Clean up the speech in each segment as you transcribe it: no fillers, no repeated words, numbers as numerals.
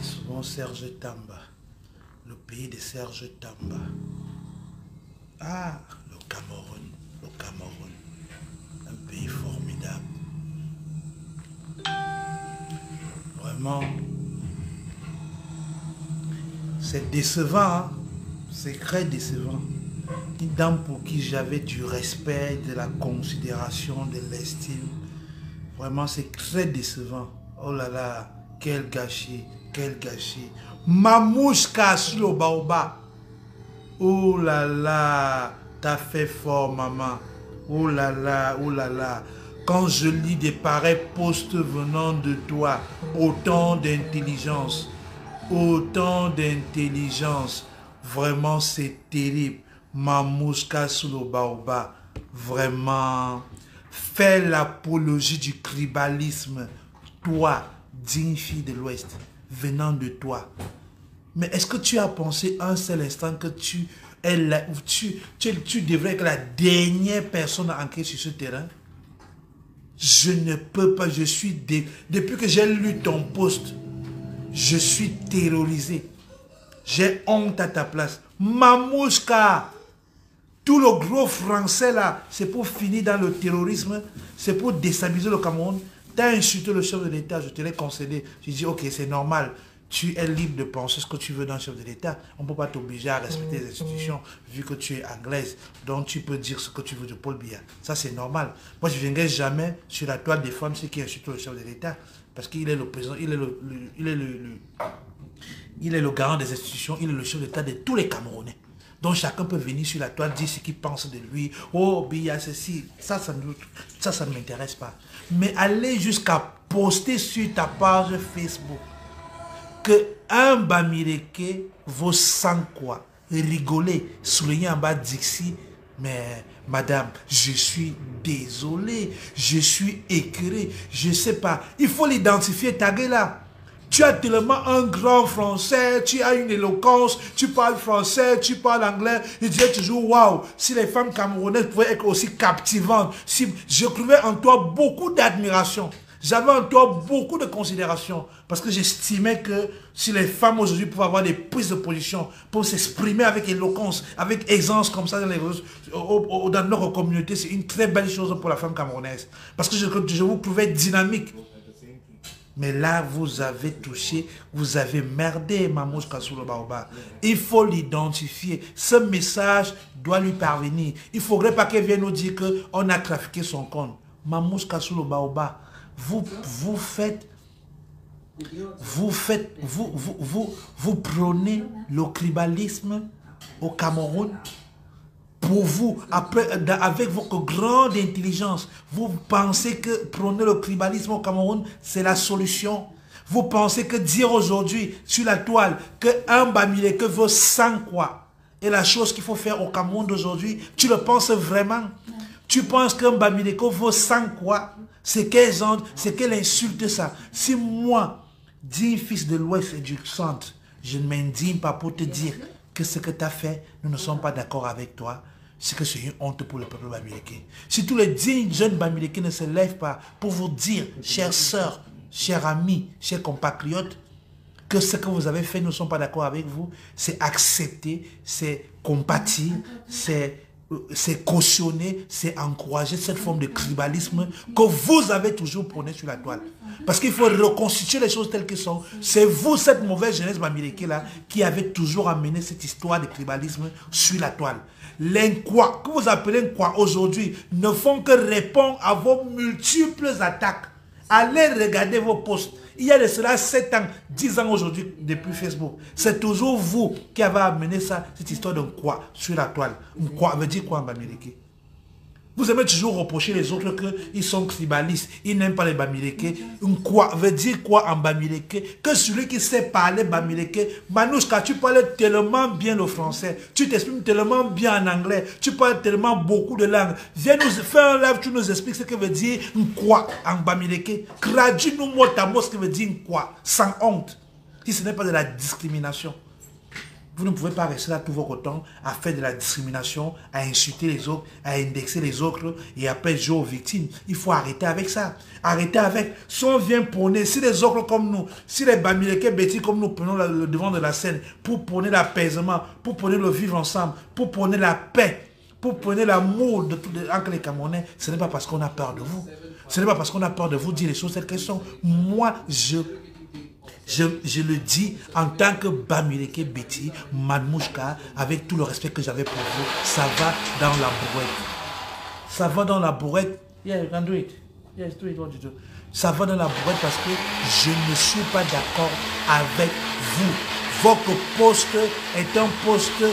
Souvent Serge Tamba, le pays de Serge Tamba. Ah, le Cameroun, un pays formidable. Vraiment, c'est décevant, hein? C'est très décevant. Une dame pour qui j'avais du respect, de la considération, de l'estime. Vraiment, c'est très décevant. Oh là là, quel gâchis, quel gâchis. Mamouchka sur le baobab. Oh là là, t'as fait fort, maman. Oh là là, oh là là. Quand je lis des pareils posts venant de toi, autant d'intelligence, vraiment c'est terrible. Mamouchka sous le baobab, vraiment, fais l'apologie du tribalisme, toi, digne fille de l'Ouest, venant de toi. Mais est-ce que tu as pensé un seul instant que tu devrais être la dernière personne à enquêter sur ce terrain? Je ne peux pas, depuis que j'ai lu ton post, je suis terrorisé. J'ai honte à ta place. Mamouchka, tout le gros français là, c'est pour finir dans le terrorisme, c'est pour déstabiliser le Cameroun. Tu as insulté le chef de l'État, je te l'ai concédé. Je dis ok, c'est normal. Tu es libre de penser ce que tu veux dans le chef de l'État. On ne peut pas t'obliger à respecter les institutions, vu que tu es anglaise. Donc tu peux dire ce que tu veux de Paul Biya. Ça c'est normal. Moi je ne viendrai jamais sur la toile défendre ceux qui insultent le chef de l'État. Parce qu'il est le président, il est le garant des institutions, il est le chef d'État de tous les Camerounais. Donc chacun peut venir sur la toile, dire ce qu'il pense de lui. Oh, Biya, ceci, ça ne m'intéresse pas. Mais aller jusqu'à poster sur ta page Facebook que un Bamileke vaut 100 quoi. Rigoler, souligner en bas Dixie. Mais madame, je suis désolé, je suis écœuré, je sais pas. Il faut l'identifier, taguer là. Tu as tellement un grand français, tu as une éloquence, tu parles français, tu parles anglais. Je disais toujours, waouh, si les femmes camerounaises pouvaient être aussi captivantes, si je trouvais en toi beaucoup d'admiration. J'avais en toi beaucoup de considération parce que j'estimais que si les femmes aujourd'hui pouvaient avoir des prises de position pour s'exprimer avec éloquence, avec aisance comme ça dans notre communauté, c'est une très belle chose pour la femme camerounaise. Parce que je vous trouvais dynamique. Mais là, vous avez touché, vous avez merdé Mamouchka sous le baobab. Il faut l'identifier. Ce message doit lui parvenir. Il ne faudrait pas qu'elle vienne nous dire qu'on a trafiqué son compte. Mamouchka sous le baobab. Vous prônez le tribalisme au Cameroun. Pour vous, après, avec votre grande intelligence, vous pensez que prôner le tribalisme au Cameroun, c'est la solution. Vous pensez que dire aujourd'hui sur la toile qu'un Bamileke vaut 100 quoi est la chose qu'il faut faire au Cameroun d'aujourd'hui. Tu le penses vraiment? Tu penses qu'un Bamileke vaut 100 quoi? C'est qu'elle insulte ça. Si moi, digne fils de l'Ouest et du Centre, je ne m'indigne pas pour te dire que ce que tu as fait, nous ne sommes pas d'accord avec toi, c'est que c'est une honte pour le peuple bamileke. Si tous les dignes jeunes bamileke ne se lèvent pas pour vous dire, chères sœurs, chers amis, chers compatriotes, que ce que vous avez fait, nous ne sommes pas d'accord avec vous, c'est accepter, c'est compatir, c'est cautionner, c'est encourager cette forme de tribalisme que vous avez toujours prôné sur la toile. Parce qu'il faut reconstituer les choses telles qu'elles sont. C'est vous, cette mauvaise jeunesse bamileke là, qui avez toujours amené cette histoire de tribalisme sur la toile. Les Nkwa, que vous appelez Nkwa aujourd'hui, ne font que répondre à vos multiples attaques. Allez regarder vos posts. Il y a de cela 7 ans, 10 ans aujourd'hui depuis Facebook. C'est toujours vous qui avez amené ça, cette histoire de Nkwa sur la toile. Nkwa veut dire quoi en bamileke? Vous aimez toujours reprocher les autres qu'ils sont tribalistes, ils n'aiment pas les bamileke. Nkwa veut dire quoi en bamileke? Que celui qui sait parler bamileke, Manouchka, tu parles tellement bien le français, tu t'exprimes tellement bien en anglais, tu parles tellement beaucoup de langues. Viens nous faire un live, tu nous expliques ce que veut dire Nkwa en bamileke. Traduis-nous mot à mot ce que veut dire Nkwa, sans honte, si ce n'est pas de la discrimination. Vous ne pouvez pas rester là tout votre temps à faire de la discrimination, à insulter les autres, à indexer les autres et après jouer aux victimes. Il faut arrêter avec ça. Arrêter avec. Si on vient prôner, si les autres comme nous, si les Bamileke Betty comme nous prenons le devant de la scène pour prôner l'apaisement, pour prôner le vivre ensemble, pour prôner la paix, pour prôner l'amour entre les Camerounais, ce n'est pas parce qu'on a peur de vous. Ce n'est pas parce qu'on a peur de vous dire les choses telles qu'elles sont. Moi, je le dis en tant que Bamileke Betty, Manmouchka, avec tout le respect que j'avais pour vous, ça va dans la bourrette. Ça va dans la bourrette. Yeah, you can do it. Yes, do it what you do. Ça va dans la bourrette parce que je ne suis pas d'accord avec vous. Votre poste est un poste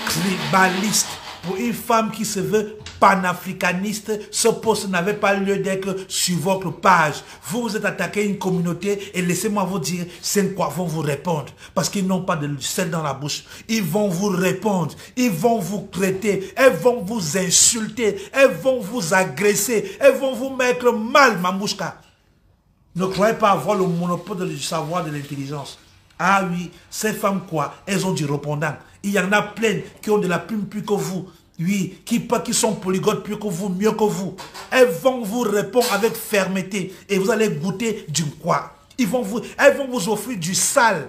tribaliste. Pour une femme qui se veut panafricaniste, ce poste n'avait pas lieu d'être sur votre page. Vous vous êtes attaqué à une communauté et laissez-moi vous dire, c'est quoi vont vous répondre. Parce qu'ils n'ont pas de sel dans la bouche. Ils vont vous répondre. Ils vont vous traiter. Elles vont vous insulter. Elles vont vous agresser. Elles vont vous mettre mal, Mamouchka. Ne croyez pas avoir le monopole du savoir, de l'intelligence. Ah oui, ces femmes quoi, elles ont du répondant. Il y en a plein qui ont de la plume plus que vous. Oui, qui sont polyglottes plus que vous, mieux que vous. Elles vont vous répondre avec fermeté. Et vous allez goûter du quoi. Elles vont vous offrir du sale.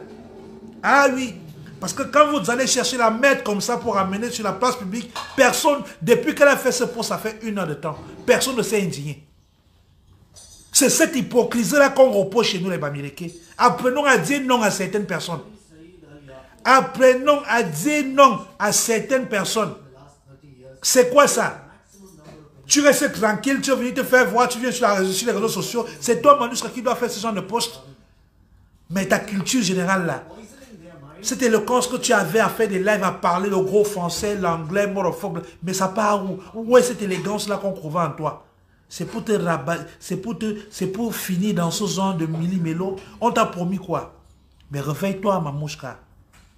Ah oui, parce que quand vous allez chercher la mettre comme ça pour amener sur la place publique, personne, depuis qu'elle a fait ce poste, ça fait 1 heure de temps, personne ne s'est indigné. C'est cette hypocrisie-là qu'on reproche chez nous les Bamileke. Apprenons à dire non à certaines personnes. Apprenons à dire non à certaines personnes. C'est quoi ça? Tu restes tranquille, tu es venu te faire voir, tu viens sur les réseaux sociaux. C'est toi, Manouchka, qui doit faire ce genre de poste. Mais ta culture générale là, cette éloquence que tu avais à faire des lives, à parler le gros français, l'anglais, morophobe, mais ça part où? Où est cette élégance là qu'on trouve en toi? C'est pour te rabattre, c'est pour finir dans ce genre de millimélo. On t'a promis quoi? Mais réveille-toi, Mamouchka.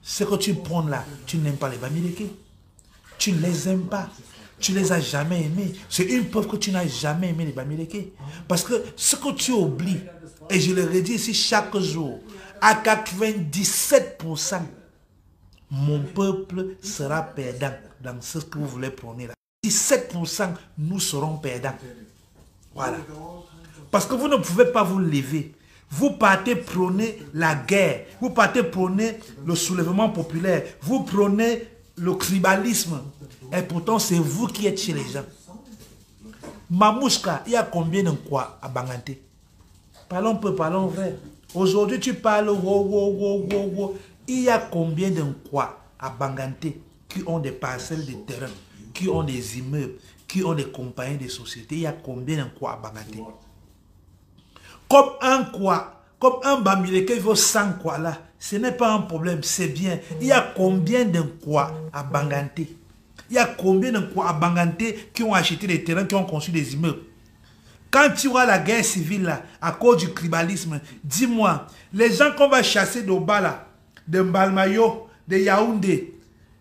Ce que tu prends là, tu n'aimes pas les Bamileke. Tu ne les aimes pas. Tu ne les as jamais aimés. C'est une preuve que tu n'as jamais aimé les Bamileke. Parce que ce que tu oublies, et je le redis ici chaque jour, à 97%, mon peuple sera perdant dans ce que vous voulez prôner là. 17%, nous serons perdants. Voilà. Parce que vous ne pouvez pas vous lever. Vous partez prôner la guerre. Vous partez prôner le soulèvement populaire. Vous prônez le tribalisme. Et pourtant, c'est vous qui êtes chez les gens. Mamouchka, il y a combien de quoi à Bangante? Parlons peu, parlons vrai. Aujourd'hui, tu parles wow. Il y a combien de quoi à Bangante qui ont des parcelles de terrain, qui ont des immeubles, qui ont des compagnies de sociétés? Il y a combien de quoi à Bangante? Comme un quoi, comme un Bamileke vaut 100 quoi là, ce n'est pas un problème, c'est bien. Il y a combien de quoi à Bangante? Il y a combien de quoi à Bangante qui ont acheté des terrains, qui ont construit des immeubles? Quand tu vois la guerre civile là, à cause du tribalisme, dis-moi, les gens qu'on va chasser d'Obala, de Mbalmayo, de Yaoundé,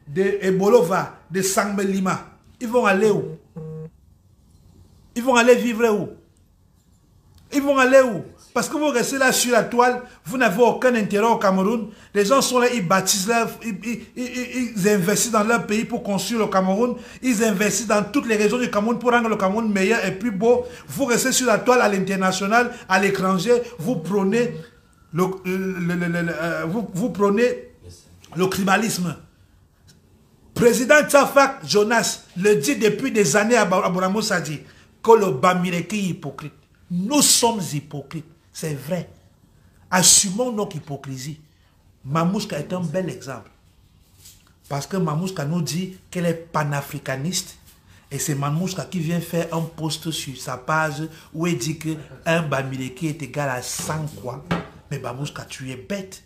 de Ebolova, de Sangbelima, ils vont aller où? Ils vont aller vivre où? Ils vont aller où? Parce que vous restez là sur la toile, vous n'avez aucun intérêt au Cameroun. Les gens sont là, ils bâtissent là, ils investissent dans leur pays pour construire le Cameroun. Ils investissent dans toutes les régions du Cameroun pour rendre le Cameroun meilleur et plus beau. Vous restez sur la toile à l'international, à l'étranger, vous prônez vous prônez le tribalisme. Président Tafak Jonas le dit depuis des années à Bouramo Sadi que le Bamileke est hypocrite. Nous sommes hypocrites, c'est vrai. Assumons notre hypocrisie. Mamouchka est un bel exemple. Parce que Mamouchka nous dit qu'elle est panafricaniste. Et c'est Mamouchka qui vient faire un post sur sa page où elle dit qu'un Bamileke est égal à 100 quoi. Mais Mamouchka, tu es bête.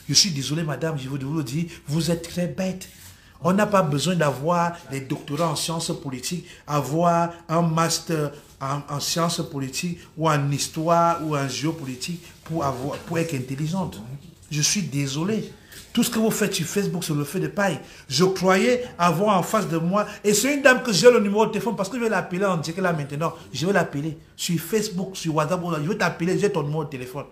Je suis désolé, madame, je vous le dis, vous êtes très bête. On n'a pas besoin d'avoir des doctorats en sciences politiques, avoir un master en sciences politiques ou en histoire ou en géopolitique pour être intelligente. Je suis désolé. Tout ce que vous faites sur Facebook, c'est le feu de paille. Je croyais avoir en face de moi, et c'est une dame que j'ai le numéro de téléphone parce que je vais l'appeler en direct là maintenant. Je vais l'appeler sur Facebook, sur WhatsApp, je vais t'appeler, j'ai ton numéro de téléphone.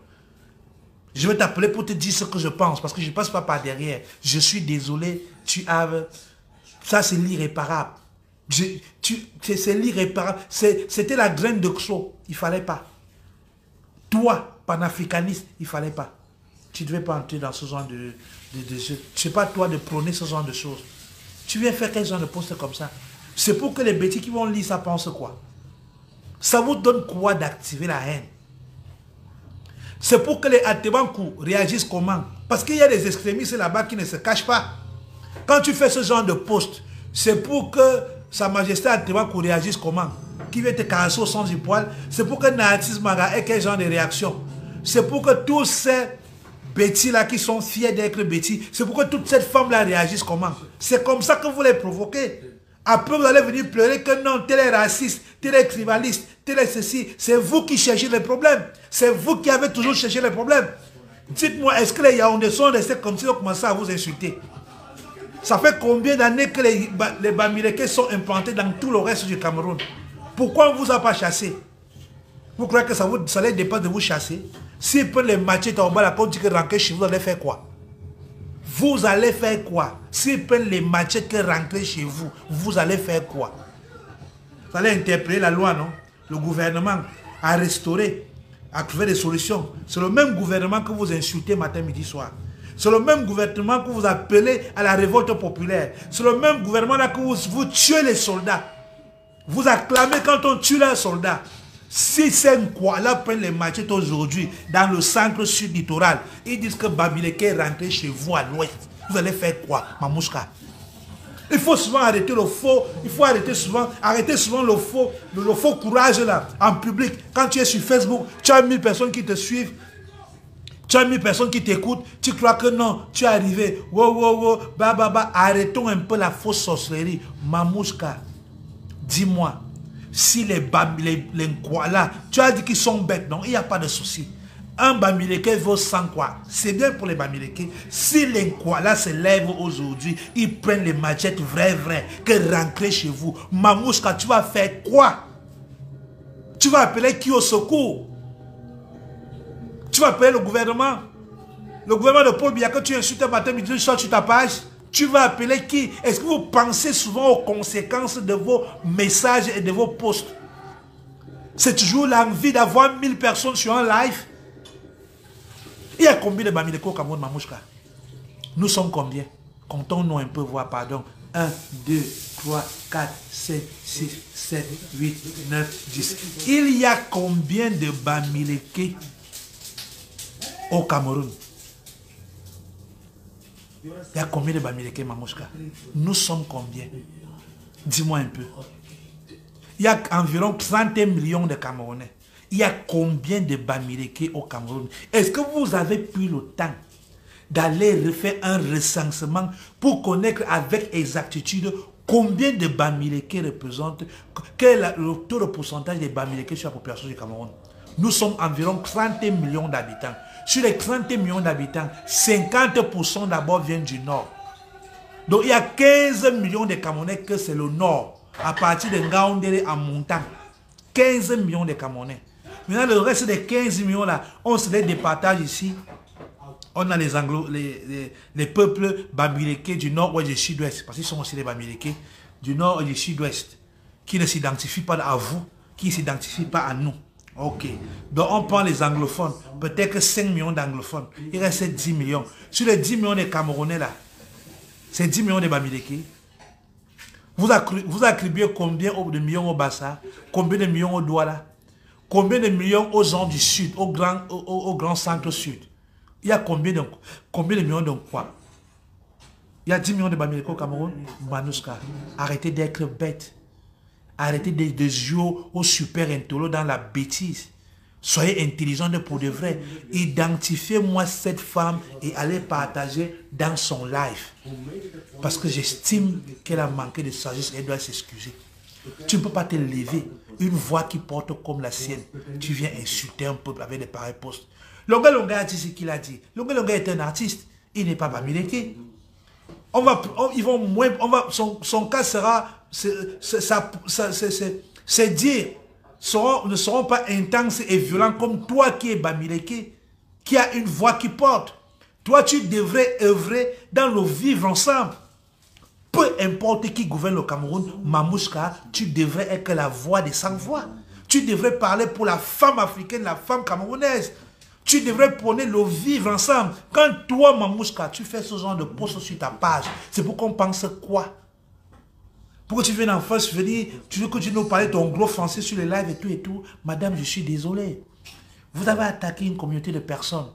Je vais t'appeler pour te dire ce que je pense, parce que je ne passe pas par derrière. Je suis désolé, tu as... Ça, c'est l'irréparable. C'est l'irréparable. C'était la graine de Xo. Il ne fallait pas. Toi, panafricaniste, il ne fallait pas. Tu ne devais pas entrer dans ce genre de jeu. Ce n'est pas toi de prôner ce genre de choses. Tu viens faire quel genre de poste comme ça? C'est pour que les bêtis qui vont lire ça pensent quoi? Ça vous donne quoi d'activer la haine? C'est pour que les Atebankou réagissent comment? Parce qu'il y a des extrémistes là-bas qui ne se cachent pas. Quand tu fais ce genre de poste, c'est pour que Sa Majesté Atebankou réagisse comment? Qui vient te caresser au sens du poil? C'est pour que Nahatis Maga ait quel genre de réaction? C'est pour que tous ces bêtis-là qui sont fiers d'être bêtis, c'est pour que toute cette femme-là réagisse comment? C'est comme ça que vous les provoquez. Après, vous allez venir pleurer que non, tel est raciste, tel est tribaliste, tel est ceci. C'est vous qui cherchez les problèmes. C'est vous qui avez toujours cherché les problèmes. Dites-moi, est-ce que les Yaoundés sont restés comme si ils ont commencé à vous insulter? Ça fait combien d'années que les Bamileke sont implantés dans tout le reste du Cameroun? Pourquoi on ne vous a pas chassé? Vous croyez que ça les dépend de vous chasser? S'ils peuvent les machettes en bas, la côte que rentrer chez vous, vous allez faire quoi? Vous allez faire quoi? S'ils prennent les machettes que rentrer chez vous, vous allez faire quoi? Vous allez interpréter la loi, non? Le gouvernement a restauré, a trouvé des solutions. C'est le même gouvernement que vous insultez matin, midi, soir. C'est le même gouvernement que vous appelez à la révolte populaire. C'est le même gouvernement là que vous tuez les soldats. Vous acclamez quand on tue les soldats. Si c'est quoi là prennent les machettes aujourd'hui dans le centre sud littoral, ils disent que Bamileke est rentré chez vous à l'ouest. Vous allez faire quoi, Mamouchka? Il faut souvent arrêter le faux, il faut arrêter souvent le faux courage là, en public. Quand tu es sur Facebook, tu as 1000 personnes qui te suivent, tu as 1000 personnes qui t'écoutent, tu crois que non, tu es arrivé, wow, bah, arrêtons un peu la fausse sorcellerie. Mamouchka, dis-moi, si les Nkwala, tu as dit qu'ils sont bêtes, non, il n'y a pas de souci. Un Bamileke vaut 100 quoi. C'est bien pour les Bamileke. Si les Nkwala se lèvent aujourd'hui, ils prennent les machettes vraies, que rentrer chez vous. Mamouchka, tu vas faire quoi? Tu vas appeler qui au secours? Tu vas appeler le gouvernement? Le gouvernement de Paul Biya que tu insultes un matin, midi, soir sur ta page? Tu vas appeler qui? Est-ce que vous pensez souvent aux conséquences de vos messages et de vos posts? C'est toujours l'envie d'avoir 1000 personnes sur un live. Il y a combien de Bamileke au Cameroun, Mamouchka? Nous sommes combien? Comptons-nous un peu, voir, pardon. 1, 2, 3, 4, 5, 6, 7, 8, 9, 10. Il y a combien de Bamileke au Cameroun? Il y a combien de Bamileke, Mamouchka? Nous sommes combien? Dis-moi un peu. Il y a environ 30 millions de Camerounais. Il y a combien de Bamileke au Cameroun? Est-ce que vous avez pris le temps d'aller refaire un recensement pour connaître avec exactitude combien de Bamileke représentent, quel est le taux de pourcentage des Bamileke sur la population du Cameroun? Nous sommes environ 30 millions d'habitants. Sur les 30 millions d'habitants, 50% d'abord viennent du nord. Donc il y a 15 millions de Camerounais que c'est le nord, à partir de Ngaoundéré en montant. 15 millions de Camerounais. Maintenant, le reste des 15 millions là, on se les départage ici. On a les peuples Bamileke du nord ou du sud-ouest, parce qu'ils sont aussi les Bamileke du nord et du sud-ouest, qui ne s'identifient pas à vous, qui ne s'identifient pas à nous. Ok. Donc on prend les anglophones, peut-être que 5 millions d'anglophones. Il reste 10 millions. Sur les 10 millions de Camerounais là, c'est 10 millions de Bamileke. Vous attribuez combien de millions au Bassa? Combien de millions au Douala? Combien de millions aux gens du sud, au grand centre sud? Il y a combien de millions de quoi? Il y a 10 millions de Bamileke au Cameroun? Manouska, arrêtez d'être bête. Arrêtez de jouer au super intello dans la bêtise. Soyez intelligents pour de vrai. Identifiez-moi cette femme et allez partager dans son live. Parce que j'estime qu'elle a manqué de sagesse et elle doit s'excuser. Tu ne peux pas te lever. Une voix qui porte comme la sienne. Tu viens insulter un peuple avec des pareils postes. Longa Longa a dit ce qu'il a dit. Longa Longa est un artiste. Il n'est pas Bamileke. Son cas sera... Ses dires ne seront pas intenses et violents comme toi qui es Bamileke, qui a une voix qui porte. Toi, tu devrais œuvrer dans le vivre ensemble. Peu importe qui gouverne le Cameroun, Mamouchka, tu devrais être la voix des sans-voix. Tu devrais parler pour la femme africaine, la femme camerounaise. Tu devrais prôner le vivre ensemble. Quand toi, Mamouchka, tu fais ce genre de post sur ta page, c'est pour qu'on pense quoi? Pour que tu viennes en face, tu veux que tu nous parles ton gros français sur les lives et tout. Madame, je suis désolé. Vous avez attaqué une communauté de personnes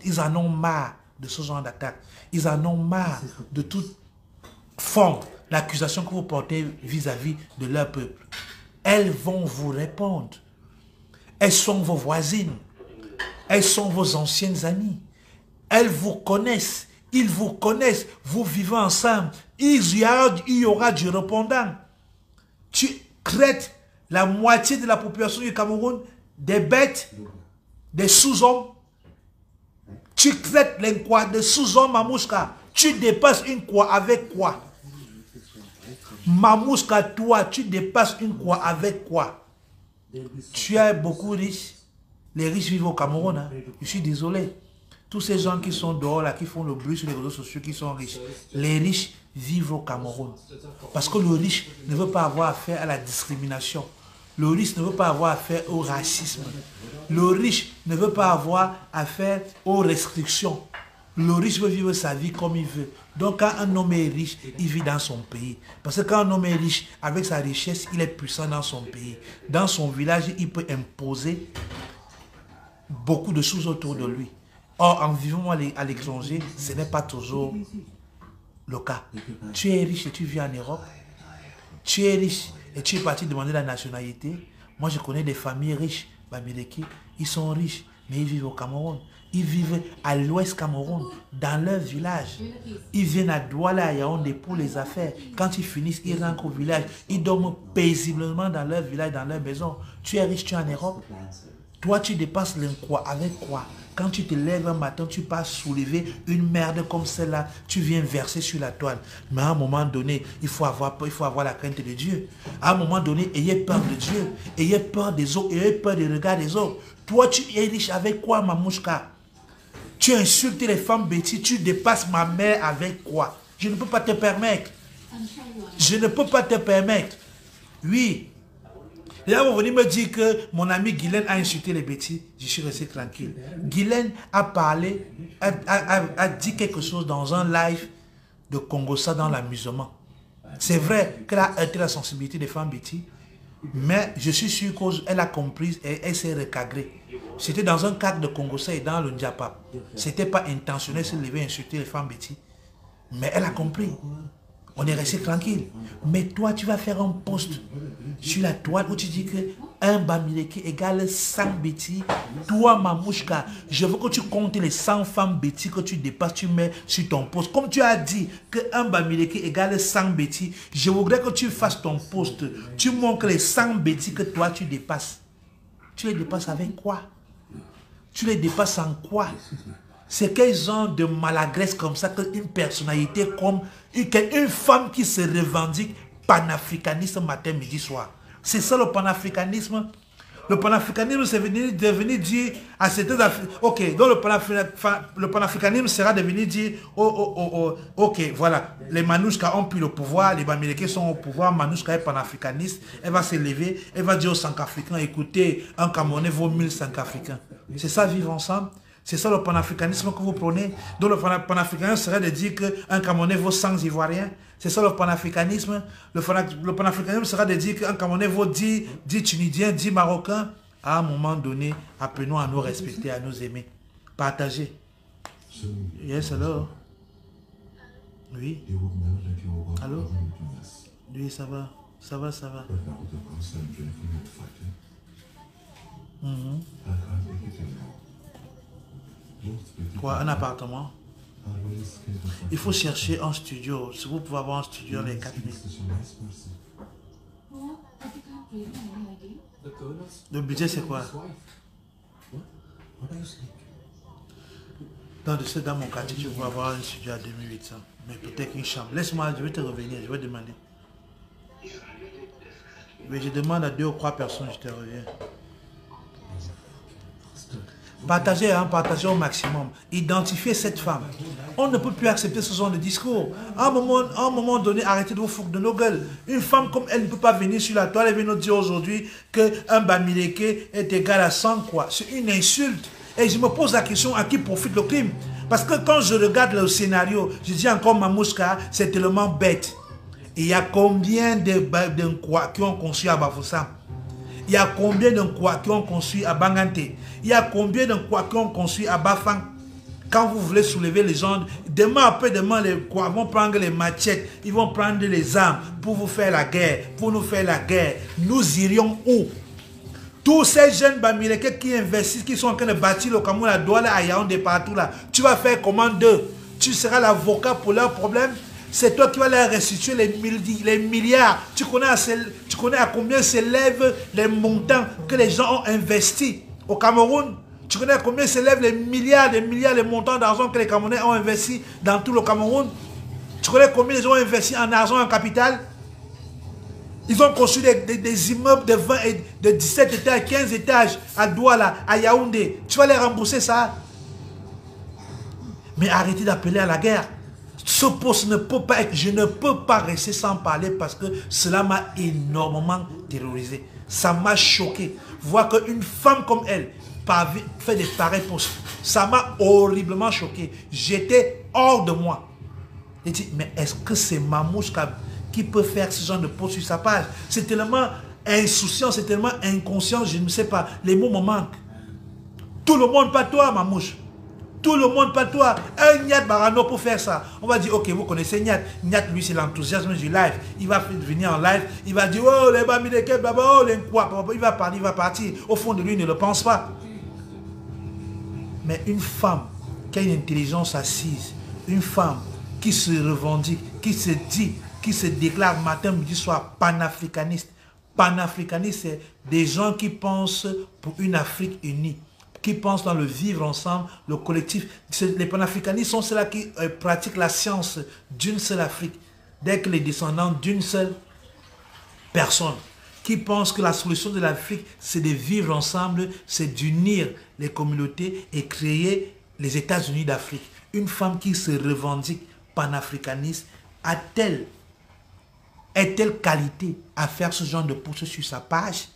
ils en ont marre de ce genre d'attaque. Ils en ont marre de toute forme d'accusation que vous portez vis-à-vis de leur peuple. Elles vont vous répondre. Elles sont vos voisines. Elles sont vos anciennes amies. Elles vous connaissent. Ils vous connaissent. Vous vivez ensemble. Il y aura du répondant. Tu traites la moitié de la population du Cameroun des bêtes, des sous-hommes. Tu traites les quoi de sous-hommes, Mamouchka. Tu dépasses une quoi avec quoi? Mamouchka, toi, tu dépasses une quoi avec quoi? Tu es beaucoup riche. Les riches vivent au Cameroun. Hein. Je suis désolé. Tous ces gens qui sont dehors, là, qui font le bruit sur les réseaux sociaux, qui sont riches. Les riches vivent au Cameroun. Parce que le riche ne veut pas avoir affaire à la discrimination. Le riche ne veut pas avoir affaire au racisme. Le riche ne veut pas avoir affaire aux restrictions. Le riche veut vivre sa vie comme il veut. Donc quand un homme est riche, il vit dans son pays. Parce que quand un homme est riche, avec sa richesse, il est puissant dans son pays. Dans son village, il peut imposer beaucoup de choses autour de lui. Or, en vivant à l'étranger, ce n'est pas toujours le cas. Tu es riche et tu vis en Europe. Tu es riche et tu es parti demander la nationalité. Moi, je connais des familles riches, Bamileki. Ils sont riches, mais ils vivent au Cameroun. Ils vivent à l'ouest Cameroun, dans leur village. Ils viennent à Douala, à Yaoundé pour les affaires. Quand ils finissent, ils rentrent au village. Ils dorment paisiblement dans leur village, dans leur maison. Tu es riche, tu es en Europe. Toi, tu dépasses l'incroix avec quoi? Quand tu te lèves un matin, tu pars soulever une merde comme celle-là, tu viens verser sur la toile. Mais à un moment donné, il faut avoir la crainte de Dieu. À un moment donné, ayez peur de Dieu. Ayez peur des autres, ayez peur des regards des autres. Toi, tu es riche avec quoi, Mamouchka? Tu insultes les femmes bêtises, tu dépasses ma mère avec quoi? Je ne peux pas te permettre. Je ne peux pas te permettre. Oui. Et là, vous venez me dire que mon ami Guylaine a insulté les bêtises. Je suis resté tranquille. Guylaine a parlé, a dit quelque chose dans un live de Congossa dans l'amusement. C'est vrai qu'elle a heurté la sensibilité des femmes bêtises, mais je suis sûr qu'elle a compris et elle s'est recadrée. C'était dans un cadre de Congossa et dans le Ndiapap. Ce n'était pas intentionnel de lever et insulter les femmes bêtises. Mais elle a compris. On est resté tranquille. Mais toi, tu vas faire un post sur la toile où tu dis que un Bamileke égale 100 bêtises. Toi, Mamouchka, je veux que tu comptes les 100 femmes bêtises que tu dépasses, tu mets sur ton post. Comme tu as dit que un Bamileke égale 100 bêtises, je voudrais que tu fasses ton post. Tu montres les 100 bêtises que toi, tu dépasses. Tu les dépasses avec quoi? Tu les dépasses en quoi? C'est quel genre de malagresse comme ça qu'une personnalité comme une femme qui se revendique panafricaniste matin, midi, soir. C'est ça le panafricanisme. Le panafricanisme, c'est de venir dire à certains Africains, ok, donc le panafricanisme sera de venir dire, ok, voilà, les Manouchka ont pris le pouvoir, les Bamileke sont au pouvoir, Manouchka est panafricaniste, elle va se lever, elle va dire aux Centrafricains, écoutez, un Camerounais vaut 1000 Centrafricains. C'est ça, vivre ensemble? C'est ça le panafricanisme que vous prenez? Donc le panafricanisme serait de dire qu'un Camerounais vaut 100 Ivoiriens. C'est ça le panafricanisme. Le panafricanisme sera de dire qu'un Camerounais vaut 10 Tunisiens, 10 Marocains. À un moment donné, apprenons à nous respecter, à nous aimer. Partagez. Yes, hello. Oui. Allô? Oui, ça va. Ça va, ça va. Quoi, un appartement? Il faut chercher un studio. Si vous pouvez avoir un studio dans les 4000. Le budget, c'est quoi? Dans mon quartier, je vais avoir un studio à 2800. Mais peut-être une chambre. Laisse-moi, je vais te revenir, je vais demander. Mais je demande à 2 ou 3 personnes, je te reviens. Partagez, hein, partagez au maximum. Identifiez cette femme. On ne peut plus accepter ce genre de discours. À un moment donné, arrêtez de vous foutre de nos gueules. Une femme comme elle ne peut pas venir sur la toile et venir nous dire aujourd'hui qu'un Bamileke est égal à 100 quoi. C'est une insulte. Et je me pose la question, à qui profite le crime? Parce que quand je regarde le scénario, je dis encore Mamouska, c'est tellement bête. Et il y a combien de quoi qui ont conçu à Bafoussam? Il y a combien de quoi qui ont construit à Bangante? Il y a combien de quoi qui ont construit à Bafang? Quand vous voulez soulever les gens, demain après-demain, les quoi vont prendre les machettes, ils vont prendre les armes pour vous faire la guerre, pour nous faire la guerre. Nous irions où? Tous ces jeunes Bamileke qui investissent, qui sont en train de bâtir le Cameroun à Douala, à Yaoundé, partout là, tu vas faire comment d'eux? Tu seras l'avocat pour leurs problèmes? C'est toi qui vas leur restituer les milliards. Tu connais à combien s'élèvent les montants que les gens ont investis au Cameroun? Tu connais à combien s'élèvent les milliards, les montants d'argent que les Camerounais ont investis dans tout le Cameroun? Tu connais combien ils ont investi en argent, en capital? Ils ont construit des immeubles de 20 et de 17 étages, 15 étages à Douala, à Yaoundé. Tu vas les rembourser ça? Mais arrêtez d'appeler à la guerre. Ce poste ne peut pas être, je ne peux pas rester sans parler parce que cela m'a énormément terrorisé. Ça m'a choqué. Voir qu'une femme comme elle fait des pareils postes. Ça m'a horriblement choqué. J'étais hors de moi. J'ai dit, mais est-ce que c'est Mamouska qui peut faire ce genre de poste sur sa page? C'est tellement insouciant, c'est tellement inconscient, je ne sais pas. Les mots me manquent. Tout le monde, pas toi, Mamouche. Tout le monde, pas toi. Un Nyat Barano pour faire ça. On va dire, ok, vous connaissez Nyat. Nyat, lui, c'est l'enthousiasme du live. Il va venir en live. Il va dire, oh, les Bamileke, baba, oh, les quoi. Il va parler, il va partir. Au fond de lui, il ne le pense pas. Mais une femme qui a une intelligence assise, une femme qui se revendique, qui se dit, qui se déclare matin, midi, soir, panafricaniste. Panafricaniste, c'est des gens qui pensent pour une Afrique unie, qui pensent dans le vivre ensemble, le collectif. Les panafricanistes sont ceux-là qui pratiquent la science d'une seule Afrique, dès que les descendants d'une seule personne, qui pensent que la solution de l'Afrique, c'est de vivre ensemble, c'est d'unir les communautés et créer les États-Unis d'Afrique. Une femme qui se revendique panafricaniste est-elle qualité à faire ce genre de post sur sa page?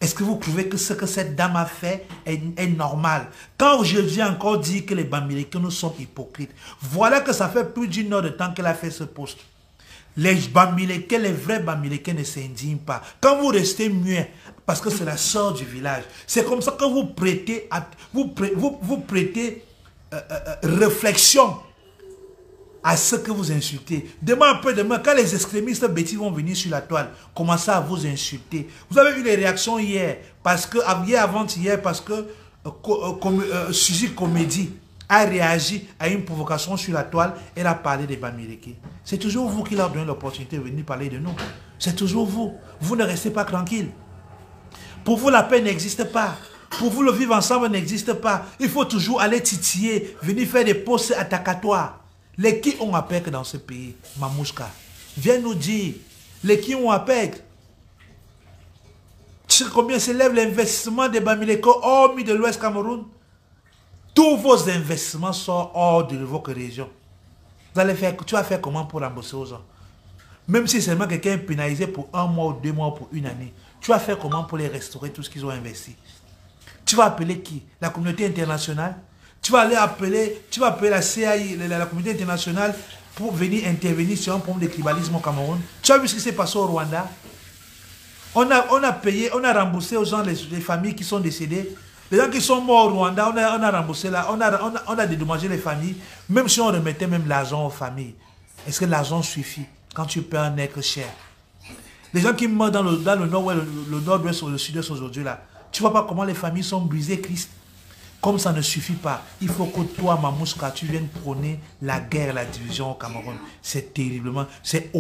Est-ce que vous trouvez que ce que cette dame a fait est normal? Quand je viens encore dire que les Bamileke nous sont hypocrites, voilà que ça fait plus d'une heure de temps qu'elle a fait ce post. Les Bamileke, les vrais Bamileke ne s'indignent pas. Quand vous restez muet, parce que c'est la sœur du village, c'est comme ça que vous prêtez, réflexion à ce que vous insultez. Demain après-demain, quand les extrémistes bêtis vont venir sur la toile, commencez à vous insulter. Vous avez eu les réactions hier, parce que avant-hier, parce que Suzy Comédie a réagi à une provocation sur la toile. Elle a parlé des Bamileke. C'est toujours vous qui leur donnez l'opportunité de venir parler de nous. C'est toujours vous. Vous ne restez pas tranquille. Pour vous, la paix n'existe pas. Pour vous, le vivre ensemble n'existe pas. Il faut toujours aller titiller, venir faire des posts attacatoires. Les qui ont APEC dans ce pays, Mamouska, viens nous dire, les qui ont APEC, tu sais combien s'élève l'investissement des Bamileke hors de l'Ouest Cameroun? Tous vos investissements sont hors de votre région. Tu vas faire comment pour rembourser aux gens? Même si seulement quelqu'un est pénalisé pour 1 mois ou 2 mois ou pour 1 année, tu vas faire comment pour les restaurer tout ce qu'ils ont investi? Tu vas appeler qui? La communauté internationale? Tu vas appeler la CAI, la communauté internationale, pour venir intervenir sur un problème de tribalisme au Cameroun. Tu as vu ce qui s'est passé au Rwanda? On a payé, on a remboursé aux gens, les familles qui sont décédées. Les gens qui sont morts au Rwanda, on a remboursé là, on a dédommagé les familles, même si on remettait même l'argent aux familles. Est-ce que l'argent suffit quand tu paies un être cher? Les gens qui meurent dans le nord-ouest, le nord-ouest ou le sud-est aujourd'hui là, tu vois pas comment les familles sont brisées, Christ? Comme ça ne suffit pas, il faut que toi, Mamouska, tu viennes prôner la guerre, la division au Cameroun. C'est terriblement, c'est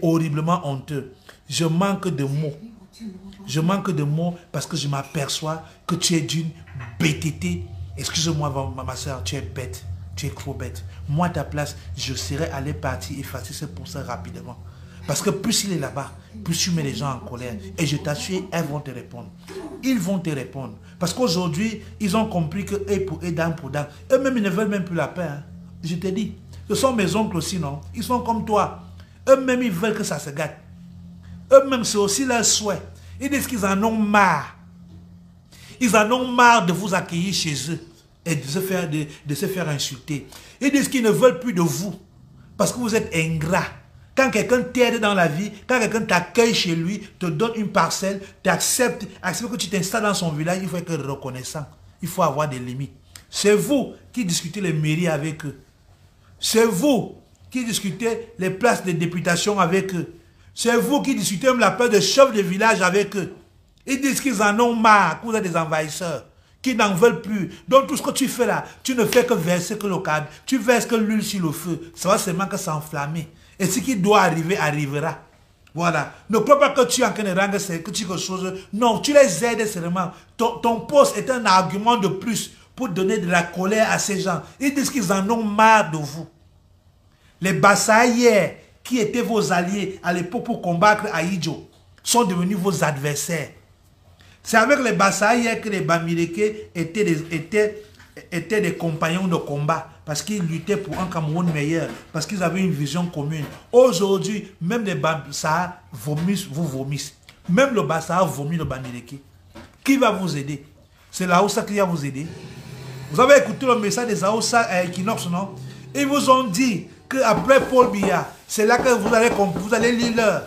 horriblement honteux. Je manque de mots. Je manque de mots parce que je m'aperçois que tu es d'une bêtité. Excuse-moi, ma soeur, tu es bête. Tu es trop bête. Moi, à ta place, je serais allé partir effacer ce procès rapidement. Parce que plus il est là-bas, plus tu mets les gens en colère. Et je t'assure, elles vont te répondre. ils vont te répondre. Parce qu'aujourd'hui, ils ont compris que œil pour œil, dent pour dent. Eux-mêmes, ils ne veulent même plus la paix. Hein. Je te dis, ce sont mes oncles aussi, non? Ils sont comme toi. Eux-mêmes, ils veulent que ça se gâte. Eux-mêmes, c'est aussi leur souhait. Ils disent qu'ils en ont marre. Ils en ont marre de vous accueillir chez eux et de se faire insulter. Ils disent qu'ils ne veulent plus de vous parce que vous êtes ingrats. Quand quelqu'un t'aide dans la vie, quand quelqu'un t'accueille chez lui, te donne une parcelle, accepte que tu t'installes dans son village, il faut être reconnaissant. Il faut avoir des limites. C'est vous qui discutez les mairies avec eux. C'est vous qui discutez les places de députation avec eux. C'est vous qui discutez même la place de chef de village avec eux. Ils disent qu'ils en ont marre, que vous êtes des envahisseurs, qu'ils n'en veulent plus. Donc tout ce que tu fais là, tu ne fais que verser que le cadre. Tu verses que l'huile sur le feu. Ça va seulement que s'enflammer. Et ce qui doit arriver, arrivera. Voilà. Ne crois pas que tu es en train de rendre quelque chose. Non, tu les aides seulement. Ton poste est un argument de plus pour donner de la colère à ces gens. Ils disent qu'ils en ont marre de vous. Les Bassaïers, qui étaient vos alliés à l'époque pour combattre Ahidjo, sont devenus vos adversaires. C'est avec les Bassaïers que les Bamileke étaient des compagnons de combat. Parce qu'ils luttaient pour un Cameroun meilleur. Parce qu'ils avaient une vision commune. Aujourd'hui, même les Bassa vomissent, vous vomissent. Même le Bassa vomit le Bamileke. Qui va vous aider? C'est l'Aoussa qui va vous aider. Vous avez écouté le message des Aoussa à Equinox, non? Ils vous ont dit qu'après Paul Biya, c'est là que vous allez lire l'heure.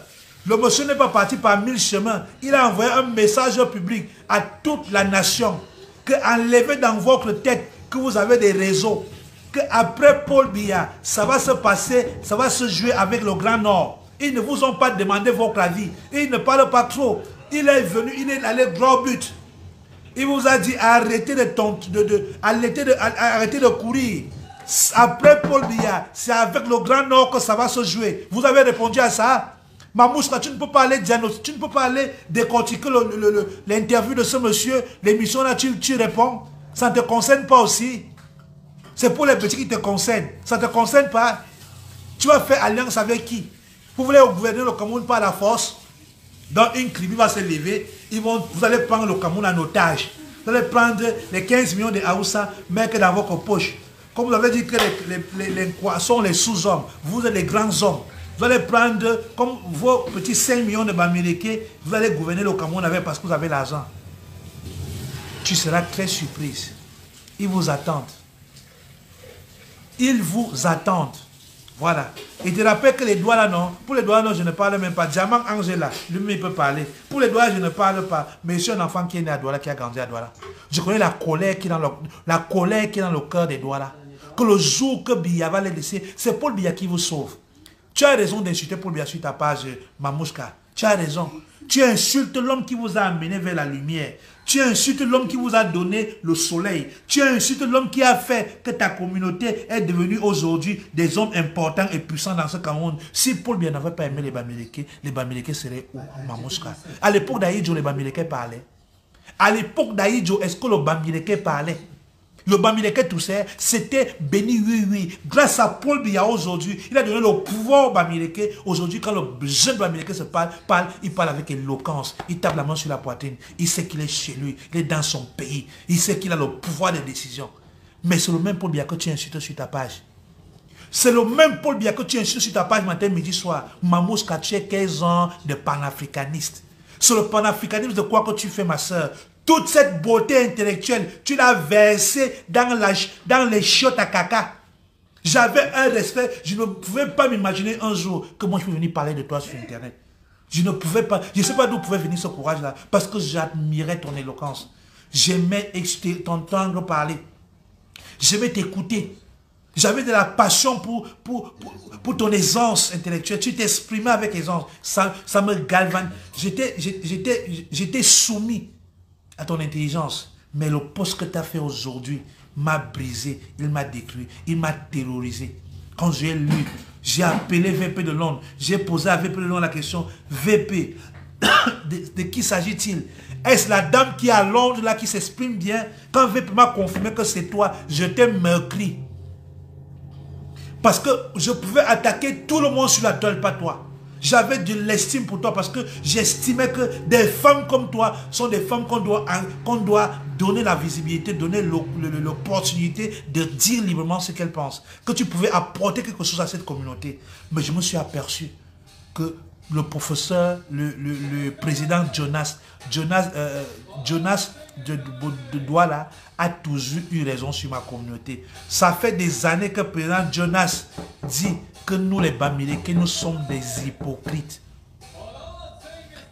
Le monsieur n'est pas parti par 1000 chemins. Il a envoyé un message public à toute la nation. Que enlevez dans votre tête que vous avez des réseaux. Qu'après Paul Biya, ça va se passer, ça va se jouer avec le Grand Nord. Ils ne vous ont pas demandé votre avis. Ils ne parlent pas trop. Il est venu, il est allé droit au but. Il vous a dit arrêtez arrêtez de courir. Après Paul Biya, c'est avec le Grand Nord que ça va se jouer. Vous avez répondu à ça? Mamouska, tu ne peux pas aller diagnostiquer, tu ne peux pas aller décortiquer l'interview de ce monsieur, l'émission là, tu réponds. Ça ne te concerne pas aussi. C'est pour les petits qui te concernent. Ça ne te concerne pas. Tu vas faire alliance avec qui? Vous voulez gouverner le Cameroun par la force? Dans une tribu va se lever, vous allez prendre le Cameroun en otage. Vous allez prendre les 15 millions de Aoussa, mettre dans votre poche. Comme vous avez dit que les sont les sous-hommes, vous êtes les grands hommes. Vous allez prendre, comme vos petits 5 millions de Bamileke, vous allez gouverner le Cameroun avec parce que vous avez l'argent. Tu seras très surprise. Ils vous attendent. Ils vous attendent. Voilà. Et te rappelle que les doigts là, non. Pour les doigts, non, je ne parle même pas. Diamant Angela, lui-même, il peut parler. Pour les doigts, je ne parle pas. Mais je suis un enfant qui est né à Douala, qui a grandi à Douala. Je connais la colère qui est dans le cœur des Douala. Que le jour que Biya va les laisser, c'est Paul Biya qui vous sauve. Tu as raison d'insulter Paul Biya sur ta page, Mamouska. Tu as raison. Tu insultes l'homme qui vous a amené vers la lumière. Tu insultes l'homme qui vous a donné le soleil. Tu insultes l'homme qui a fait que ta communauté est devenue aujourd'hui des hommes importants et puissants dans ce Cameroun. Si Paul Biya n'avait pas aimé les Bamileke seraient où, Mamouska? À l'époque d'Ahidjo, les Bamileke parlaient. À l'époque d'Ahidjo, est-ce que le Bamileke parlait? Le Bamileke Toussaint, c'était béni, oui. Grâce à Paul Biya aujourd'hui, il a donné le pouvoir au Bamileke. Aujourd'hui, quand le jeune Bamileke se parle, il parle avec éloquence. Il tape la main sur la poitrine. Il sait qu'il est chez lui, il est dans son pays. Il sait qu'il a le pouvoir de décision. Mais c'est le même Paul Biya que tu insultes sur ta page. C'est le même Paul Biya que tu insultes sur ta page matin, midi, soir. Mamouska, tu es 15 ans de panafricaniste. C'est le panafricanisme de quoi que tu fais, ma soeur. Toute cette beauté intellectuelle, tu l'as versée dans les chiottes à caca. J'avais un respect. Je ne pouvais pas m'imaginer un jour que moi je peux venir parler de toi sur Internet. Je ne pouvais pas. Je ne sais pas d'où pouvait venir ce courage-là. Parce que j'admirais ton éloquence. J'aimais t'entendre parler. J'aimais t'écouter. J'avais de la passion pour ton aisance intellectuelle. Tu t'exprimais avec aisance. Ça me galvanisait. J'étais soumis à ton intelligence. Mais le poste que tu as fait aujourd'hui m'a brisé, il m'a détruit, il m'a terrorisé. Quand j'ai lu, j'ai appelé VP de Londres, j'ai posé à VP de Londres la question, VP, de qui s'agit-il? Est-ce la dame qui est à Londres là qui s'exprime bien? Quand VP m'a confirmé que c'est toi, je t'ai meurtri. Parce que je pouvais attaquer tout le monde sur la toile, pas toi. J'avais de l'estime pour toi parce que j'estimais que des femmes comme toi sont des femmes qu'on doit donner la visibilité, donner l'opportunité de dire librement ce qu'elles pensent. Que tu pouvais apporter quelque chose à cette communauté. Mais je me suis aperçu que le professeur, le président Jonas de Douala a toujours eu raison sur ma communauté. Ça fait des années que le président Jonas dit que nous les Bamileke, nous sommes des hypocrites.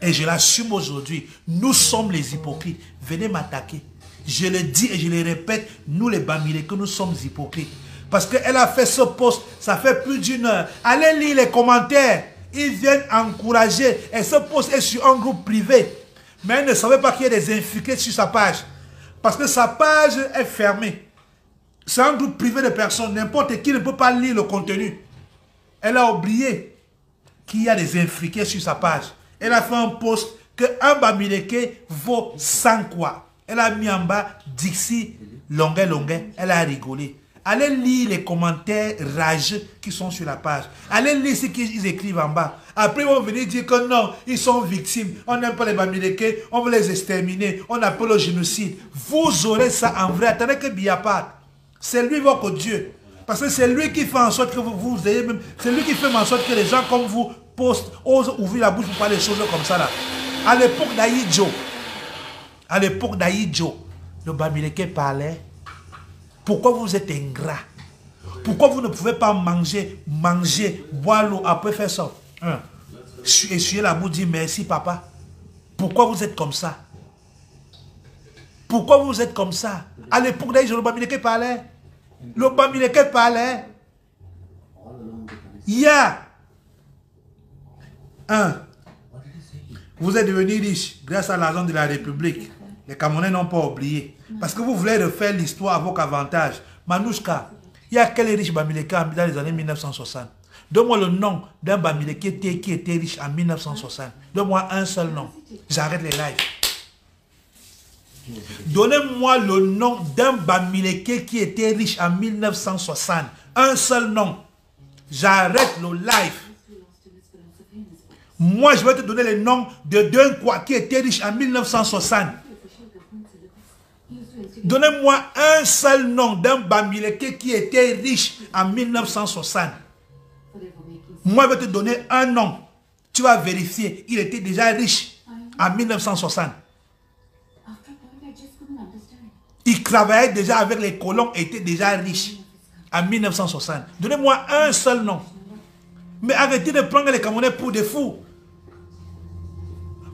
Et je l'assume aujourd'hui, nous sommes les hypocrites. Venez m'attaquer. Je le dis et je le répète, nous les Bamileke, nous sommes hypocrites. Parce qu'elle a fait ce post, ça fait plus d'une heure. Allez lire les commentaires. Ils viennent encourager. Et ce post est sur un groupe privé. Mais elle ne savait pas qu'il y a des infiltrés sur sa page. Parce que sa page est fermée. C'est un groupe privé de personnes. N'importe qui ne peut pas lire le contenu. Elle a oublié qu'il y a des infiltrés sur sa page. Elle a fait un post que un Bamileke vaut 100 quoi. Elle a mis en bas Dixie longuet. Elle a rigolé. Allez lire les commentaires rageux qui sont sur la page. Allez lire ce qu'ils écrivent en bas. Après, ils vont venir dire que non, ils sont victimes. On n'aime pas les Bamileke, on veut les exterminer. On appelle au génocide. Vous aurez ça en vrai. Attendez que Biapat, c'est lui votre Dieu. Parce que c'est lui qui fait en sorte que vous ayez même... C'est lui qui fait en sorte que les gens comme vous postent, osent ouvrir la bouche pour parler des choses comme ça là. À l'époque d'Aïdjo, le Bamileke parlait. Pourquoi vous êtes ingrat? Pourquoi vous ne pouvez pas manger, boire l'eau, après faire ça? Essuyer la bouche, dire merci papa. Pourquoi vous êtes comme ça? Pourquoi vous êtes comme ça? À l'époque d'Aïdjo, le Bamileke parlait. Le Bamileke parlait. Il y a vous êtes devenus riches grâce à l'argent de la République. Les Camerounais n'ont pas oublié. Parce que vous voulez refaire l'histoire à votre avantage. Manouchka, il y a quel riche Bamileke dans les années 1960? Donne-moi le nom d'un Bamileke qui était riche en 1960. Donne-moi un seul nom. J'arrête les lives. Donnez-moi le nom d'un Bamileke qui était riche en 1960. Un seul nom. J'arrête le live. Moi, je vais te donner le nom de d'un quoi qui était riche en 1960. Donnez-moi un seul nom d'un Bamileke qui était riche en 1960. Moi, je vais te donner un nom. Tu vas vérifier. Il était déjà riche en 1960. Il travaillait déjà avec les colons et était déjà riche en 1960. Donnez-moi un seul nom. Mais arrêtez de prendre les Camerounais pour des fous.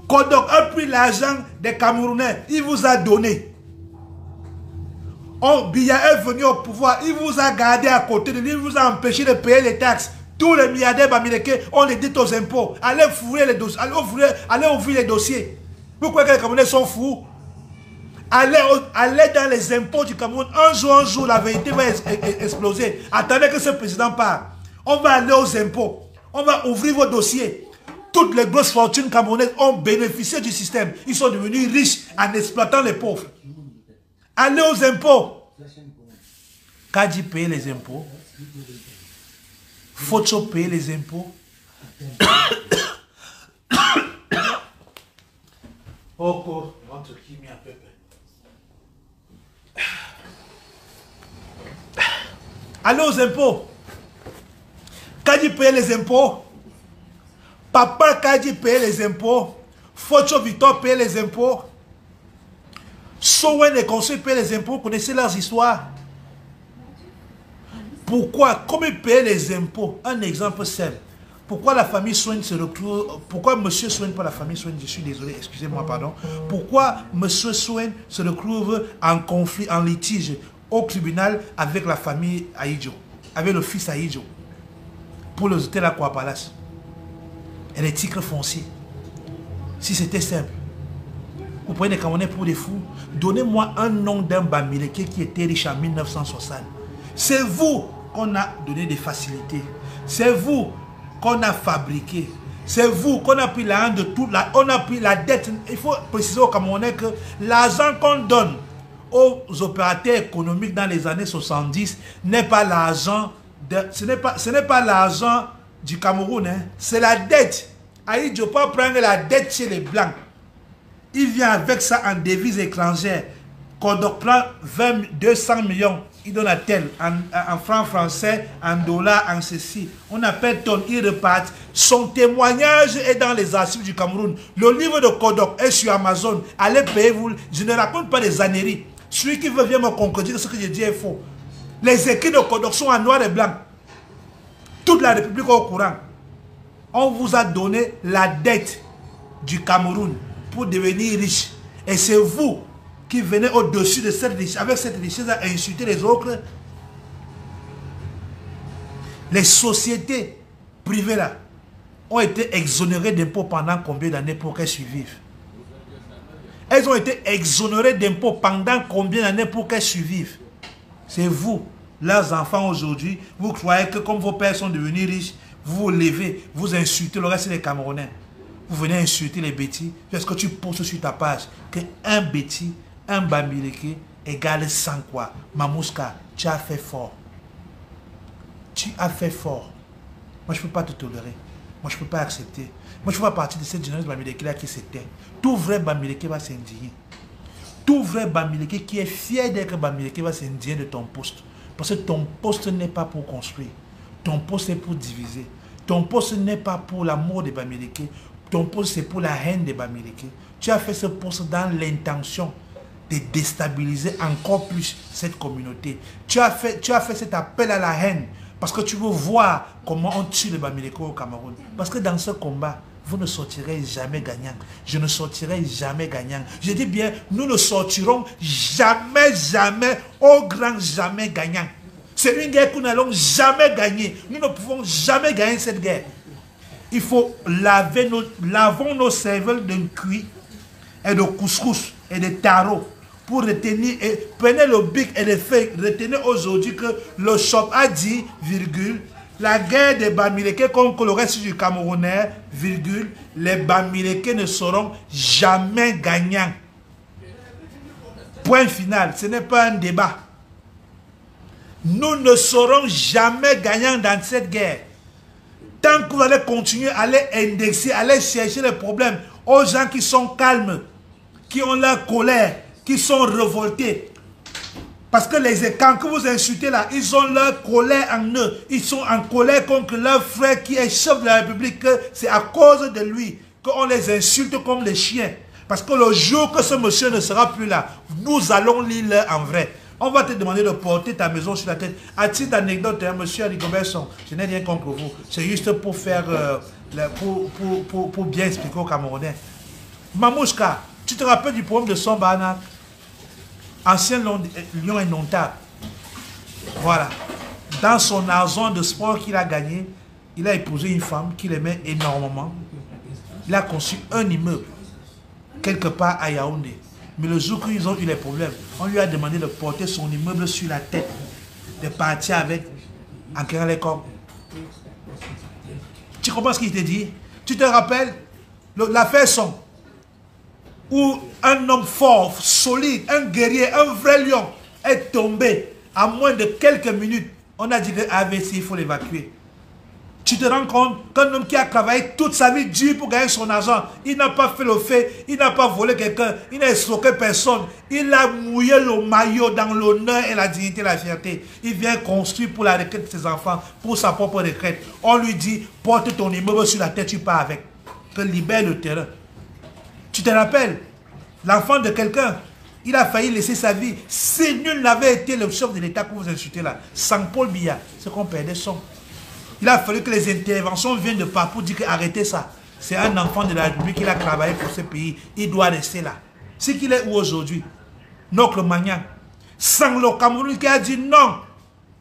Kodok a pris l'argent des Camerounais. Il vous a donné. Biya est venu au pouvoir. Il vous a gardé à côté de lui. Il vous a empêché de payer les taxes. Tous les milliardaires Bamileke ont les dettes aux impôts. Allez fouiller les dossiers. Allez ouvrir les dossiers. Pourquoi les Camerounais sont fous? Allez dans les impôts du Cameroun. Un jour, la vérité va exploser. Attendez que ce président parte. On va aller aux impôts. On va ouvrir vos dossiers. Toutes les grosses fortunes camerounaises ont bénéficié du système. Ils sont devenus riches en exploitant les pauvres. Allez aux impôts. Kadi paye les impôts. Focho paye les impôts. Oko, entre qui m'y a pépé. Allez aux impôts. Kadi paye les impôts. Papa Kadi paye les impôts. Focho Victor paye les impôts. Sowen et Conseil paye les impôts. Vous connaissez leurs histoires. Pourquoi? Comme ils payent les impôts. Un exemple simple. Pourquoi la famille Soigne se retrouve... Pourquoi monsieur Soigne, pas la famille Soigne, je suis désolé, excusez-moi, pardon. Pourquoi monsieur Soigne se retrouve en conflit, en litige au tribunal avec la famille Aïdjo, avec le fils Aïdjo, pour les hôtels à Palace et les titres fonciers? Si c'était simple. Vous prenez les Camerounais pour des fous. Donnez-moi un nom d'un Bamileke qui était riche en 1960. C'est vous qu'on a donné des facilités. C'est vous qu'on a fabriqué. C'est vous qu'on a pris la haine de tout. On a pris la dette. Il faut préciser aux Camerounais que l'argent qu'on donne aux opérateurs économiques dans les années 70 n'est pas l'argent. Ce n'est pas l'argent du Cameroun, hein, c'est la dette. Aïe Dioppa prend la dette chez les Blancs. Il vient avec ça en devise étrangère. Kodok prend 200 millions. Il donne à tel, en francs français, en dollars, en ceci. On appelle ton, il repart. Son témoignage est dans les archives du Cameroun. Le livre de Kodok est sur Amazon. Allez payer vous. Je ne raconte pas des âneries. Celui qui veut bien me contredire ce que je dis est faux. Les écrits de Kodok sont en noir et blanc. Toute la République est au courant. On vous a donné la dette du Cameroun pour devenir riche. Et c'est vous qui venez au-dessus de cette richesse, avec cette richesse à insulter les autres. Les sociétés privées là ont été exonérées d'impôts pendant combien d'années pour qu'elles survivent? Elles ont été exonérées d'impôts pendant combien d'années pour qu'elles survivent? C'est vous, leurs enfants aujourd'hui, vous croyez que comme vos pères sont devenus riches, vous vous levez, vous insultez le reste des Camerounais. Vous venez insulter les bêtis, parce que tu postes sur ta page que un bêtis, un Bamileke égale 100 quoi. Mamouska, tu as fait fort. Tu as fait fort. Moi, je ne peux pas te tolérer. Moi, je ne peux pas accepter. Moi, je ne fais pas partie de cette jeunesse Bamileke là qui s'était. Tout vrai Bamileke va s'indigner. Tout vrai Bamileke qui est fier d'être Bamileke va s'indigner de ton poste. Parce que ton poste n'est pas pour construire. Ton poste est pour diviser. Ton poste n'est pas pour l'amour des Bamileke. Ton poste c'est pour la haine des Bamileke. Tu as fait ce poste dans l'intention de déstabiliser encore plus cette communauté. Tu as fait cet appel à la haine parce que tu veux voir comment on tue les Bamileke au Cameroun. Parce que dans ce combat, vous ne sortirez jamais gagnant. Je ne sortirai jamais gagnant. Je dis bien, nous ne sortirons jamais, jamais, au grand jamais gagnant. C'est une guerre que nous n'allons jamais gagner. Nous ne pouvons jamais gagner cette guerre. Il faut lavons nos cervelles de cuit et de couscous et de taro pour retenir, et prenez le bic et les feuilles, retenez aujourd'hui que le shop a dit, virgule, la guerre des Bamileke contre le reste du Camerounais, virgule, les Bamileke ne seront jamais gagnants. Point final, ce n'est pas un débat. Nous ne serons jamais gagnants dans cette guerre. Tant que vous allez continuer à aller indexer, à aller chercher les problèmes aux gens qui sont calmes, qui ont leur colère, qui sont révoltés. Parce que quand vous insultez là, ils ont leur colère en eux. Ils sont en colère contre leur frère qui est chef de la République. C'est à cause de lui qu'on les insulte comme les chiens. Parce que le jour que ce monsieur ne sera plus là, nous allons lire en vrai. On va te demander de porter ta maison sur la tête. À titre d'anecdote, hein, monsieur Rigobertson, je n'ai rien contre vous. C'est juste pour faire, pour bien expliquer aux Camerounais. Mamouska, tu te rappelles du problème de Sombana, ancien lion indomptable. Voilà. Dans son argent de sport qu'il a gagné, il a épousé une femme qu'il aimait énormément. Il a conçu un immeuble, quelque part à Yaoundé. Mais le jour où ils ont eu les problèmes, on lui a demandé de porter son immeuble sur la tête, de partir avec, en créant les corps. Tu comprends ce qu'il te dit? Tu te rappelles l'affaire Son, où un homme fort, solide, un guerrier, un vrai lion est tombé à moins de quelques minutes. On a dit que AVC, il faut l'évacuer. Tu te rends compte qu'un homme qui a travaillé toute sa vie dur pour gagner son argent, il n'a pas fait le fait, il n'a pas volé quelqu'un, il n'a escroqué personne, il a mouillé le maillot dans l'honneur et la dignité et la fierté. Il vient construire pour la retraite de ses enfants, pour sa propre retraite. On lui dit, porte ton immeuble sur la tête, tu pars avec. Te libère le terrain. Tu te rappelles, l'enfant de quelqu'un, il a failli laisser sa vie. Si nul n'avait été le chef de l'État que vous insultez là, sans Paul Biya, c'est qu'on perdait son. Il a fallu que les interventions viennent de partout pour dire qu'arrêtez ça. C'est un enfant de la République, il a travaillé pour ce pays. Il doit rester là. C'est qu'il est où aujourd'hui? Notre Magnan. Sans le Cameroun qui a dit non,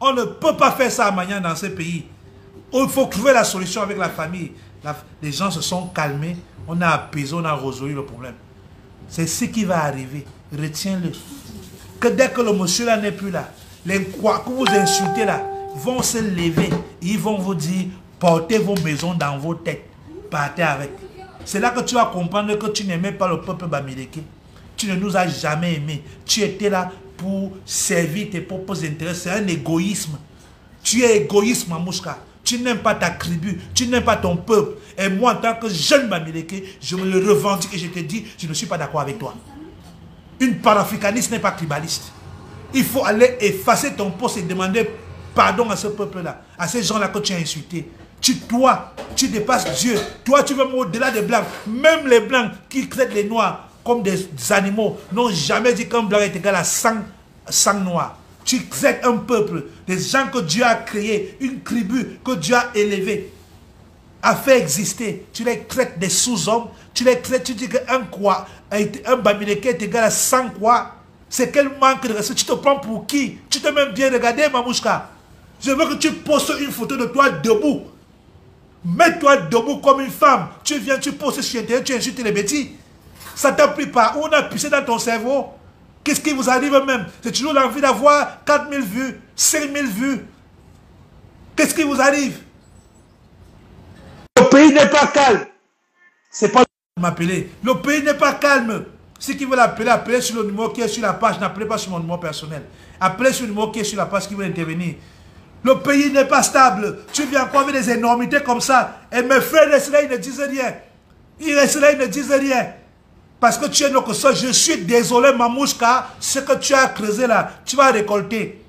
on ne peut pas faire ça à Magnan dans ce pays. Il faut trouver la solution avec la famille. Les gens se sont calmés, on a apaisé, on a résolu le problème. C'est ce qui va arriver. Retiens-le. Que dès que le monsieur là n'est plus là, les quoi que vous insultez là, vont se lever, ils vont vous dire, portez vos maisons dans vos têtes, partez avec. C'est là que tu vas comprendre que tu n'aimais pas le peuple Bamileke. Tu ne nous as jamais aimés. Tu étais là pour servir tes propres intérêts. C'est un égoïsme. Tu es égoïste, Mamouska. Tu n'aimes pas ta tribu, tu n'aimes pas ton peuple. Et moi, en tant que jeune Bamileke, je me le revendique et je te dis, je ne suis pas d'accord avec toi. Une panafricaniste n'est pas tribaliste. Il faut aller effacer ton poste et demander pardon à ce peuple-là, à ces gens-là que tu as insultés. Toi, tu dépasses Dieu. Toi, tu veux au-delà des Blancs. Même les Blancs qui traitent les Noirs comme des animaux n'ont jamais dit qu'un Blanc est égal à 100 Noirs. Tu traites un peuple, des gens que Dieu a créés, une tribu que Dieu a élevée, a fait exister. Tu les traites des sous-hommes. Tu les traites, tu dis qu'un quoi, un Bamileke est égal à 100 quoi. C'est quel manque de respect. Tu te prends pour qui? Tu te mets bien regarder, Mamouchka. Je veux que tu postes une photo de toi debout. Mets-toi debout comme une femme. Tu viens, tu postes sur Internet, tu insultes les bêtises. Ça t'a pris pas. On a pissé dans ton cerveau. Qu'est-ce qui vous arrive même? C'est toujours l'envie d'avoir 4000 vues, 5000 vues. Qu'est-ce qui vous arrive? Le pays n'est pas calme. C'est pas m'appeler. Le pays n'est pas calme. Si qui veut l'appeler, appelez sur le numéro qui est sur la page. N'appelez pas sur mon numéro personnel. Appelez sur le numéro qui est sur la page qui veut intervenir. Le pays n'est pas stable. Tu viens encore avec des énormités comme ça. Et mes frères restent là, ils ne disent rien. Ils restent là, ils ne disent rien. Parce que tu es notre soeur. Je suis désolé, Mamouchka. Ce que tu as creusé là, tu vas récolter.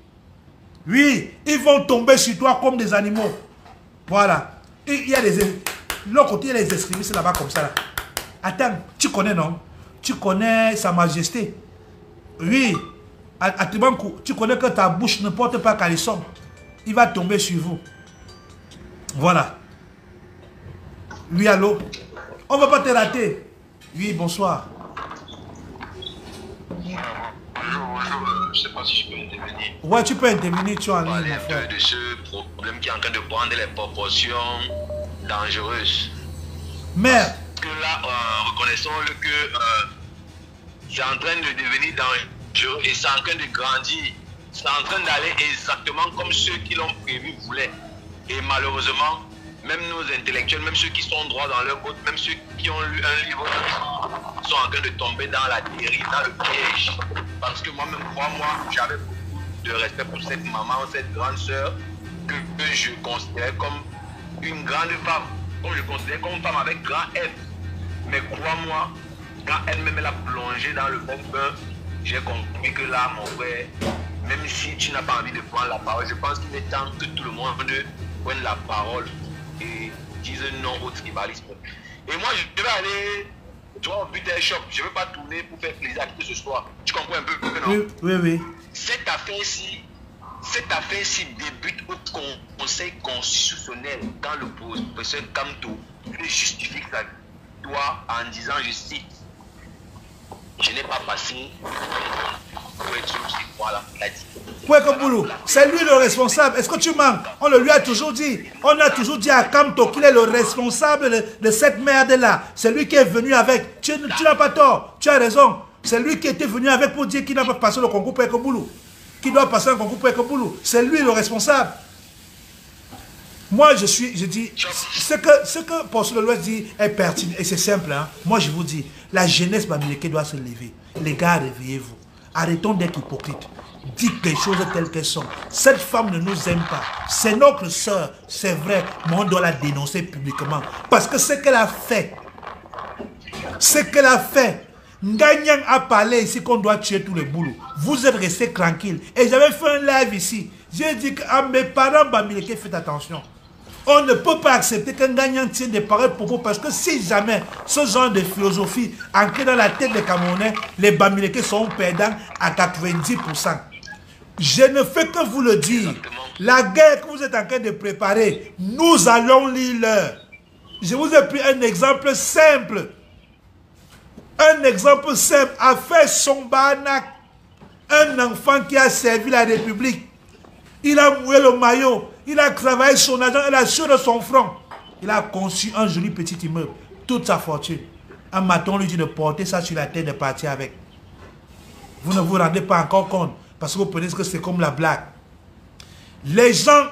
Oui, ils vont tomber sur toi comme des animaux. Voilà. Il y a des... L'autre côté, il y a les extrémistes là-bas comme ça. Là. Attends, tu connais, non? Tu connais Sa Majesté. Oui. À Tibankou, tu connais que ta bouche ne porte pas caleçon. Il va tomber sur vous. Voilà. Oui, allô? On ne va pas te rater. Oui, bonsoir. Bonjour, je ne sais pas si je peux intervenir. Ouais, tu peux intervenir, tu es en ligne. Parler un peu de ce problème qui est en train de prendre les proportions dangereuses. Merde. Parce que là, reconnaissons-le que c'est en train de devenir dangereux et c'est en train de grandir. C'est en train d'aller exactement comme ceux qui l'ont prévu voulaient. Et malheureusement, même nos intellectuels, même ceux qui sont droits dans leur côte, même ceux qui ont lu un livre, sont en train de tomber dans la dérive, dans le piège. Parce que moi-même, crois-moi, j'avais beaucoup de respect pour cette maman, cette grande sœur, que je considérais comme une grande femme, comme je considérais comme une femme avec grand F. Mais crois-moi, quand elle-même elle a plongé dans le même bain, j'ai compris que là, mon frère, même si tu n'as pas envie de prendre la parole, je pense qu'il est temps que tout le monde prenne la parole et dise non au tribalisme. Et moi, je vais aller, tu vois, au but d'un choc. Je ne veux pas tourner pour faire plaisir à qui que ce soit. Tu comprends un peu, non? Oui, oui, oui. Cette affaire-ci débute au Conseil constitutionnel quand le professeur Kamto justifie sa victoire en disant, je cite, je n'ai pas passé pour être sûr, voilà, il a dit. Kweko, c'est lui le responsable. Est-ce que tu manques? On le lui a toujours dit. On a toujours dit à Kamto qu'il est le responsable de cette merde-là. C'est lui qui est venu avec. Tu n'as pas tort. Tu as raison. C'est lui qui était venu avec pour dire qu'il n'a pas passé le concours pour Ekoboulou. Qu'il doit passer un concours pour Ekoboulou. C'est lui le responsable. Moi, je dis, ce que Poste de l'Ouest dit est pertinent. Et c'est simple. Hein? Moi, je vous dis, la jeunesse bamileke doit se lever. Les gars, réveillez-vous. Arrêtons d'être hypocrites. Dites les choses telles qu'elles sont. Cette femme ne nous aime pas. C'est notre soeur, c'est vrai, mais on doit la dénoncer publiquement. Parce que ce qu'elle a fait, Nganyang a parlé ici qu'on doit tuer tous les boulots. Vous êtes restés tranquilles. Et j'avais fait un live ici. J'ai dit à mes parents bamileke, faites attention. On ne peut pas accepter qu'un gagnant tienne des pareils propos parce que si jamais ce genre de philosophie ancrée dans la tête des Camerounais, les bamileke sont perdants à 90%. Je ne fais que vous le dire. La guerre que vous êtes en train de préparer, nous allons lire l'heure. Je vous ai pris un exemple simple. Un exemple simple. Affaire Sombanak. Un enfant qui a servi la République. Il a mouillé le maillot. Il a travaillé son argent. Il a sur de son front. Il a conçu un joli petit immeuble. Toute sa fortune. Un matin, on lui dit de porter ça sur la tête et de partir avec. Vous ne vous rendez pas encore compte. Parce que vous pensez que c'est comme la blague. Les gens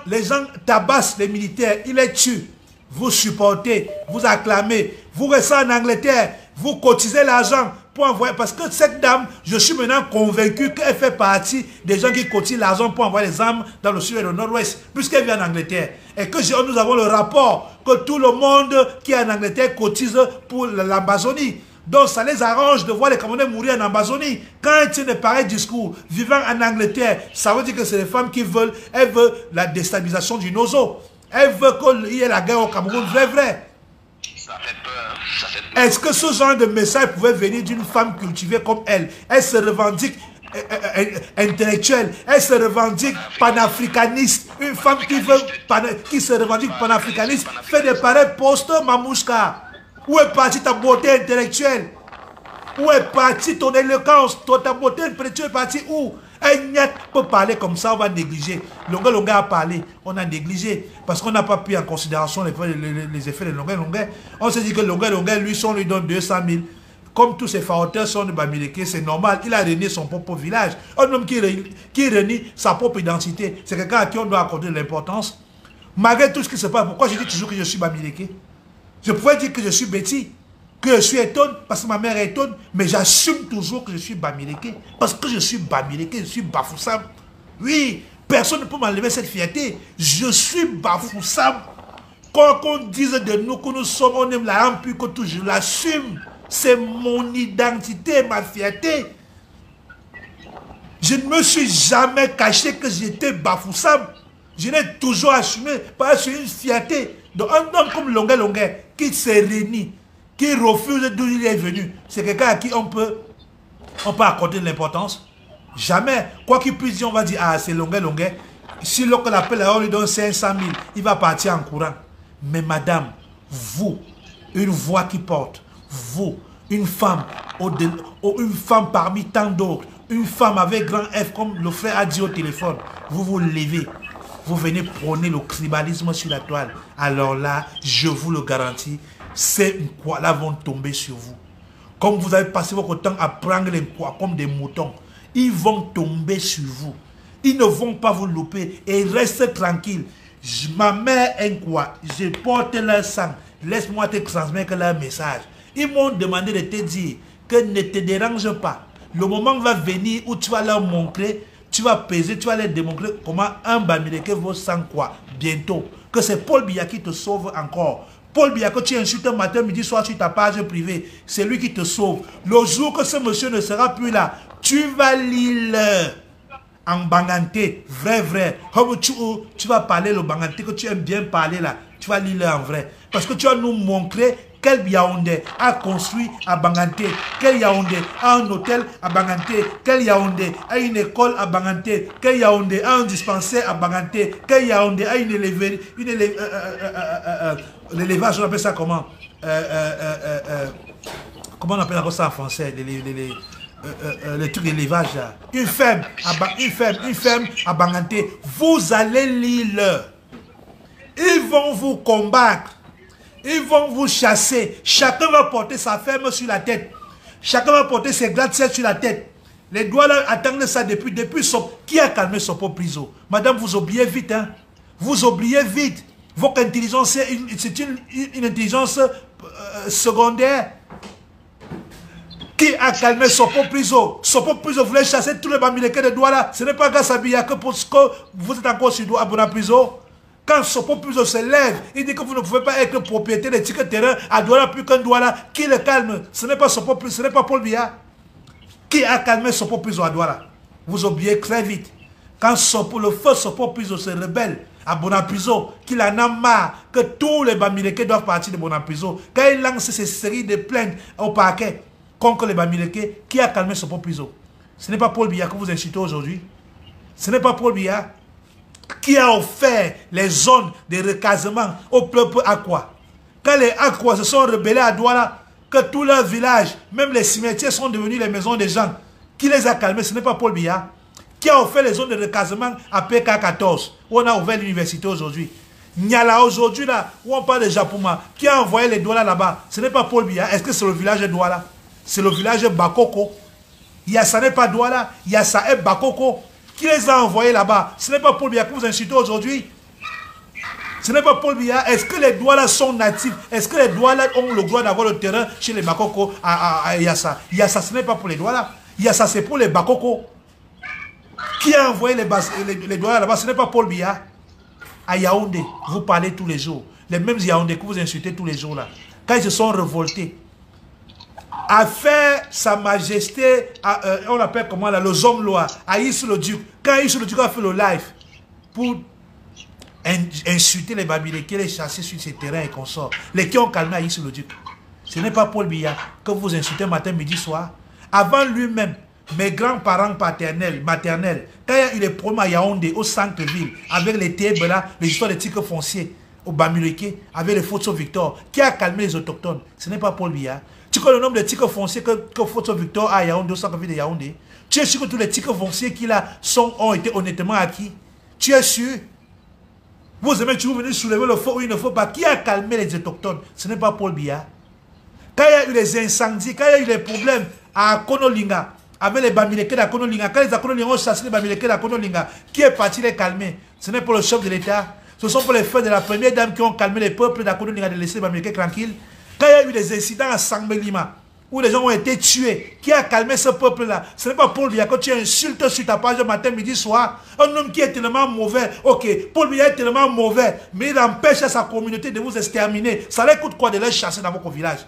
tabassent les militaires. Ils les tuent. Vous supportez. Vous acclamez. Vous restez en Angleterre. Vous cotisez l'argent pour envoyer, parce que cette dame, je suis maintenant convaincu qu'elle fait partie des gens qui cotisent l'argent pour envoyer les armes dans le sud et le nord-ouest, puisqu'elle vient en Angleterre. Et que nous avons le rapport que tout le monde qui est en Angleterre cotise pour l'Amazonie. Donc ça les arrange de voir les Camerounais mourir en Amazonie. Quand elles tiennent de pareils discours, vivant en Angleterre, ça veut dire que c'est les femmes qui veulent, elles veulent la déstabilisation du Nozo. Elles veulent qu'il y ait la guerre au Cameroun, vrai. Ça fait peur, ça fait peur. Est-ce que ce genre de message pouvait venir d'une femme cultivée comme elle? Elle se revendique intellectuelle, elle se revendique panafricaniste. Une femme qui se revendique panafricaniste fait des pareils postes, Mamouchka. Où est partie ta beauté intellectuelle? Où est partie ton éloquence? Ta beauté intellectuelle est partie où? Un nyat peut parler comme ça, on va négliger. Longa a parlé, on a négligé. Parce qu'on n'a pas pris en considération les effets de Longa. On s'est dit que Longa, lui, si on lui donne 200 000, comme tous ses fauteurs sont de Bamileke, c'est normal. Il a renié son propre village. Un homme qui renie sa propre identité, c'est quelqu'un à qui on doit accorder de l'importance. Malgré tout ce qui se passe, pourquoi je dis toujours que je suis Bamileke? Je pourrais dire que je suis Betty, que je suis Eton, parce que ma mère est Eton, mais j'assume toujours que je suis Bamileke, parce que je suis Bamileke, je suis Bafoussam. Oui, personne ne peut m'enlever cette fierté. Je suis Bafoussam. Quoi qu'on dise de nous que nous sommes, on aime la rampure, que tout, je l'assume. C'est mon identité, ma fierté. Je ne me suis jamais caché que j'étais Bafoussam. Je l'ai toujours assumé parce que c'est une fierté. Donc un homme comme Longa, qui se réunit, qui refuse d'où il est venu, c'est quelqu'un à qui on peut accorder de l'importance. Jamais. Quoi qu'il puisse dire, on va dire, ah c'est Longa. Si l'on l'appelle, on lui donne 500 000, il va partir en courant. Mais madame, vous, une voix qui porte, vous, une femme parmi tant d'autres, une femme avec grand F, comme le frère a dit au téléphone, vous vous levez. Vous venez prôner le tribalisme sur la toile. Alors là, je vous le garantis, ces Nkwala vont tomber sur vous. Comme vous avez passé votre temps à prendre les Nkwala comme des moutons, ils vont tomber sur vous. Ils ne vont pas vous louper et restez tranquille. Ma mère Nkwa, je porte leur sang. Laisse-moi te transmettre leur message. Ils m'ont demandé de te dire que ne te dérange pas. Le moment va venir où tu vas leur montrer. Tu vas peser, tu vas leur démontrer comment un Bamileke vaut 100 quoi bientôt. Que c'est Paul Biya qui te sauve encore. Paul Biya que tu insultes matin, midi, soir sur ta page privée, c'est lui qui te sauve. Le jour que ce monsieur ne sera plus là, tu vas lire en banganté, vrai. Tu vas parler le banganté que tu aimes bien parler là. Tu vas lire en vrai. Parce que tu vas nous montrer quel Yaoundé a construit à Banganté, quel Yaoundé a un hôtel à Banganté, quel Yaoundé a une école à Banganté, quel Yaoundé a un dispensaire à Banganté, quel Yaoundé a l'élevage, on appelle ça comment? Comment on appelle ça en français? Les trucs d'élevage là. Une ferme à Banganté. Vous allez lire. Ils vont vous combattre. Ils vont vous chasser. Chacun va porter sa ferme sur la tête. Chacun va porter ses gratte-ciels sur la tête. Les doigts là attendent ça depuis qui a calmé Sopo Priso? Madame, vous oubliez vite. Hein? Vous oubliez vite. Votre intelligence, c'est une intelligence secondaire. Qui a calmé Sopo Priso? Sopo Priso voulait chasser tous les Bamileke de Douala. Ce n'est pas grâce à Biyake parce que vous êtes encore sur Douala, Bona Priso. Quand Sopo Priso se lève, il dit que vous ne pouvez pas être propriétaire de tickets terrain à Douala plus qu'un Douala. Qui le calme? Ce n'est pas Sopo Priso, ce n'est pas Paul Biya. Qui a calmé Sopo Priso à Douala? Vous oubliez très vite. Quand le feu Sopo Priso se rebelle à Bona Priso, qu'il en a marre que tous les Bamileke doivent partir de Bona Priso, quand il lance ces séries de plaintes au parquet contre les Bamileke, qui a calmé Sopo Priso? Ce n'est pas Paul Biya que vous incitez aujourd'hui. Ce n'est pas Paul Biya. Qui a offert les zones de recasement au peuple Akwa. Quand les Akwa se sont rebellés à Douala, que tous leurs villages, même les cimetières sont devenus les maisons des gens. Qui les a calmés? Ce n'est pas Paul Biya. Qui a offert les zones de recasement à PK14, où on a ouvert l'université aujourd'hui. Nyala aujourd'hui, là, où on parle de Japouma, qui a envoyé les Douala là-bas? Ce n'est pas Paul Biya. Est-ce que c'est le village de Douala? C'est le village Bakoko. Yassa n'est pas Douala, Yassa est Bakoko. Qui les a envoyés là-bas? Ce n'est pas Paul Biya que vous insultez aujourd'hui. Ce n'est pas Paul Biya. Est-ce que les Douala sont natifs? Est-ce que les Douala ont le droit d'avoir le terrain chez les Bakoko à Yassa? Yassa, ce n'est pas pour les Douala. Yassa, c'est pour les Bakoko. Qui a envoyé les Douala là-bas? Ce n'est pas Paul Biya. À Yaoundé, vous parlez tous les jours. Les mêmes Yaoundé que vous insultez tous les jours là. Quand ils se sont révoltés, à faire sa majesté, on appelle comment là, le Zomloa, à Issou le Duc. Quand Issou le Duc a fait le live pour insulter les Bamileke, les chasser sur ces terrains et consorts, les qui ont calmé à Issou le Duc. Ce n'est pas Paul Biya que vous insultez matin, midi, soir. Avant lui-même, mes grands-parents paternels, maternels, quand il y a eu les problèmes à Yaoundé, au centre-ville, avec les Tébes là, les histoires de titres fonciers, au Bamileke, avec les Photo Victor, qui a calmé les autochtones? Ce n'est pas Paul Biya. Tu connais le nombre de titres fonciers que Photo Victor a à Yaoundé, au centre-ville de Yaoundé? Tu es sûr que tous les titres fonciers qu'il a ont été honnêtement acquis? Tu es sûr? Vous aimez toujours venir soulever le faux ou il ne faut pas. Qui a calmé les autochtones? Ce n'est pas Paul Biya. Quand il y a eu les incendies, quand il y a eu les problèmes à Konolinga, avec les Bamileke de Konolinga, quand les Konolinga ont chassé les Bamileke de Konolinga, qui est parti les calmer? Ce n'est pas le chef de l'État. Ce sont pour les frères de la première dame qui ont calmé les peuples de Konolinga de laisser les Bamileke tranquilles. Quand il y a eu des incidents à Sangbelima, où les gens ont été tués, qui a calmé ce peuple-là? Ce n'est pas Paul Biya. Quand tu insultes sur ta page matin, midi, soir, un homme qui est tellement mauvais, ok, Paul Biya est tellement mauvais, mais il empêche à sa communauté de vous exterminer. Ça leur coûte quoi de les chasser dans votre village?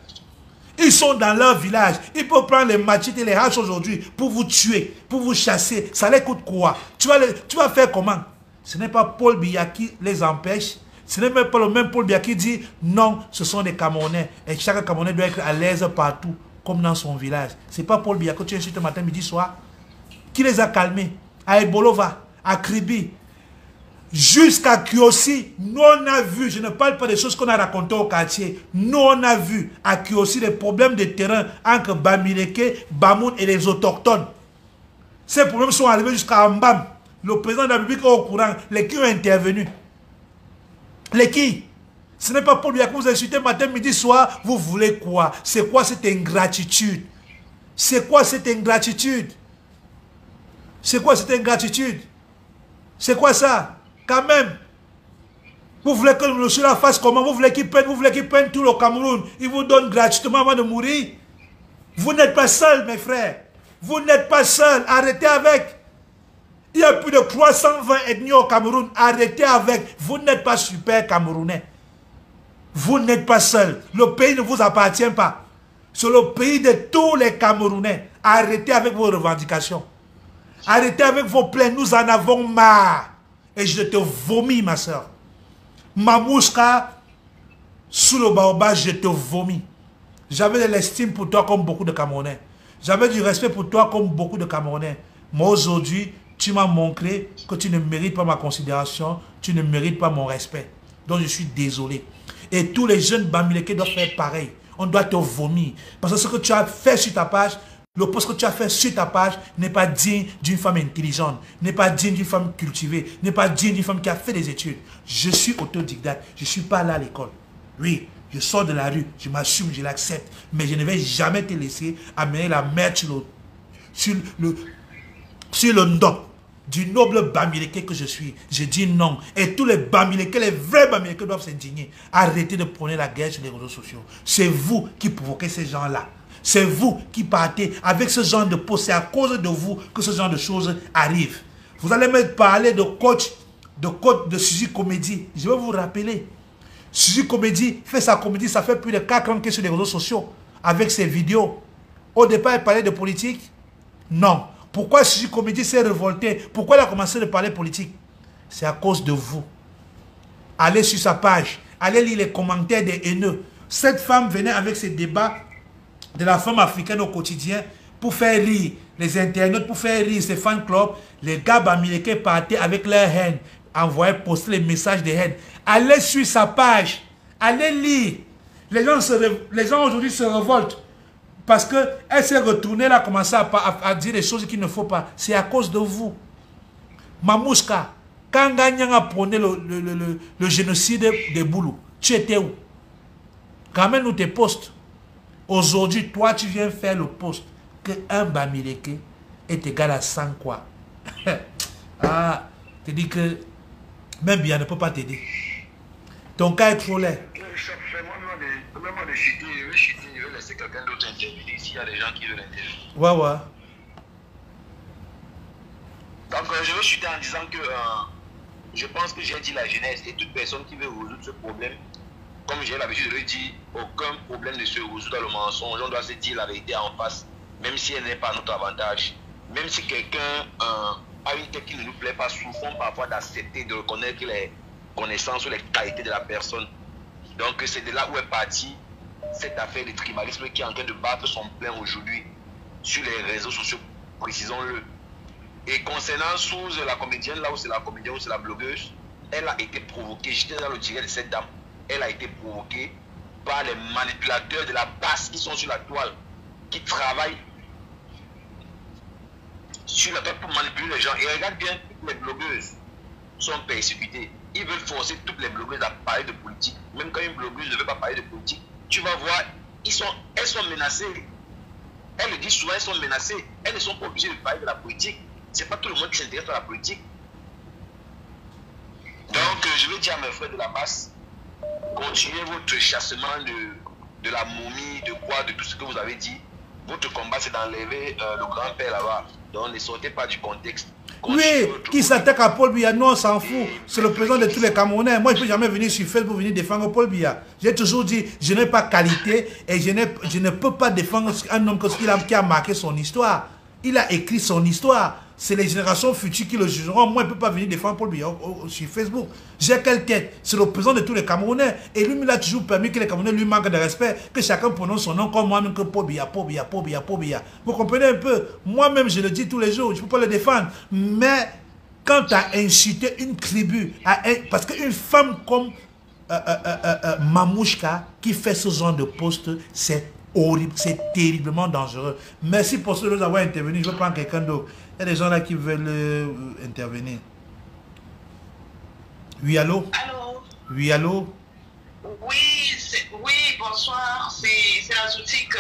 Ils sont dans leur village. Ils peuvent prendre les machettes et les haches aujourd'hui pour vous tuer, pour vous chasser. Ça leur coûte quoi? Tu vas faire comment? Ce n'est pas Paul Biya qui les empêche. Ce n'est même pas le même Paul Biya qui dit non, ce sont des Camerounais. Et chaque Camerounais doit être à l'aise partout, comme dans son village. Ce n'est pas Paul Biya que tu insultes matin, midi, soir. Qui les a calmés? À Ebolova, à Kribi, jusqu'à Kiosi. Nous on a vu, je ne parle pas des choses qu'on a racontées au quartier. Nous on a vu à Kiosi des problèmes de terrain entre Bamileke, Bamoun et les autochtones. Ces problèmes sont arrivés jusqu'à Ambam. Le président de la République est au courant. Les qui ont intervenu? Les qui? Ce n'est pas Paul Biya que vous insultez matin, midi, soir. Vous voulez quoi? C'est quoi cette ingratitude? C'est quoi cette ingratitude? C'est quoi cette ingratitude? C'est quoi ça? Quand même. Vous voulez que le monsieur la fasse comment? Vous voulez qu'il prenne tout le Cameroun? Il vous donne gratuitement avant de mourir? Vous n'êtes pas seul, mes frères. Vous n'êtes pas seul. Arrêtez avec. Il y a plus de 320 ethnies au Cameroun. Arrêtez avec. Vous n'êtes pas super Camerounais. Vous n'êtes pas seul. Le pays ne vous appartient pas. C'est le pays de tous les Camerounais. Arrêtez avec vos revendications. Arrêtez avec vos plaintes. Nous en avons marre. Et je te vomis, ma soeur. Mamouska, sous le baobab, je te vomis. J'avais de l'estime pour toi comme beaucoup de Camerounais. J'avais du respect pour toi comme beaucoup de Camerounais. Mais aujourd'hui, tu m'as montré que tu ne mérites pas ma considération, tu ne mérites pas mon respect. Donc je suis désolé. Et tous les jeunes Bamileke doivent faire pareil. On doit te vomir. Parce que ce que tu as fait sur ta page, le post que tu as fait sur ta page n'est pas digne d'une femme intelligente, n'est pas digne d'une femme cultivée, n'est pas digne d'une femme qui a fait des études. Je suis autodidacte, je ne suis pas là à l'école. Oui, je sors de la rue, je m'assume, je l'accepte. Mais je ne vais jamais te laisser amener la merde sur le dos du noble Bamileke que je suis. Je dis non. Et tous les Bamileke, les vrais Bamileke doivent s'indigner. Arrêtez de prôner la guerre sur les réseaux sociaux. C'est vous qui provoquez ces gens-là. C'est vous qui partez avec ce genre de posts. C'est à cause de vous que ce genre de choses arrivent. Vous allez me parler de coach de Suzy Comédie. Je vais vous rappeler. Suzy Comédie fait sa comédie, ça fait plus de 4 ans qu'elle est sur les réseaux sociaux avec ses vidéos. Au départ, elle parlait de politique. Non. Pourquoi Suzy Comédie s'est révoltée? Pourquoi elle a commencé de parler politique? C'est à cause de vous. Allez sur sa page. Allez lire les commentaires des haineux. Cette femme venait avec ses débats de la femme africaine au quotidien pour faire rire les internautes, pour faire rire ses fan clubs. Les gars Bamileke partaient avec leur haine, envoyaient poster les messages de haine. Allez sur sa page, allez lire. Les gens aujourd'hui se révoltent parce qu'elle s'est retournée là, commencé à dire des choses qu'il ne faut pas. C'est à cause de vous. Mamouska, quand Gagnan a prôné le génocide des Boulous, tu étais où? Ramène-nous tes postes. Aujourd'hui, toi, tu viens faire le poste qu'un Bamileke est égal à 100 quoi. Ah, tu dis que même bien ne peut pas t'aider. Ton cas est trop laid. Fais-moi de chuter, je vais laisser quelqu'un d'autre intervenir s'il y a des gens qui veulent intervenir. Ouais, ouais. Donc, je vais chuter en disant que je pense que j'ai dit la jeunesse et toute personne qui veut résoudre ce problème, comme j'ai l'habitude de le dire, aucun problème ne se résout dans le mensonge. On doit se dire la vérité en face, même si elle n'est pas à notre avantage. Même si quelqu'un a une tête qui ne nous plaît pas, souffrons parfois d'accepter, de reconnaître les connaissances ou les qualités de la personne. Donc, c'est de là où est partie cette affaire de tribalisme qui est en train de battre son plein aujourd'hui sur les réseaux sociaux, précisons-le. Et concernant Suze, la comédienne, là où c'est la comédienne ou c'est la blogueuse, elle a été provoquée, j'étais dans le direct de cette dame, elle a été provoquée par les manipulateurs de la base qui sont sur la toile, qui travaillent sur la toile pour manipuler les gens. Et regarde bien, toutes les blogueuses sont persécutées. Ils veulent forcer toutes les blogueuses à parler de politique. Même quand une blogueuse ne veut pas parler de politique, tu vas voir, elles sont menacées. Elles le disent souvent, elles sont menacées. Elles ne sont pas obligées de parler de la politique. C'est pas tout le monde qui s'intéresse à la politique. Donc, je vais dire à mes frères de la masse, continuez votre chassement de la momie, de quoi, de tout ce que vous avez dit. Votre combat, c'est d'enlever le grand-père là-bas. Donc, ne sortez pas du contexte. Oui, qui s'attaque à Paul Biya, nous on s'en fout. C'est le président de tous les Camerounais. Moi, je ne peux jamais venir sur Facebook pour venir défendre Paul Biya. J'ai toujours dit, je n'ai pas qualité et je ne peux pas défendre un homme qui a marqué son histoire. Il a écrit son histoire. C'est les générations futures qui le jugeront. Moi, je ne peux pas venir défendre Paul Biya sur Facebook. J'ai quelle tête? C'est le président de tous les Camerounais. Et lui, il a toujours permis que les Camerounais lui manquent de respect, que chacun prononce son nom comme moi-même, que Paul Biya, Paul Biya, Paul Biya, Paul Biya. Vous comprenez un peu? Moi-même, je le dis tous les jours, je ne peux pas le défendre. Mais quand tu as incité une tribu, parce qu'une femme comme Mamouchka, qui fait ce genre de poste, c'est horrible, c'est terriblement dangereux. Merci pour ceux d'avoir intervenu. Je vais prendre quelqu'un d'autre. Il y a des gens là qui veulent intervenir. Oui, allô? Allô? Oui, allô? Oui, bonsoir. C'est Azoutique.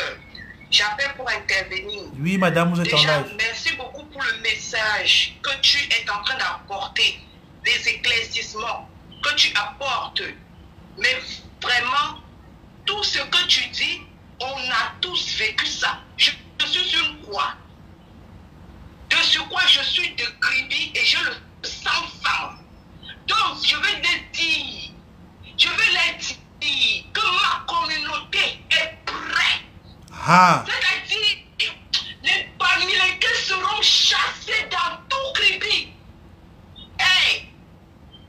J'appelle pour intervenir. Oui, madame, vous êtes en Déjà, live. merci beaucoup pour le message que tu es en train d'apporter, des éclaircissements que tu apportes. Mais vraiment, tout ce que tu dis, on a tous vécu ça. Je suis sur une croix. De sur quoi je suis de Kribi et je le sens femme. Donc, je vais te dire, que ma communauté est prête. Ah. C'est-à-dire, les Bamileke seront chassés dans tout Kribi. Hey,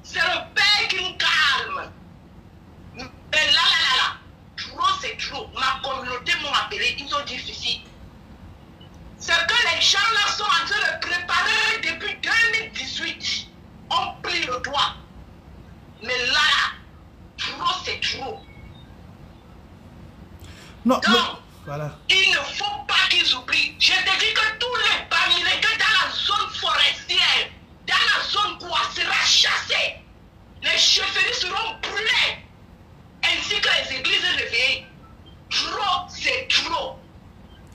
c'est le Père qui nous calme. Mais là, trop c'est trop. Ma communauté m'a appelé, ils sont difficiles. C'est que les gens là sont en train de préparer depuis 2018. On plie le doigt. Mais là, trop c'est trop. Non, Donc, non. Voilà. il ne faut pas qu'ils oublient. Je te dis que tous les Bamileke dans la zone forestière, dans la zone quoi sera chassé. Les chefferies seront brûlées. Ainsi que les églises réveillées. Trop, c'est trop.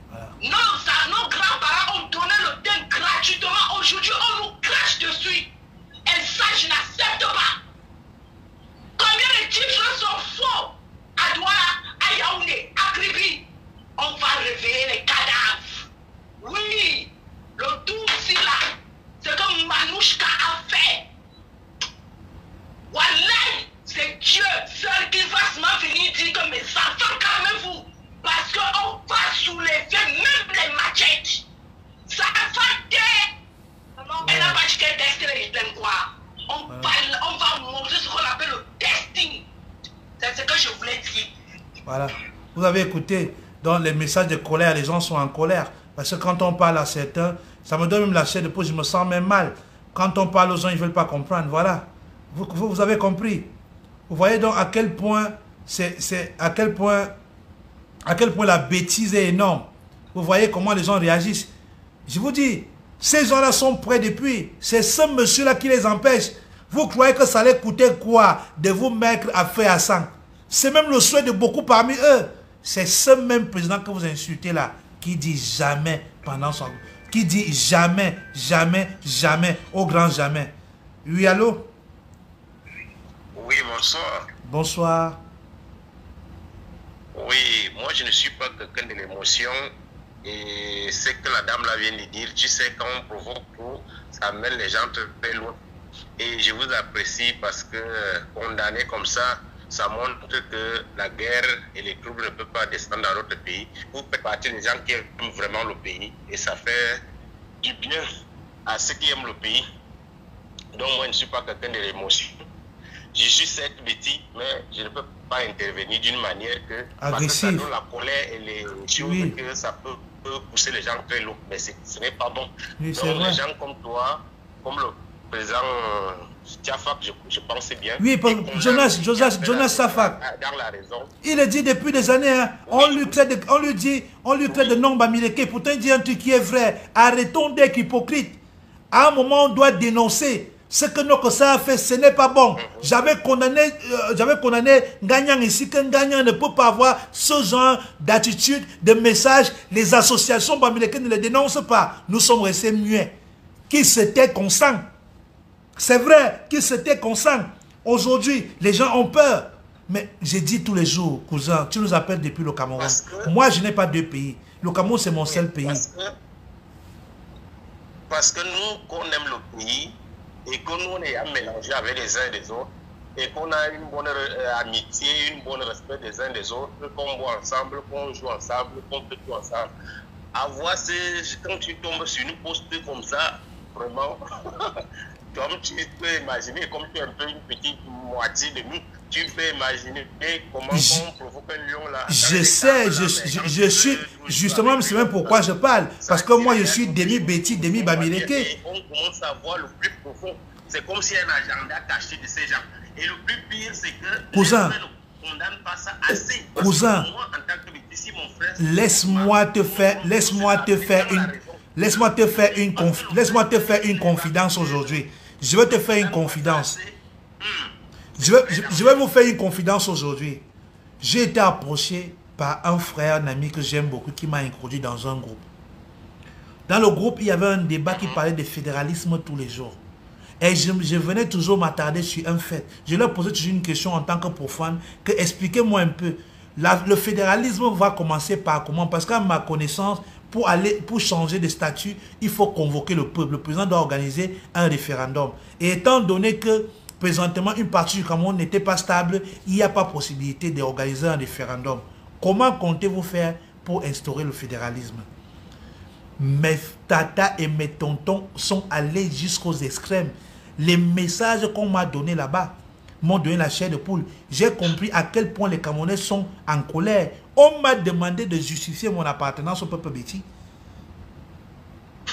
Voilà. Nos grands-parents ont donné le thème gratuitement. Aujourd'hui, on nous crache dessus. Et ça, je n'accepte pas. Combien de titres sont faux? À Douala, à Yaoundé, à Kribi. On va réveiller les cadavres. Oui, le tout c'est là. C'est comme Manouchka a fait. Wallah, c'est Dieu seul qui va se venir dire que mes enfants, calmez-vous. Parce qu'on va soulever même les machettes. Ça va être. Elle n'a pas dit qu'elle destin quoi. On va montrer ce qu'on appelle le destin. C'est ce que je voulais dire. Voilà. Vous avez écouté, dans les messages de colère, les gens sont en colère. Parce que quand on parle à certains, ça me donne même la chair de peau, je me sens même mal. Quand on parle aux gens, ils ne veulent pas comprendre. Voilà. Vous avez compris. Vous voyez donc à quel point à quel point la bêtise est énorme. Vous voyez comment les gens réagissent. Je vous dis, ces gens-là sont prêts depuis. C'est ce monsieur-là qui les empêche. Vous croyez que ça allait coûter quoi de vous mettre à faire à sang? C'est même le souhait de beaucoup parmi eux. C'est ce même président que vous insultez là, qui dit jamais pendant son... Qui dit jamais, jamais, jamais, au grand jamais. Oui, allô? Oui, bonsoir. Bonsoir. Oui, moi je ne suis pas quelqu'un de l'émotion. Et ce que la dame là vient de dire, tu sais, quand on provoque trop, ça amène les gens très loin. Et je vous apprécie parce que condamner comme ça montre que la guerre et les troubles ne peuvent pas descendre dans notre pays. Vous faites partie des gens qui aiment vraiment le pays et ça fait du bien à ceux qui aiment le pays. Donc moi, je ne suis pas quelqu'un de l'émotion. Je suis certes Betty, mais je ne peux pas intervenir d'une manière que... Parce que ça donne la colère et les choses que ça peut pousser les gens très loin. Mais ce n'est pas bon. Oui, donc les gens comme toi, comme le président Safak, je pensais bien. Oui, Jonas Safak. Dans la raison. Il le dit depuis des années. Hein. On lui traite de nombre américain. Pourtant, il dit un truc qui est vrai. Arrêtons d'être hypocrite. À un moment, on doit dénoncer. Ce que Nokosa a fait, ce n'est pas bon. J'avais condamné Gagnant ici, que Gagnant ne peut pas avoir ce genre d'attitude, de message. Les associations américaines ne les dénoncent pas. Nous sommes restés muets. Qui s'était consent. C'est vrai qu'ils s'étaient consents. Aujourd'hui, les gens ont peur. Mais j'ai dit tous les jours, cousin, tu nous appelles depuis le Cameroun. Moi, je n'ai pas deux pays. Le Cameroun, c'est mon seul pays. Parce que nous, qu'on aime le pays, et que nous, on est à mélanger avec les uns et les autres, et qu'on a une bonne amitié, une bonne respect des uns des autres, qu'on boit ensemble, qu'on joue ensemble, qu'on fait tout ensemble. Avoir quand tu tombes sur une poste comme ça, vraiment, comme tu peux imaginer, comme tu es un peu une petite moitié de nous, tu peux imaginer comment on provoque un lion là. Je sais, je suis, justement, c'est même pourquoi je parle. Parce que moi, je suis demi-Betty, demi-Bamileke. On commence à voir le plus profond. C'est comme si un agenda caché de ces gens. Et le plus pire, c'est que cousin, ne condamne pas ça assez. Cousin, moi, en tant que Betty, si mon frère... laisse-moi te faire une confidence aujourd'hui. Je vais te faire une confidence. Je vais vous faire une confidence aujourd'hui. J'ai été approché par un frère, un ami que j'aime beaucoup, qui m'a introduit dans un groupe. Dans le groupe, il y avait un débat qui parlait de fédéralisme tous les jours. Et je venais toujours m'attarder sur un fait. Je leur posais toujours une question en tant que profane, que expliquez-moi un peu. Le fédéralisme va commencer par comment? Parce qu'à ma connaissance, pour changer de statut, il faut convoquer le peuple. Le président doit organiser un référendum. Et étant donné que présentement une partie du Cameroun n'était pas stable, il n'y a pas possibilité d'organiser un référendum. Comment comptez-vous faire pour instaurer le fédéralisme? Mes tatas et mes tontons sont allés jusqu'aux extrêmes. Les messages qu'on m'a donnés là-bas m'ont donné la chair de poule. J'ai compris à quel point les Camerounais sont en colère. On m'a demandé de justifier mon appartenance au peuple Betty.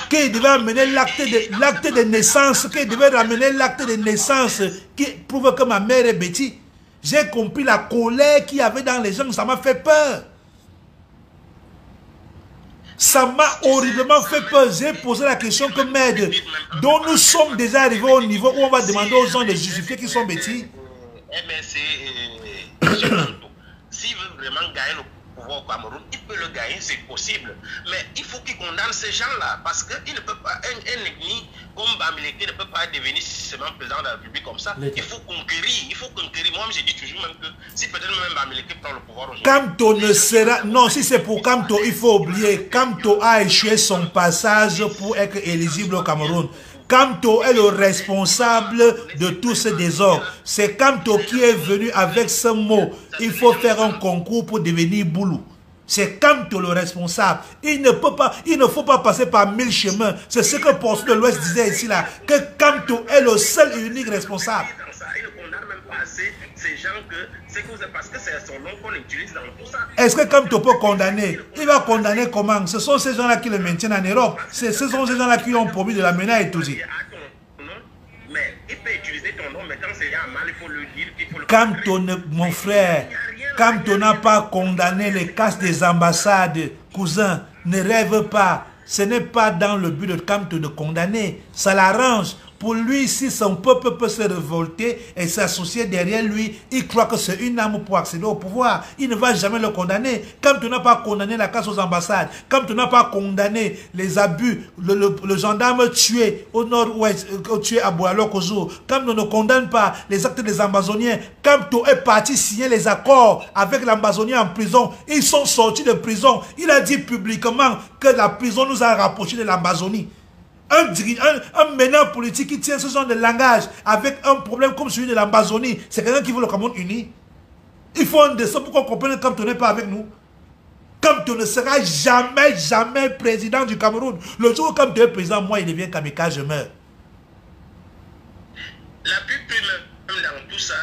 Qu'il devait amener l'acte de naissance, qu'il devait ramener l'acte de naissance qui prouve que ma mère est Betty. J'ai compris la colère qu'il y avait dans les gens, ça m'a fait peur. Ça m'a horriblement fait peur. J'ai posé la question que merde, dont nous sommes déjà arrivés au niveau où on va demander aux gens de justifier qu'ils sont Betty. S'il veut vraiment gagner le pouvoir au Cameroun, il peut le gagner, c'est possible. Mais il faut qu'il condamne ces gens-là, parce qu'il ne peut pas, un ennemi comme Bamileke ne peut pas devenir seulement président de la République comme ça. Il faut conquérir, Moi, j'ai dit toujours même que si peut-être même Bamileke prend le pouvoir aujourd'hui... Kamto ne sera... Non, si c'est pour Kamto, il faut oublier. Kamto a échoué son passage pour être éligible au Cameroun. Kamto est le responsable de tout ce désordre. C'est Kamto qui est venu avec ce mot. Il faut faire un concours pour devenir Boulou. C'est Kamto le responsable. Il ne faut pas passer par 1000 chemins. C'est ce que Poste de l'Ouest disait ici là. Que Kamto est le seul et unique responsable. Il ne condamne même pas assez ces gens parce que c'est son nom qu'on utilise dans tout ça. Est-ce que Kamto peut condamner? Il va condamner comment? Ce sont ces gens-là qui le maintiennent en Europe. Ce sont ces gens-là qui ont promis de l'amener à Etouzi. Mais il peut utiliser ton nom, mais quand c'est mal, il faut le dire. Kamto, mon frère, Kamto n'a pas condamné les casses des ambassades. Cousin, ne rêve pas. Ce n'est pas dans le but de Kamto de condamner. Ça l'arrange. Pour lui, si son peuple peut se révolter et s'associer derrière lui, il croit que c'est une arme pour accéder au pouvoir. Il ne va jamais le condamner. Comme tu n'as pas condamné la casse aux ambassades, comme tu n'as pas condamné les abus, le gendarme tué au nord-ouest, tué à Boalo-Kozo, comme tu ne condamnes pas les actes des Amazoniens, comme tu es parti signer les accords avec l'Amazonien en prison, ils sont sortis de prison. Il a dit publiquement que la prison nous a rapprochés de l'Amazonie. Un meneur politique qui tient ce genre de langage avec un problème comme celui de l'Amazonie, c'est quelqu'un qui veut le Cameroun uni. Il faut un dessin pour qu'on comprenne comme tu n'es pas avec nous. Comme tu ne seras jamais président du Cameroun. Le jour où comme tu es président, moi il devient kamikaze, je meurs. La plus prime dans tout ça,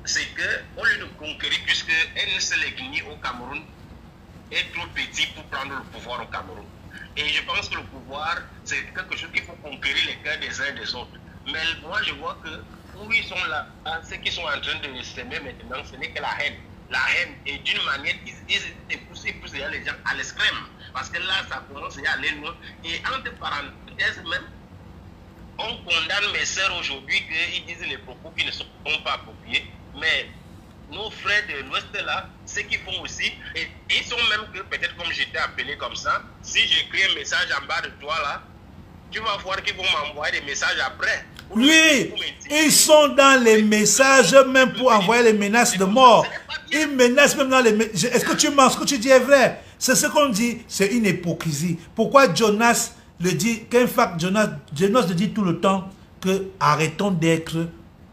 c'est que au lieu de conquérir, puisque un seul ethnie au Cameroun est trop petit pour prendre le pouvoir au Cameroun. Et je pense que le pouvoir, c'est quelque chose qu'il faut conquérir les cœurs des uns et des autres. Mais moi, je vois que où ils sont là, ceux qui sont en train de s'aimer maintenant, ce n'est que la haine. La haine, et d'une manière, ils poussent les gens à l'extrême. Parce que là, ça commence à aller loin. Et entre parenthèses même, on condamne mes sœurs aujourd'hui qu'ils disent les propos qui ne sont pas appropriés. Mais nos frères de l'Ouest là, ce qu'ils font aussi, et ils sont même que peut-être comme j'étais appelé comme ça, si j'écris un message en bas de toi là, tu vas voir qu'ils vont m'envoyer des messages après. Oui, ils sont dans les messages même pour envoyer les menaces de mort. Ils menacent même dans les messages. Est-ce que tu mens? Ce que tu dis est vrai? C'est ce qu'on dit, c'est une hypocrisie. Pourquoi Jonas le dit? Qu'en fait, Jonas le dit tout le temps que arrêtons d'être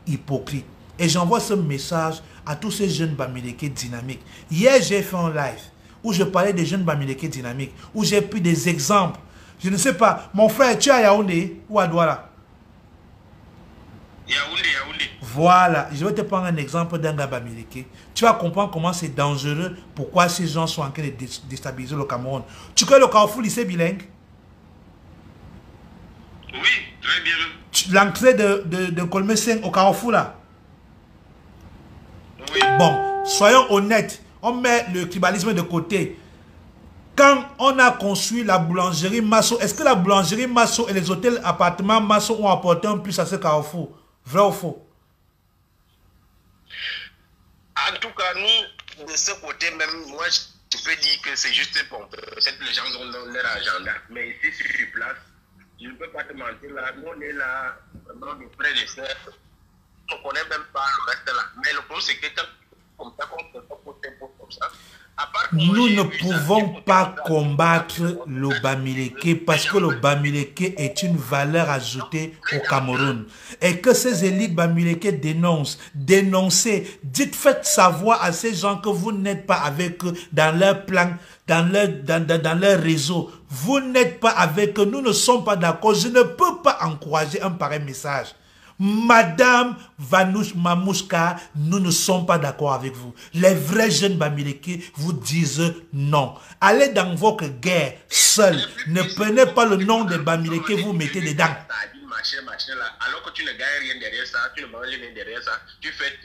hypocrites. Et j'envoie ce message à tous ces jeunes Bamileke dynamiques. Hier, j'ai fait un live où je parlais des jeunes Bamileke dynamiques, où j'ai pris des exemples. Je ne sais pas, mon frère, tu es à Yaoundé ou à Douala? Yaoundé. Voilà, je vais te prendre un exemple d'un gars Bamileke. Tu vas comprendre comment c'est dangereux, pourquoi ces gens sont en train de déstabiliser le Cameroun. Tu connais le Carrefour lycée bilingue? Oui, très bien. L'entrée de Colmé-Seng au Carrefour là? Oui. Bon, soyons honnêtes, on met le tribalisme de côté. Quand on a construit la boulangerie Masso, est-ce que la boulangerie Masso et les hôtels appartements Masso ont apporté un plus à ce Carrefour? Vrai ou faux? En tout cas, nous, de ce côté même, moi, je peux dire que c'est juste bon. Peut-être les gens ont leur agenda. Mais ici, sur place, je ne peux pas te mentir, là, nous, on est là, vraiment, de frères et sœurs. On ne connaît même pas le reste là. Mais le problème, c'est que quand on fait comme ça, à part que nous ne ça, pouvons pas combattre le Bamileke parce que le Bamileke est une valeur ajoutée au Cameroun. Et que ces élites Bamileke dénoncez, faites savoir à ces gens que vous n'êtes pas avec eux dans leur plan, dans leur réseau. Vous n'êtes pas avec eux, nous ne sommes pas d'accord. Je ne peux pas encourager un pareil message. Madame Vanouche Mamouchka, nous ne sommes pas d'accord avec vous. Les vrais jeunes Bamileke vous disent non. Allez dans votre guerre seul. Ne prenez pas le nom des Bamileke, vous mettez dedans. Alors que tu ne gagnes rien derrière ça, tu ne manges rien derrière ça, tu fais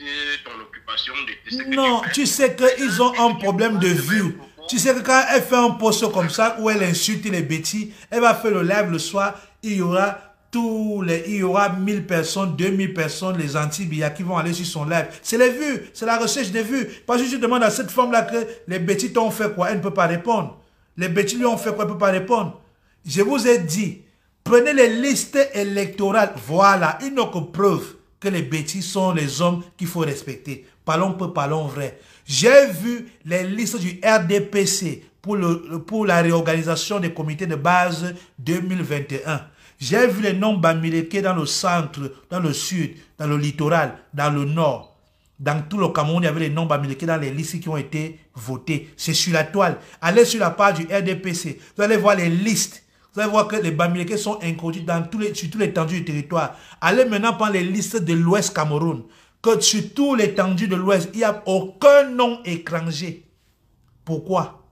ton occupation de ce que non, tu sais qu'ils ont un problème de vue. Tu sais que quand elle fait un post comme ça, où elle insulte les bêtis, elle va faire le live le soir, il y aura 1000 personnes, 2000 personnes, les anti-billets qui vont aller sur son live. C'est les vues, c'est la recherche des vues. Parce que je demande à cette femme-là que les bêtis t'ont fait quoi, elle ne peut pas répondre. Les bêtis lui ont fait quoi, elle ne peut pas répondre. Je vous ai dit, prenez les listes électorales. Voilà, une autre preuve que les bêtis sont les hommes qu'il faut respecter. Parlons peu, parlons vrai. J'ai vu les listes du RDPC pour la réorganisation des comités de base 2021. J'ai vu les noms Bamileke dans le centre, dans le sud, dans le littoral, dans le nord. Dans tout le Cameroun, il y avait les noms Bamileke dans les listes qui ont été votées. C'est sur la toile. Allez sur la page du RDPC. Vous allez voir les listes. Vous allez voir que les Bamileke sont introduits sur toute l'étendue du territoire. Allez maintenant prendre les listes de l'Ouest Cameroun. Que sur toute l'étendue de l'Ouest, il n'y a aucun nom étranger. Pourquoi?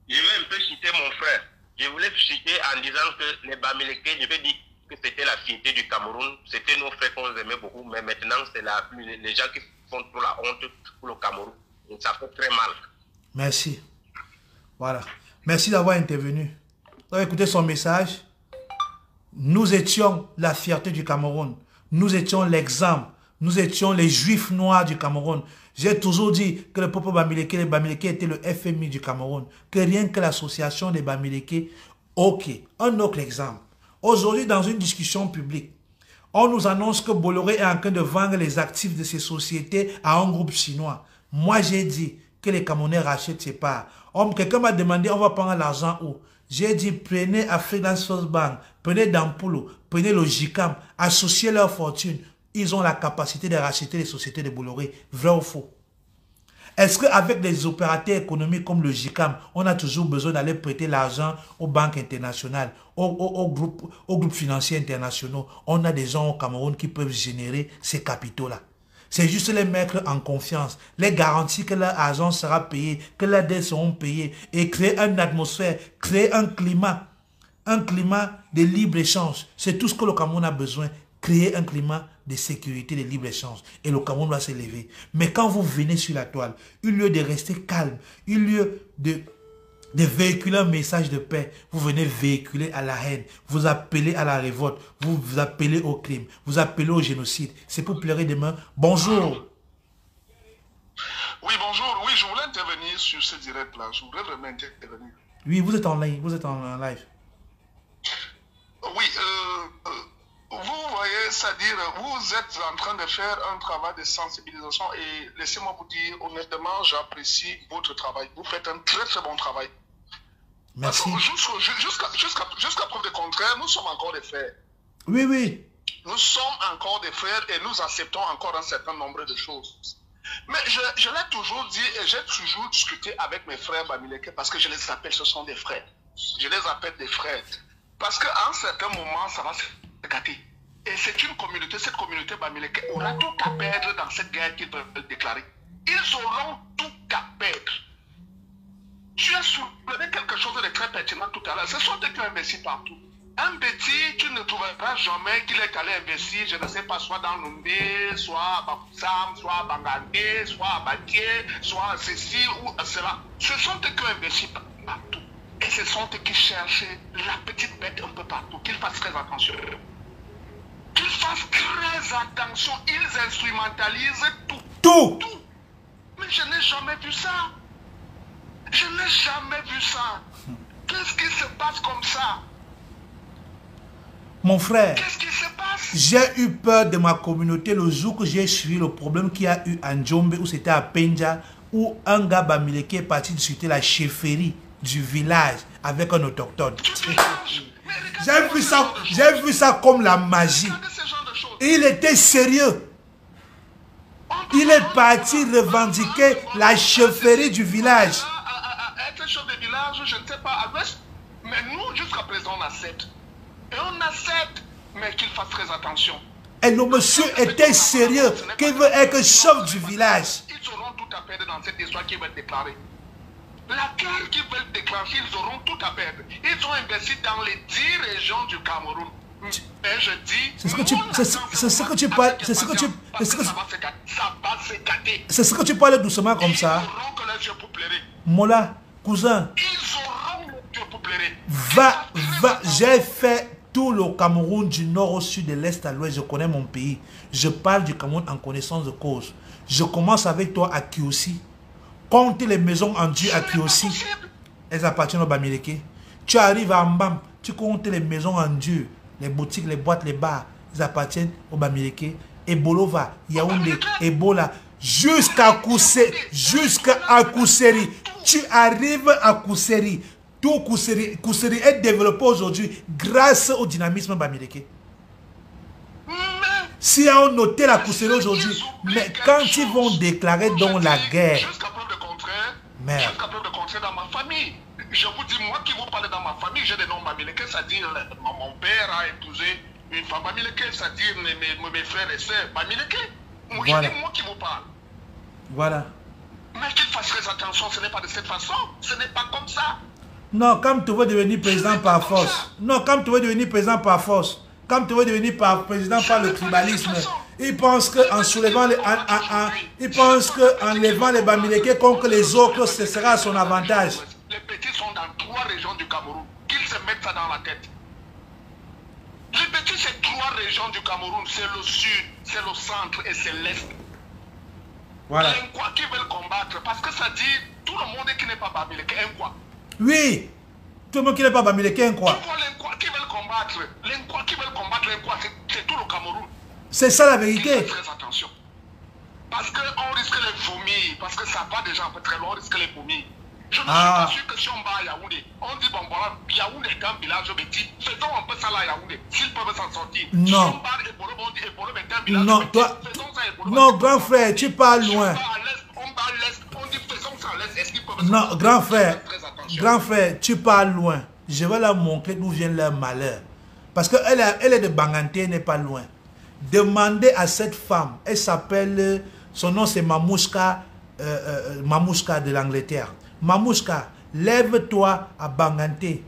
Je vais un peu citer mon frère. Je voulais citer en disant que les Bamileke, je vais dire que c'était la fierté du Cameroun. C'était nos frères qu'on aimait beaucoup, mais maintenant, c'est les gens qui font trop la honte pour le Cameroun. Donc, ça fait très mal. Merci. Voilà. Merci d'avoir intervenu. Vous avez écouté son message. Nous étions la fierté du Cameroun. Nous étions l'exemple. Nous étions les juifs noirs du Cameroun. J'ai toujours dit que le peuple Bamileke, les Bamileke étaient le FMI du Cameroun. Que rien que l'association des Bamileke. Ok, un autre exemple. Aujourd'hui, dans une discussion publique, on nous annonce que Bolloré est en train de vendre les actifs de ces sociétés à un groupe chinois. Moi, j'ai dit que les Camerounais rachètent ses parts. Quelqu'un m'a demandé, on va prendre l'argent où? J'ai dit, prenez African First Bank, prenez Dampulo, prenez le JICAM, associez leur fortune. Ils ont la capacité de racheter les sociétés de Bolloré. Vrai ou faux? Est-ce qu'avec des opérateurs économiques comme le JICAM, on a toujours besoin d'aller prêter l'argent aux banques internationales, aux groupes financiers internationaux? On a des gens au Cameroun qui peuvent générer ces capitaux-là. C'est juste les mettre en confiance, les garantir que leur argent sera payé, que leurs dettes seront payées et créer une atmosphère, créer un climat de libre-échange. C'est tout ce que le Cameroun a besoin, créer un climat de sécurité, de libre-échange. Et le Cameroun doit s'élever. Mais quand vous venez sur la toile, au lieu de rester calme, au lieu de véhiculer un message de paix, vous venez véhiculer à la haine, vous appelez à la révolte, vous appelez au crime, vous appelez au génocide. C'est pour pleurer demain. Bonjour. Oui, bonjour. Oui, je voulais intervenir sur ce direct-là. Je voudrais vraiment intervenir. Oui, vous êtes en live. Vous êtes en live. Oui, vous voyez, c'est-à-dire, vous êtes en train de faire un travail de sensibilisation et laissez-moi vous dire, honnêtement, j'apprécie votre travail. Vous faites un très très bon travail. Merci. Jusqu'à preuve de contraire, nous sommes encore des frères. Oui, oui. Nous sommes encore des frères et nous acceptons encore un certain nombre de choses. Mais je l'ai toujours dit et j'ai toujours discuté avec mes frères Bamileke parce que je les appelle, ce sont des frères. Je les appelle des frères. Parce qu'à un certain moment, ça va se gâter. Et c'est une communauté, cette communauté Bamileke aura tout à perdre dans cette guerre qu'ils veulent déclarer. Ils auront tout à perdre. Tu as soulevé quelque chose de très pertinent tout à l'heure. Ce sont eux qui ont investi partout. Un bêtis, tu ne trouveras jamais qu'il est allé investir, je ne sais pas, soit dans Lumbe, soit à Bafoussam, soit à Bangandé, soit à Batié, soit à ceci ou à cela. Ce sont eux qui ont investi partout. Et ce sont eux qui cherchent la petite bête un peu partout. Qu'ils fassent très attention. Qu'ils fassent très attention. Ils instrumentalisent tout. Tout. Mais je n'ai jamais vu ça. Je n'ai jamais vu ça. Qu'est-ce qui se passe comme ça? Mon frère, qu'est-ce qui se passe? J'ai eu peur de ma communauté le jour que j'ai suivi le problème qu'il y a eu à Njombe, où c'était à Penja, où un gars Bamileke est parti discuter la chefferie du village avec un autochtone. J'ai vu ça comme la magie. Il était sérieux. Il est parti revendiquer la chefferie du village. Être chef de village, je ne sais pas, à l'ouest, mais nous, jusqu'à présent, on accepte. Et on accepte, mais qu'il fasse très attention. Et le monsieur était sérieux, qu'il veut être chef du village. Ils auront tout à perdre dans cette histoire qu'ils veulent déclarer. La guerre qu'ils veulent déclencher, ils auront tout à perdre. Ils ont investi dans les 10 régions du Cameroun. Et je dis, c'est ce que tu parles, c'est ce que tu, c'est ce que tu parles doucement comme ça. Ils auront que les yeux pour pleurer. Mola, cousin, ils auront les yeux pour pleurer. Va, j'ai fait tout le Cameroun du nord au sud, de l'est à l'ouest. Je connais mon pays. Je parle du Cameroun en connaissance de cause. Je commence avec toi à Kiossi. Compte les maisons en Dieu à Kiossi. Elles appartiennent au Bamileke. Tu arrives à Mbam, tu comptes les maisons en Dieu. Les boutiques, les boîtes, les bars, ils appartiennent au Bamileke. Et Bolova, Yaoundé, Ebola, jusqu'à Kousseri. Tu arrives à Kousseri. Tout Kousseri est développé aujourd'hui grâce au dynamisme Bamileke. Si on notait la Kousseri aujourd'hui, mais quand ils vont déclarer donc la guerre, jusqu'à preuve de contraire, merde. Jusqu'à preuve de contraire dans ma famille. Je vous dis, moi qui vous parle dans ma famille, j'ai des noms Bamileke, c'est-à-dire mon père a épousé une femme Bamileke, c'est-à-dire mes frères et sœurs Bamileke. Voilà. Je dis, moi qui vous parle. Voilà. Mais qu'il fasse très attention, ce n'est pas de cette façon, ce n'est pas comme ça. Non, comme tu veux devenir président par force. Non, comme tu veux devenir président par force. Comme tu veux devenir président par le tribalisme. Ils pensent qu'en soulevant les, ils pensent qu'en levant les Bamileke contre les autres, ce sera à son avantage. Les petits sont dans 3 régions du Cameroun. Qu'ils se mettent ça dans la tête. Répétez, c'est 3 régions du Cameroun. C'est le sud, c'est le centre et c'est l'est. Voilà. Les Nkwa qui veulent combattre, parce que ça dit tout le monde qui n'est pas Bamileke, Nkwa. Oui, tout le monde qui n'est pas Bamileke, quoi. Tu vois les Nkwa qui veulent combattre, les Nkwa qui veulent combattre, les Nkwa, c'est tout le Cameroun. C'est ça la vérité. Faites très attention. Parce qu'on risque les vomis, parce que ça va déjà un peu très loin, on risque les vomis. Je ne suis pas sûr que si on va à Yaoundé, on dit bon voilà, Yaoundé est un village petit, faisons un peu ça là à Yaoundé, s'ils peuvent s'en sortir. Non. Si on va à Ebolo, on dit Ebolo est un village Non, petit, toi, faisons ça à Ebolo. non, grand frère, tu parles loin. Si on va à l'est, on dit faisons ça à l'est, est-ce qu'ils peuvent s'en Non, sortir? grand frère, Très attention. grand frère, tu parles loin. Je vais leur montrer d'où vient leur malheur. Parce qu'elle est de Bangante, elle n'est pas loin. Demandez à cette femme, elle s'appelle, son nom c'est Mamouchka, Mamouchka de l'Angleterre. Mamouchka, lève-toi à Bangante,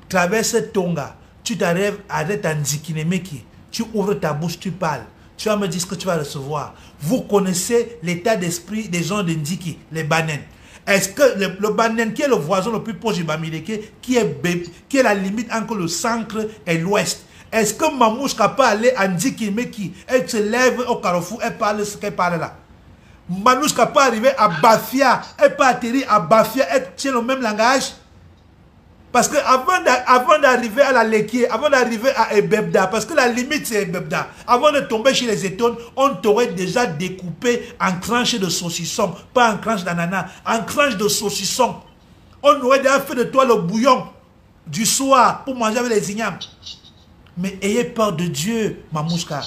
traverse Tonga, tu t'arrives à Nzikinemeki, tu ouvres ta bouche, tu parles. Tu vas me dire ce que tu vas recevoir. Vous connaissez l'état d'esprit des gens de Nziki, les Banen. Est-ce que le Banen, qui est le voisin le plus proche du Bamileke, qui est la limite entre le centre et l'ouest, est-ce que Mamouchka peut aller à Nzikinemeki, elle se lève au carrefour, elle parle ce qu'elle parle là? Mamouchka peut arriver à Bafia, elle peut atterrir à Bafia, elle tient le même langage? Parce que avant d'arriver à la Lekié, avant d'arriver à Ebebda, parce que la limite c'est Ebebda, avant de tomber chez les Étones, on t'aurait déjà découpé en tranches de saucisson, pas en tranches d'ananas, en tranches de saucisson. On aurait déjà fait de toi le bouillon du soir pour manger avec les ignames. Mais ayez peur de Dieu, Mamouchka.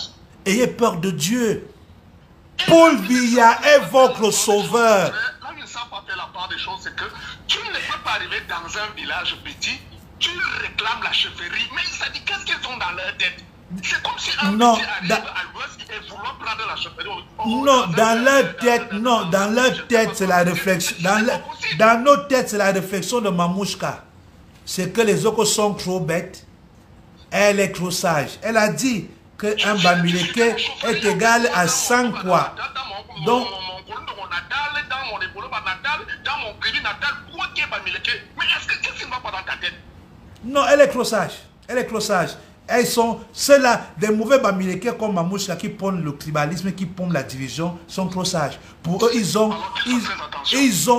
Ayez peur de Dieu. Paul Biya est votre sauveur. Là, ils ne savent pas faire la part des choses, c'est que tu ne peux pas arriver dans un village petit, tu réclames la chefferie, mais ça dit qu'est-ce qu'ils ont dans leur tête? C'est comme si un petit arrive à l'ouest et vouloir prendre la chefferie. Non, dans leur tête, non, dans leur tête, c'est la réflexion. Dans nos têtes, c'est la réflexion de Mamouchka. C'est que les autres sont trop bêtes. Elle est trop sage. Elle a dit qu'un Bamileke est égal à 100 quoi. Donc, dans mon épaule natal, dans mon pays natal, quoi qui est Bamileke? Mais est-ce que qu'est-ce qui ne va pas dans ta tête? Non, elle est trop sage. Elle est trop sage. Elles sont, ceux-là, des mauvais Bamileke comme Mamouchka qui prônent le tribalisme, qui prônent la division, sont trop sages. Pour eux, ils ont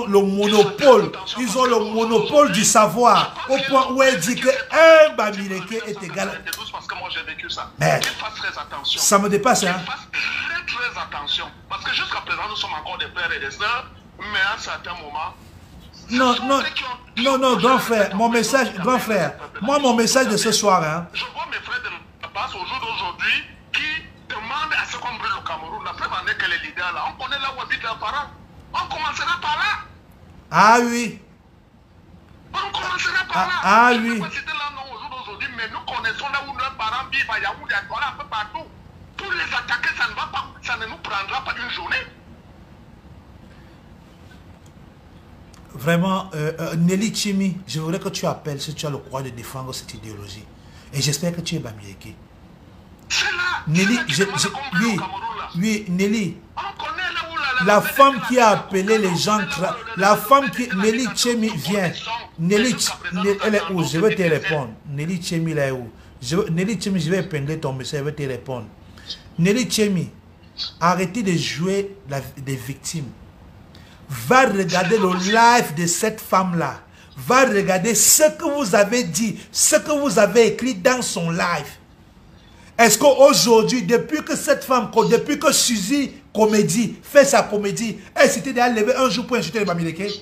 le monopole. Ils ont le monopole du savoir. Au point où elle dit qu'un Bamileke est égal. Parce que moi j'ai vécu ça. Mais qu'il fasse très attention. Ça me dépasse, hein. Qu'il fasse très attention. Parce que jusqu'à présent, nous sommes encore des frères et des sœurs, mais à un certain moment. Non, grand frère, mon message, grand frère, moi mon message de ce soir, hein. Je vois mes frères de la base au jour d'aujourd'hui qui demandent à ce qu'on brûle le Cameroun. La preuve en est que les leaders là, on connaît là où habitent leurs parents. On commencera par là. Ah oui. On commencera par là. Ah je oui. ne sais pas si c'était là non au jour d'aujourd'hui, mais nous connaissons là où leurs parents vivent à Yaoundé, à Douala, un peu partout. Pour les attaquer, ça ne va pas, ça ne nous prendra pas une journée. Vraiment, Nelly Chimi, je voudrais que tu appelles si tu as le courage de défendre cette idéologie. Et j'espère que tu es Bamileke. C'est là. Nelly, oui, Nelly. La femme qui a appelé les gens, la femme qui, Nelly Chemi vient. Nelly, elle est où? Je vais te répondre. Nelly Chemi, elle est où? Nelly Chemi, je vais épingler ton message, je vais te répondre. Nelly Chemi, arrêtez de jouer des victimes. Va regarder le live de cette femme-là. Va regarder ce que vous avez dit, ce que vous avez écrit dans son live. Est-ce qu'aujourd'hui, depuis que cette femme, depuis que Suzy Comédie fait sa comédie, elle s'était déjà levée un jour pour insulter les Bamileke?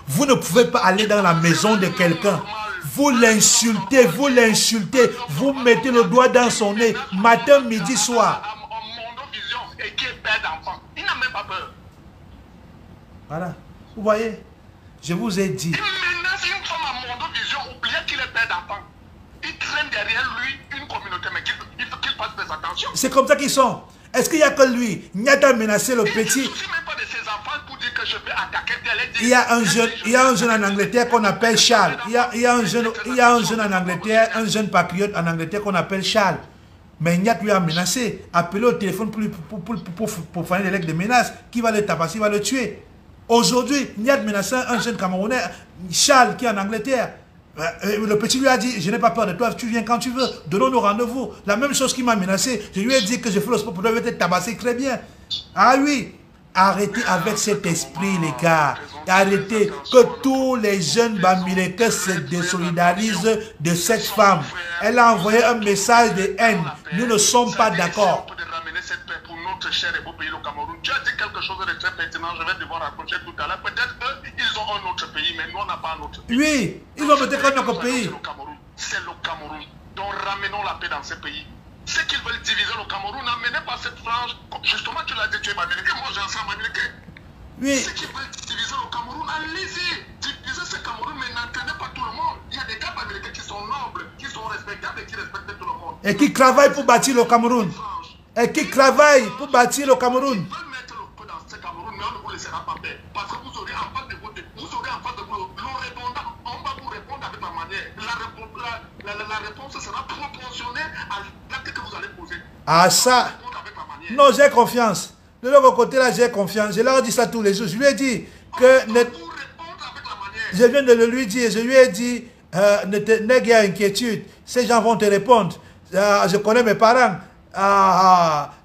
Vous ne pouvez pas aller dans la maison de quelqu'un. Vous l'insultez, vous mettez le doigt dans son nez, matin, midi, soir. Et qui est père d'enfant. Il n'a même pas peur. Voilà, vous voyez, je vous ai dit. Il menace une femme à Mondovision, oubliez qu'il est père d'enfant. Il traîne derrière lui une communauté, mais il faut qu'il fasse des attentions. C'est comme ça qu'ils sont. Est-ce qu'il n'y a que lui? Nyata a menacé le petit. Il ne soucie même pas de ses enfants pour dire que je vais attaquer tel. Il y a un jeune en Angleterre qu'on appelle Charles. Il y a un jeune en Angleterre, un jeune patriote en Angleterre qu'on appelle Charles. Mais Nyat lui a menacé. Appelé au téléphone pour faire des lettres de menace. Qui va le tabasser, il va le tuer. Aujourd'hui, Nyat menace un jeune Camerounais, Charles, qui est en Angleterre. Le petit lui a dit, je n'ai pas peur de toi, tu viens quand tu veux, donnons-nous rendez-vous. La même chose qui m'a menacé, je lui ai dit que je fais le sport pour toi, je vais te tabasser très bien. Ah oui, arrêtez avec cet esprit les gars. Arrêtez que tous les jeunes Bamileke se désolidarisent de cette femme. Elle a envoyé un message de haine. Nous ne sommes pas d'accord. Notre cher et beau pays, le Cameroun. Tu as dit quelque chose de très pertinent, je vais devoir raccrocher tout à l'heure. Peut-être qu'ils ont un autre pays, mais nous, on n'a pas un autre pays. Oui, ils ont peut-être un autre pays. C'est le Cameroun. Donc, ramenons la paix dans ce pays. Ceux qui veulent diviser le Cameroun, n'amenez pas cette frange. Justement, tu l'as dit, tu es Bamileke, moi j'ai un sang Bamileke. Oui. Ceux qui veulent diviser le Cameroun, allez-y. Diviser ce Cameroun, mais n'entraînez pas tout le monde. Il y a des gars Bamileke qui sont nobles, qui sont respectables et qui respectent tout le monde. Et qui travaillent pour bâtir le Cameroun. Et qui travaillent pour bâtir le Cameroun. Ils veulent mettre le feu dans ce Cameroun, mais on ne vous laissera pas faire. Parce que vous aurez en face de vous, le répondant, on va vous répondre avec la manière. La réponse sera proportionnée à l'acte que vous allez poser. Ah ça. Non, j'ai confiance. De l'autre côté là, j'ai confiance. Je leur dis ça tous les jours. Je lui ai dit que... Je viens de le lui dire. Je lui ai dit, n'aie guère inquiétude. Ces gens vont te répondre. Je connais mes parents.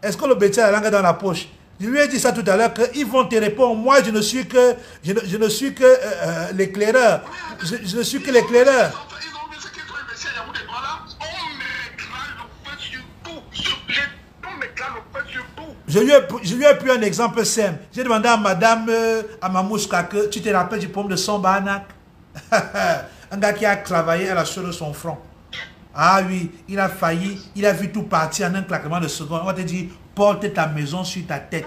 Est-ce que le bétail a la langue dans la poche? Je lui ai dit ça tout à l'heure, qu'ils vont te répondre. Moi, je ne suis que, je ne suis que l'éclaireur. Je ne suis que l'éclaireur. Ils ont vu ce qu'ils ont investi à Yaoundé. Voilà, on mettra le feu sur tout. On mettra le feu sur tout. Je lui ai pris un exemple simple. J'ai demandé à madame, à Mamouska, que tu te rappelles du pomme de son Banak? Un gars qui a travaillé à la sueur de son front. Ah oui, il a failli, il a vu tout partir en un claquement de secondes. On va te dire, porte ta maison sur ta tête.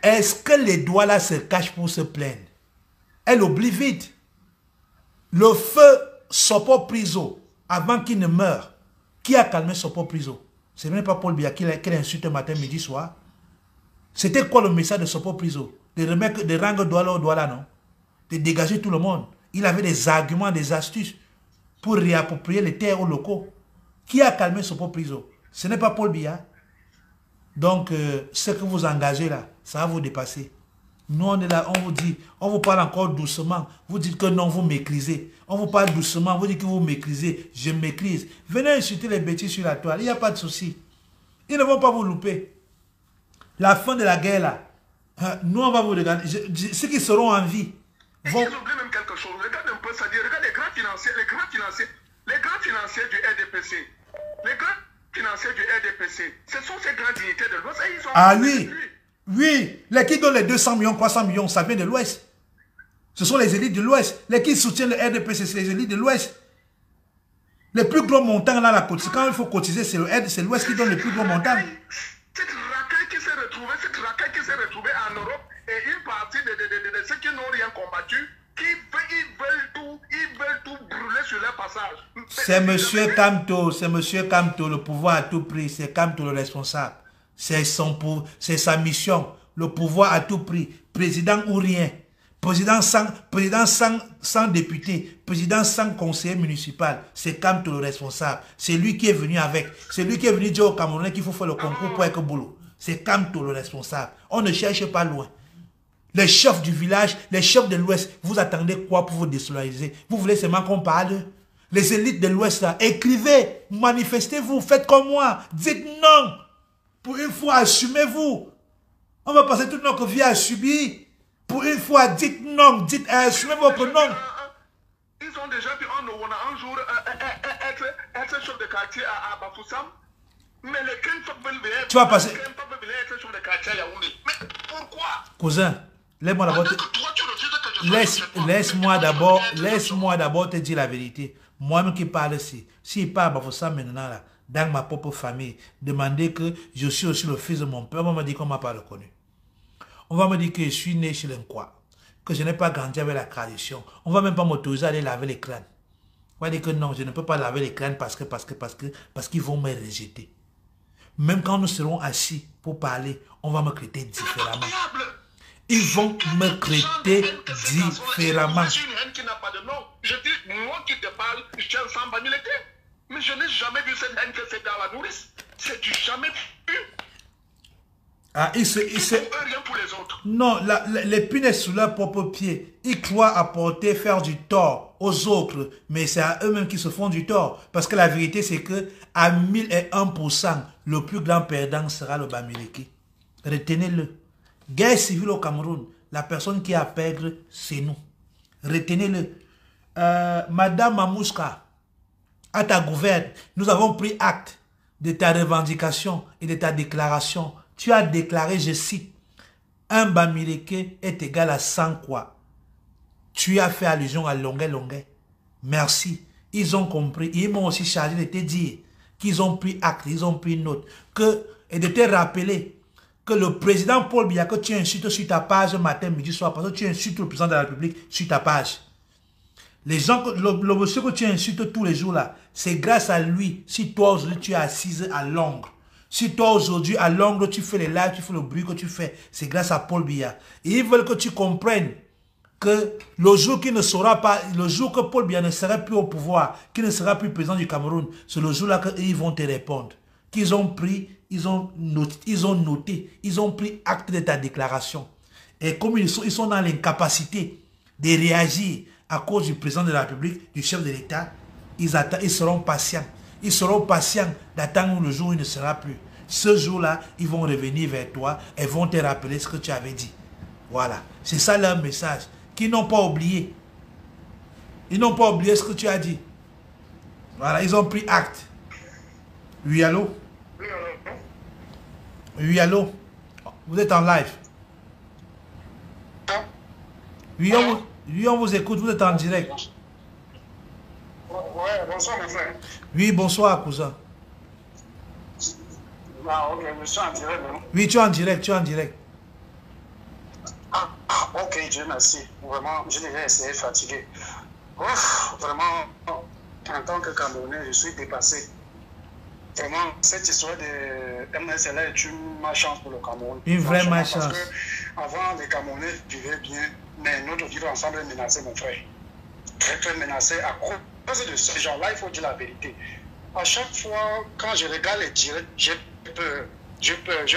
Est-ce que les doigts là se cachent pour se plaindre? Elle oublie vite. Le feu Sopo Priso, avant qu'il ne meure, qui a calmé Sopo Priso? C'est même pas Paul Biya qui l'insulte matin, midi, soir. C'était quoi le message de Sopo Priso? De rendre Douala au Douala, non? De dégager tout le monde. Il avait des arguments, des astuces pour réapproprier les terres aux locaux. Qui a calmé Sopo Priso? Ce n'est pas Paul Biya. Donc, ce que vous engagez là, ça va vous dépasser. Nous, on est là, on vous dit, on vous parle encore doucement. Vous dites que non, vous maîtrisez. On vous parle doucement, vous dites que vous maîtrisez. Je maîtrise. Venez insulter les bêtises sur la toile, il n'y a pas de souci. Ils ne vont pas vous louper. La fin de la guerre là, nous, on va vous regarder. Ceux qui seront en vie, ils oublient même quelque chose. Regarde un peu ça. Regarde les grands financiers du RDPC. Les grands financiers du RDPC. Ce sont ces grands dignitaires de l'Ouest. Ah oui. Oui. Les qui donnent les 200 millions, 300 millions, ça vient de l'Ouest. Ce sont les élites de l'Ouest. Les qui soutiennent le RDPC, c'est les élites de l'Ouest. Les plus gros montants là, la cotisation, quand il faut cotiser, c'est l'Ouest qui donne les plus gros montants. Cette racaille qui s'est retrouvée en Europe et une partie de ceux qui n'ont rien combattu, ils veulent tout brûler sur leur passage. C'est monsieur Kamto, le pouvoir à tout prix, c'est Kamto le responsable. C'est sa mission, le pouvoir à tout prix, président ou rien, président sans député, président sans conseiller municipal, c'est Kamto le responsable. C'est lui qui est venu avec, c'est lui qui est venu dire aux Camerounais qu'il faut faire le concours pour être boulot. C'est Kamto le responsable. On ne cherche pas loin. Les chefs du village, les chefs de l'Ouest, vous attendez quoi pour vous désolidariser? Vous voulez seulement qu'on parle? Les élites de l'Ouest, écrivez, manifestez-vous, faites comme moi, dites non. Pour une fois, assumez-vous. On va passer toute notre vie à subir. Pour une fois, dites non, assumez votre non. Ils ont déjà vu un jour être chef de quartier à Bafoussam. Mais les Kempes veulent venir. Tu vas passer. Être chef de quartier à Yaoundé. Mais pourquoi? Cousin, laisse-moi d'abord. Laisse-moi d'abord te dire la vérité. Moi-même qui parle ici. S'il parle à Bafoussam maintenant là, dans ma propre famille, demander que je suis aussi le fils de mon père, on va me dire qu'on ne m'a pas reconnu. On va me dire que je suis né chez l'Inquois, que je n'ai pas grandi avec la tradition. On ne va même pas m'autoriser à aller laver les crânes. On va dire que non, je ne peux pas laver les crânes parce qu'ils vont me rejeter. Même quand nous serons assis pour parler, on va me traiter différemment. Ils vont me traiter différemment. Je suis une haine qui n'a pas de nom. Je dis, moi qui te parle, je tiens sans Bamileke. Mais je n'ai jamais vu cette haine que c'est dans la nourrice. C'est du jamais vu. Ah, Ils font rien pour les les autres. Non, l'épine est sous leur propre pied. Ils croient apporter, faire du tort aux autres, mais c'est à eux-mêmes qui se font du tort. Parce que la vérité, c'est que à 1001%, le plus grand perdant sera le Bamileke. Retenez-le. Guerre civile au Cameroun, la personne qui a perdre, c'est nous. Retenez-le. Madame Mamouska, à ta gouverne, nous avons pris acte de ta revendication et de ta déclaration. Tu as déclaré, je cite, un Bamileke est égal à 100 quoi. Tu as fait allusion à Longuet. Merci. Ils ont compris. Ils m'ont aussi chargé de te dire qu'ils ont pris acte, ils ont pris note. Et de te rappeler que le président Paul Biya, que tu insultes sur ta page matin, midi, soir, parce que tu insultes le président de la République sur ta page. Les gens, le monsieur que tu insultes tous les jours là, c'est grâce à lui. Si toi aujourd'hui tu es assise à Londres, si toi aujourd'hui à Londres tu fais les lives, tu fais le bruit que tu fais, c'est grâce à Paul Biya. Et ils veulent que tu comprennes que le jour qui ne sera pas, le jour que Paul Biya ne sera plus au pouvoir, qui ne sera plus président du Cameroun, c'est le jour là qu'ils vont te répondre. Qu'ils ont pris, ils ont noté, ils ont pris acte de ta déclaration. Et comme ils sont dans l'incapacité de réagir à cause du président de la République, du chef de l'État, ils seront patients. Ils seront patients d'attendre le jour où il ne sera plus. Ce jour-là, ils vont revenir vers toi et vont te rappeler ce que tu avais dit. Voilà. C'est ça leur message. Qu'ils n'ont pas oublié. Ils n'ont pas oublié ce que tu as dit. Voilà, ils ont pris acte. Oui, allô? Oui, allô? Vous êtes en live. Oui, on vous écoute, vous êtes en direct. Ouais, bonsoir mon frère. Oui, bonsoir cousin. Ah, ok, je suis en direct, non? Oui, tu es en direct, tu es en direct. Ah, ok, Dieu merci. Vraiment, je devais essayer fatigué. Ouf, vraiment, en tant que Camerounais, je suis dépassé. Vraiment, cette histoire de MSL est une malchance pour le Cameroun. Une vraie malchance. Parce que avant, les Camerounais vivaient bien, mais notre vivre ensemble est menacé, mon frère. Très, très menacé à cause de ces gens-là, il faut dire la vérité. À chaque fois, quand je regarde les directs, j'ai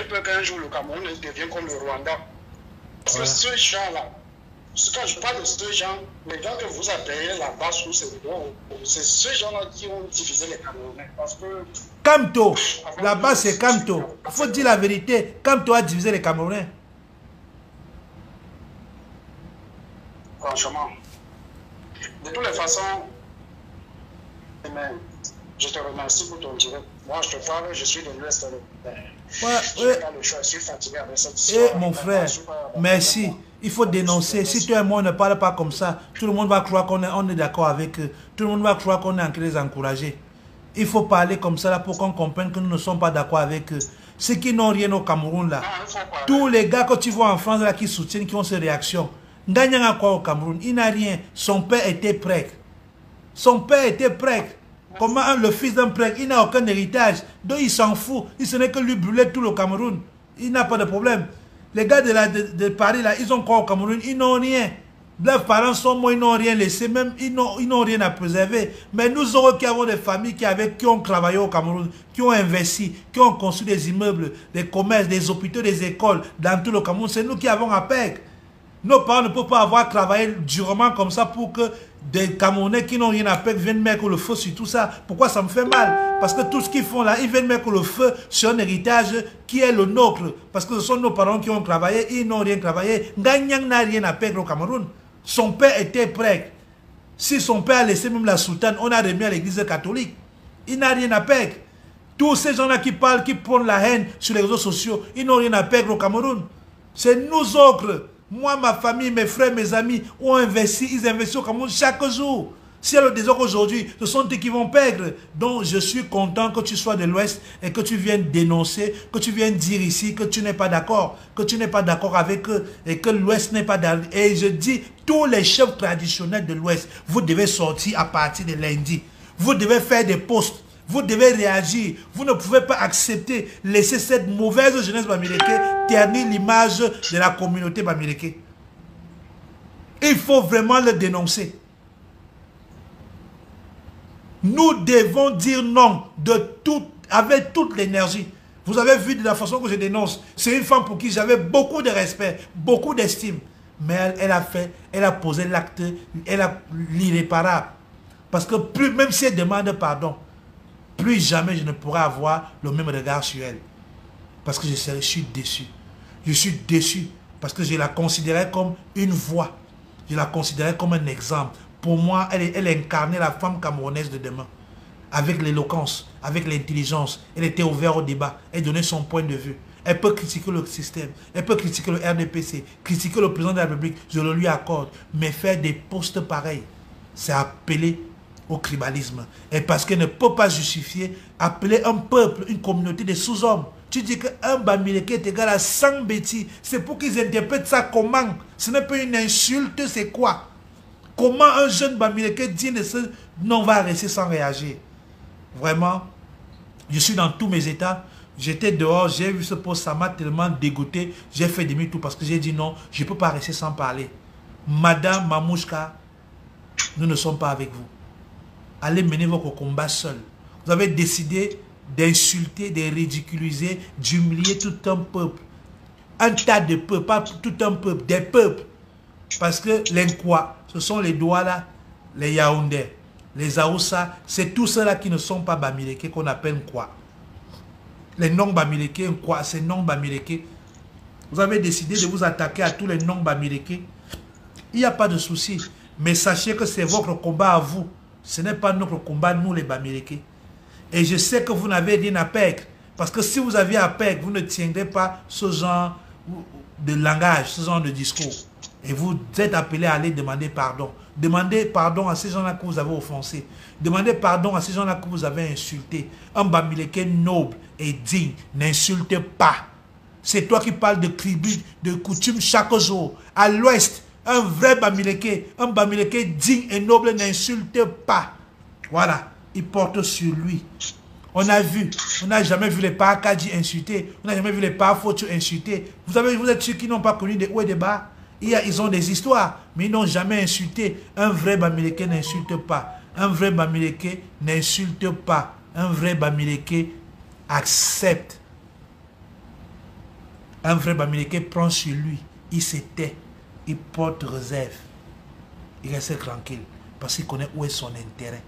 peur qu'un jour le Cameroun devienne comme le Rwanda. Parce que ces gens-là, quand je parle de ces gens, les gens que vous appelez là-bas sous ces vidéos, c'est ces gens-là qui ont divisé les Camerounais. Parce que Kamto, là-bas c'est Kamto. Il faut dire la vérité, Kamto a divisé les Camerounais. Franchement, de toutes les façons, je te remercie pour ton direct. Moi, je te parle, je suis de l'Ouest. Je n'ai pas le choix, je suis fatigué avec cette histoire. Mon frère, merci. Il faut dénoncer. Si toi et moi on ne parle pas comme ça, tout le monde va croire qu'on est d'accord avec eux. Tout le monde va croire qu'on est en train de les encourager. Il faut parler comme ça là pour qu'on comprenne que nous ne sommes pas d'accord avec eux. Ceux qui n'ont rien au Cameroun là, tous les gars que tu vois en France là qui soutiennent, qui ont ces réactions, Nganyang a quoi au Cameroun? Il n'a rien. Son père était prêtre. Son père était prêtre. Comment le fils d'un prêtre, il n'a aucun héritage. Donc il s'en fout. Il ce n'est que lui brûler tout le Cameroun. Il n'a pas de problème. Les gars de Paris là, ils ont quoi au Cameroun? Ils n'ont rien. Leurs parents sont morts, ils n'ont rien laissé, même ils n'ont rien à préserver. Mais nous autres qui avons des familles qui ont travaillé au Cameroun, qui ont investi, qui ont construit des immeubles, des commerces, des hôpitaux, des écoles dans tout le Cameroun, c'est nous qui avons à perdre. Nos parents ne peuvent pas avoir travaillé durement comme ça pour que des Camerounais qui n'ont rien à perdre viennent mettre le feu sur tout ça. Pourquoi ça me fait mal? Parce que tout ce qu'ils font là, ils viennent mettre le feu sur un héritage qui est le nôtre. Parce que ce sont nos parents qui ont travaillé, ils n'ont rien travaillé. Nganyang n'a rien à perdre au Cameroun. Son père était prêtre. Si son père a laissé même la sultane, on a remis à l'église catholique. Il n'a rien à perdre. Tous ces gens-là qui parlent, qui prennent la haine sur les réseaux sociaux, ils n'ont rien à perdre au Cameroun. C'est nous autres. Moi, ma famille, mes frères, mes amis ont investi, ils investissent au Cameroun chaque jour. Si il y a le désordre aujourd'hui, ce sont eux qui vont perdre. Donc, je suis content que tu sois de l'Ouest et que tu viennes dénoncer, que tu viennes dire ici que tu n'es pas d'accord, que tu n'es pas d'accord avec eux et que l'Ouest n'est pas d'accord. Et je dis, tous les chefs traditionnels de l'Ouest, vous devez sortir à partir de lundi. Vous devez faire des posts. Vous devez réagir. Vous ne pouvez pas accepter, laisser cette mauvaise jeunesse bamileke ternir l'image de la communauté bamileke. Il faut vraiment le dénoncer. Nous devons dire non avec toute l'énergie. Vous avez vu de la façon que je dénonce. C'est une femme pour qui j'avais beaucoup de respect, beaucoup d'estime. Mais elle a posé l'acte, elle a l'irréparable. Parce que plus, même si elle demande pardon, plus jamais je ne pourrai avoir le même regard sur elle. Parce que je suis déçu. Je suis déçu parce que je la considérais comme une voix. Je la considérais comme un exemple. Pour moi, elle incarnait la femme camerounaise de demain. Avec l'éloquence, avec l'intelligence. Elle était ouverte au débat. Elle donnait son point de vue. Elle peut critiquer le système. Elle peut critiquer le RDPC. Critiquer le président de la République. Je le lui accorde. Mais faire des postes pareils, c'est appeler au tribalisme. Et parce qu'elle ne peut pas justifier, appeler un peuple, une communauté de sous-hommes. Tu dis qu'un Bamileke est égal à 100 bêtises. C'est pour qu'ils interprètent ça comment? Ce n'est pas une insulte, c'est quoi? Comment un jeune Bamileke dit de ce non va rester sans réagir? Vraiment, je suis dans tous mes états. J'étais dehors, j'ai vu ce poste, ça m'a tellement dégoûté. J'ai fait demi-tour parce que j'ai dit non, je ne peux pas rester sans parler. Madame Mamouchka, nous ne sommes pas avec vous. Allez mener votre combat seul. Vous avez décidé d'insulter, de ridiculiser, d'humilier tout un peuple. Un tas de peuples, pas tout un peuple, des peuples. Parce que les Nkwa, ce sont les Douala, les Yaoundé, les Aoussa, c'est tous ceux-là qui ne sont pas Bamileke qu'on appelle Nkwa. Les non-Bamileke, Nkwa, c'est non-Bamileke. Vous avez décidé de vous attaquer à tous les non-Bamileke. Il n'y a pas de souci. Mais sachez que c'est votre combat à vous. Ce n'est pas notre combat, nous les Bamileke. Et je sais que vous n'avez rien à perdre. Parce que si vous aviez à perdre, vous ne tiendrez pas ce genre de langage, ce genre de discours. Et vous êtes appelés à aller demander pardon. Demandez pardon à ces gens-là que vous avez offensés. Demandez pardon à ces gens-là que vous avez insultés. Un Bamileke noble et digne n'insulte pas. C'est toi qui parles de tribus, de coutumes chaque jour. À l'ouest, un vrai Bamileke, un Bamileke digne et noble n'insulte pas. Voilà, il porte sur lui. On a vu, on n'a jamais vu les Pakadji insulter, on n'a jamais vu les Pafotu insulter. Vous êtes ceux qui n'ont pas connu des hauts et des bas. Ils ont des histoires, mais ils n'ont jamais insulté. Un vrai Bamileke n'insulte pas. Un vrai Bamileke n'insulte pas. Un vrai Bamileke accepte. Un vrai Bamileke prend sur lui. Il se tait. Il porte réserve. Il reste tranquille. Parce qu'il connaît où est son intérêt.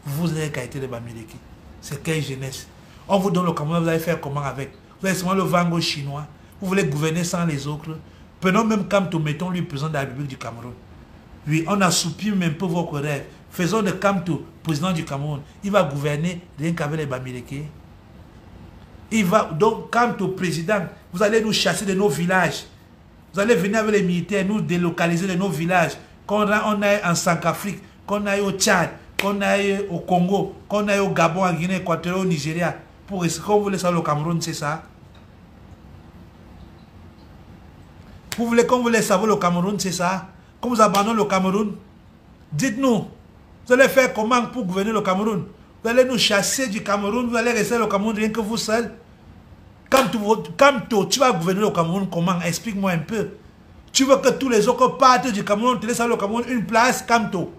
Vous avez qualité de Bamileke. C'est quelle jeunesse. On vous donne le Cameroun, vous allez faire comment avec? Vous allez seulement le vango chinois. Vous voulez gouverner sans les autres. Prenons même Kamto, mettons-lui président de la République du Cameroun. Oui, on assouplit un peu votre rêve. Faisons de Kamto président du Cameroun. Il va gouverner rien qu'avec les Bamileke. Il va, donc Kamto président, vous allez nous chasser de nos villages. Vous allez venir avec les militaires, nous délocaliser de nos villages. Qu'on aille en Centrafrique, qu'on aille au Tchad, qu'on aille au Congo, qu'on aille au Gabon, en Guinée équatoriale, au Nigeria. Pour ce qu'on voulait savoir le Cameroun, c'est ça. Vous voulez qu'on vous laisse savoir le Cameroun, c'est ça? Qu'on vous abandonne le Cameroun? Dites-nous, vous allez faire comment pour gouverner le Cameroun? Vous allez nous chasser du Cameroun, vous allez rester le Cameroun rien que vous seul? Kamto, tu vas gouverner le Cameroun comment? Explique-moi un peu. Tu veux que tous les autres partent du Cameroun, te laissent le Cameroun une place, Kamto?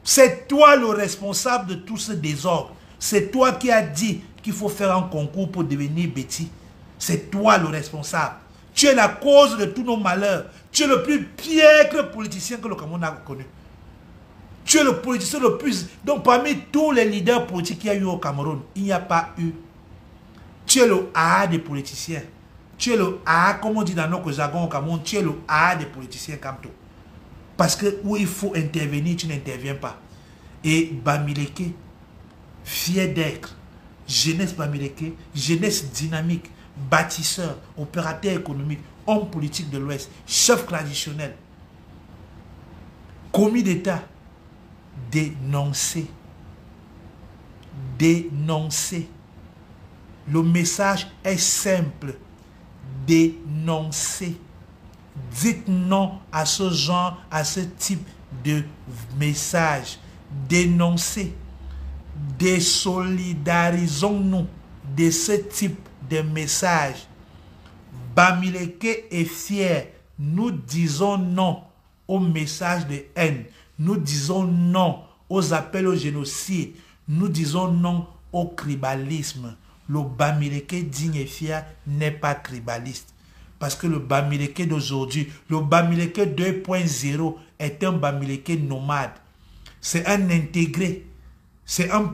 C'est toi le responsable de tout ce désordre. C'est toi qui as dit qu'il faut faire un concours pour devenir Betty. C'est toi le responsable. Tu es la cause de tous nos malheurs. Tu es le plus piètre politicien que le Cameroun a connu. Tu es le politicien le plus... Donc parmi tous les leaders politiques qu'il y a eu au Cameroun, il n'y a pas eu. Tu es le A des politiciens. Tu es le A, comme on dit dans notre jargon au Cameroun, tu es le A des politiciens Kamto. Parce que où il faut intervenir, tu n'interviens pas. Et Bamileke, fier d'être, jeunesse Bamileke, jeunesse dynamique, bâtisseur, opérateur économique, homme politique de l'Ouest, chef traditionnel, commis d'État, dénoncer. Dénoncer. Le message est simple. Dénoncer. Dites non à ce genre, à ce type de message. Dénoncer. Désolidarisons-nous de ce type de message. Bamileke est fier. Nous disons non aux messages de haine. Nous disons non aux appels au génocide. Nous disons non au tribalisme. le Bamileke digne et fier n'est pas tribaliste. Parce que le Bamileke d'aujourd'hui, le Bamileke 2.0 est un Bamileke nomade. C'est un intégré. C'est un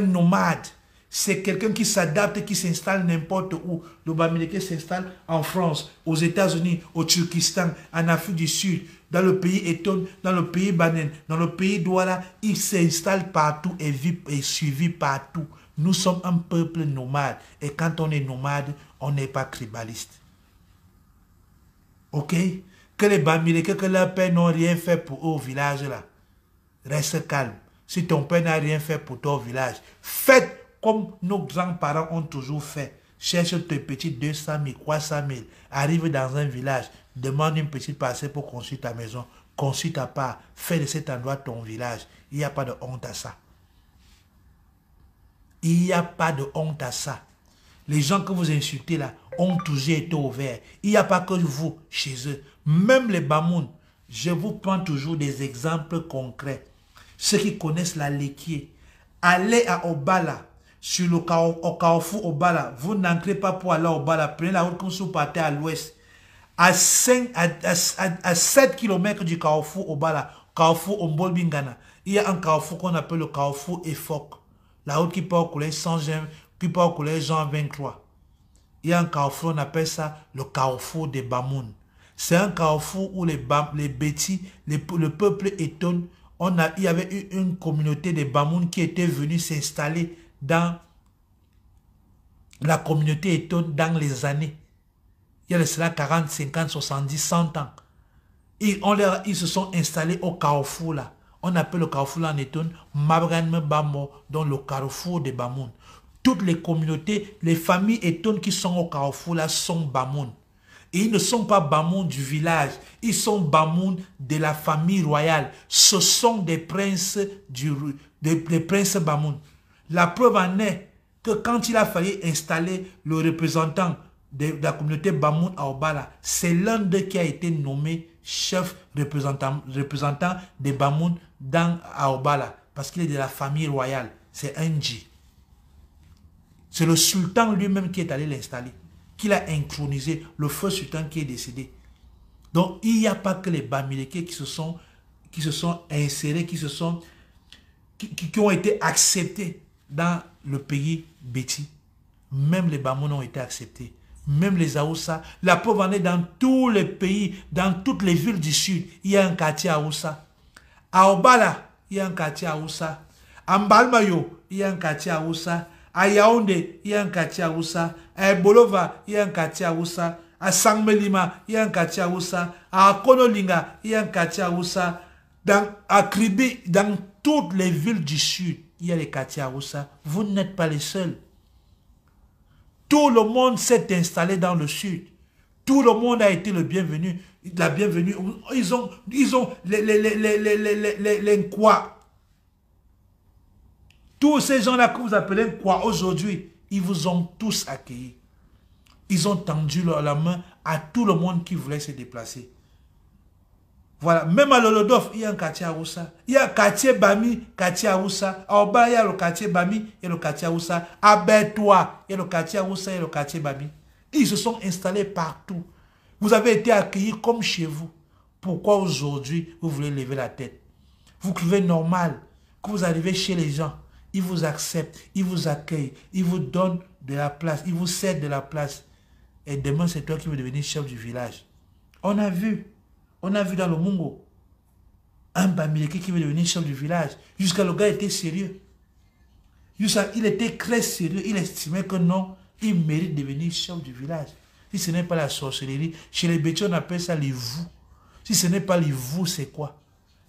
nomade. C'est quelqu'un qui s'adapte, qui s'installe n'importe où. Le Bamileke s'installe en France, aux États-Unis, au Turkestan, en Afrique du Sud, dans le pays Eton, dans le pays Banen, dans le pays Douala. Il s'installe partout et vit et suivi partout. Nous sommes un peuple nomade. Et quand on est nomade, on n'est pas tribaliste. Ok? Que les Bamileke, que leurs pères n'ont rien fait pour eux au village là. Reste calme. Si ton père n'a rien fait pour toi au village, faites comme nos grands-parents ont toujours fait. Cherche tes petits 200 000, 300 000. Arrive dans un village, demande une petite parcelle pour construire ta maison. Construis ta part. Fais de cet endroit ton village. Il n'y a pas de honte à ça. Il n'y a pas de honte à ça. Les gens que vous insultez là ont toujours été ouverts. Il n'y a pas que vous chez eux. Même les Bamoun. Je vous prends toujours des exemples concrets. Ceux qui connaissent la Lekié, allez à Obala, sur le au Carrefour Obala. Vous n'entrez pas pour aller à Obala. Prenez la route comme si vous partez à l'ouest. À 7 km du Carrefour Obala, Carrefour Ombol-Bingana, il y a un carrefour qu'on appelle le Carrefour Efok. La route qui part au collège Jean 23. Il y a un carrefour, on appelle ça le Carrefour des Bamoun. C'est un carrefour où les Bétis, le peuple étonne. Il y avait eu une communauté de Bamoun qui était venue s'installer dans la communauté étonne dans les années. Il y a de cela 40, 50, 70, 100 ans. Et ils se sont installés au carrefour là. On appelle le carrefour là en étonne Mabran Bamo, dans le carrefour des Bamoun. Toutes les communautés, les familles étonnes qui sont au carrefour là sont Bamoun. Et ils ne sont pas Bamoun du village, ils sont Bamoun de la famille royale. Ce sont des princes, des princes Bamoun. La preuve en est que quand il a fallu installer le représentant de la communauté Bamoun à Obala, c'est l'un d'eux qui a été nommé chef représentant des Bamoun à Obala, parce qu'il est de la famille royale. C'est un Dji. C'est le sultan lui-même qui est allé l'installer, qui l'a intronisé, le feu sultan qui est décédé. Donc il n'y a pas que les Bamileke qui se sont insérés, qui ont été acceptés dans le pays Béti. Même les Bamoun ont été acceptés. Même les Aoussa. La preuve en est dans tous les pays, dans toutes les villes du sud, il y a un quartier Aoussa. À Obala, il y a un quartier Aoussa. À Mbalmayo, il y a un quartier Aoussa. À Yaoundé, il y a un quartier Aoussa. À Bolova, il y a un quartier Aoussa. À Sangmelima, il y a un quartier Aoussa. À Konolinga, il y a un quartier Aoussa. À Kribi, dans toutes les villes du sud, il y a les quartiers Aoussa. Vous n'êtes pas les seuls. Tout le monde s'est installé dans le sud. Tout le monde a été le bienvenu. La bienvenue. Ils ont les Nkwa. Tous ces gens-là que vous appelez Nkwa aujourd'hui, ils vous ont tous accueillis. Ils ont tendu la main à tout le monde qui voulait se déplacer. Voilà. Même à Lolodof, il y a un quartier Aoussa. Il y a un quartier Bami, quartier Aoussa. À Oba, il y a le quartier Bami et le quartier Aoussa. À Bertois, il y a le quartier Aoussa et le quartier Bami. Ils se sont installés partout. Vous avez été accueillis comme chez vous. Pourquoi aujourd'hui, vous voulez lever la tête? Vous trouvez normal que vous arrivez chez les gens. Ils vous acceptent, ils vous accueillent, ils vous donnent de la place, ils vous cèdent de la place. Et demain, c'est toi qui veux devenir chef du village. On a vu dans le Mungo, un Bamileke qui veut devenir chef du village. Jusqu'à le gars était sérieux. Il était très sérieux. Il estimait que non, il mérite de devenir chef du village. Si ce n'est pas la sorcellerie, chez les Bétis, on appelle ça les vous. Si ce n'est pas les vous, c'est quoi?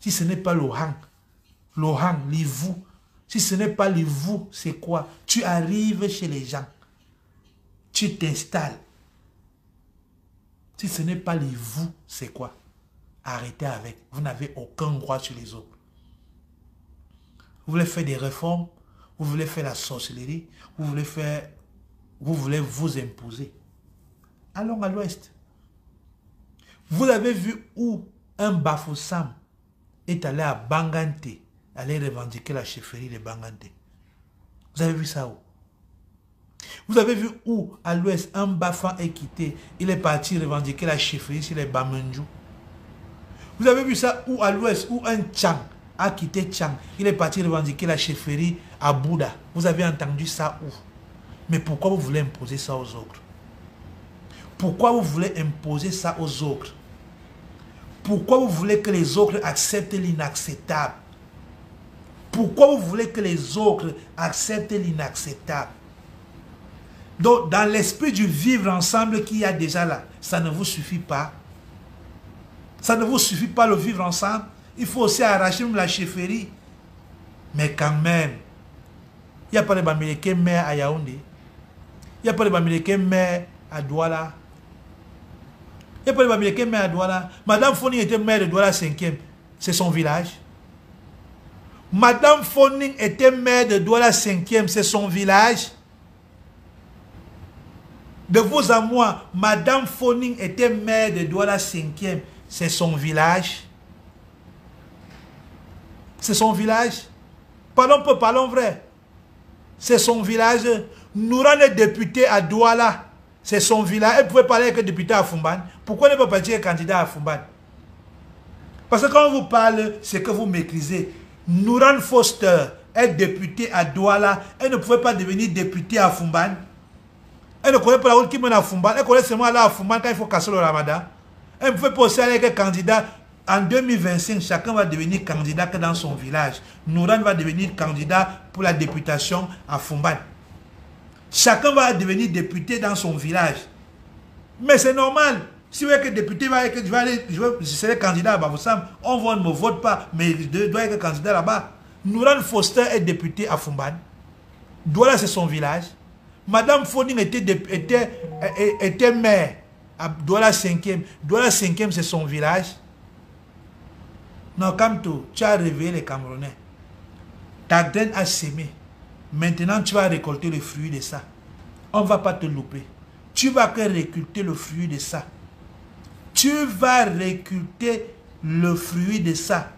Si ce n'est pas le hang, les vous. Si ce n'est pas les vous, c'est quoi? Tu arrives chez les gens. Tu t'installes. Si ce n'est pas les vous, c'est quoi? Arrêtez avec. Vous n'avez aucun droit sur les autres. Vous voulez faire des réformes, vous voulez faire la sorcellerie, vous voulez vous imposer. Allons à l'ouest. Vous avez vu où un Bafoussam est allé à Bangante, aller revendiquer la chefferie de Bangante. Vous avez vu ça où? Vous avez vu où, à l'ouest, un Bafan est quitté, il est parti revendiquer la chefferie sur les Bamenjou. Vous avez vu ça où, à l'ouest, où un Tchang a quitté Tchang, il est parti revendiquer la chefferie à Bouddha. Vous avez entendu ça où? Mais pourquoi vous voulez imposer ça aux autres? Pourquoi vous voulez imposer ça aux autres? Pourquoi vous voulez que les autres acceptent l'inacceptable? Pourquoi vous voulez que les autres acceptent l'inacceptable? Donc, dans l'esprit du vivre ensemble qu'il y a déjà là, ça ne vous suffit pas. Ça ne vous suffit pas le vivre ensemble. Il faut aussi arracher même la chefferie. Mais quand même, il n'y a pas de Bamileke maire à Yaoundé. Il n'y a pas de Bamileke maire à Douala. Il n'y a pas de Bamileke maire à Douala. Madame Foning était maire de Douala 5e. C'est son village. Madame Foning était maire de Douala 5e. C'est son village. De vous à moi, Madame Foning était maire de Douala 5e. C'est son village. C'est son village. Parlons peu, parlons vrai. C'est son village. Nouran est député à Douala. C'est son village. Elle pouvait parler avec le député à Fumban. Pourquoi ne pas partir candidat à Fumban? Parce que quand on vous parle, c'est que vous maîtrisez. Nouran Foster est député à Douala. Elle ne pouvait pas devenir députée à Fumban. Elle ne connaît pas la route qui mène à Fumban. Elle connaît seulement là à Fumban quand il faut casser le ramadan. Elle ne pouvait pas aussi aller avec un candidat. En 2025, chacun va devenir candidat que dans son village. Nouran va devenir candidat pour la députation à Fumban. Chacun va devenir député dans son village. Mais c'est normal. Si vous êtes député, je serai candidat à Bafoussam, on ne me vote pas, mais je dois être candidat là-bas. Nouran Foster est député à Fumban. Douala, c'est son village. Madame Foning était maire à Douala 5e. Douala 5e, c'est son village. Non, Kamto, tu as réveillé les Camerounais. Ta graine a sémé. Maintenant, tu vas récolter le fruit de ça. On ne va pas te louper. Tu vas que récolter le fruit de ça. Tu vas récolter le fruit de ça.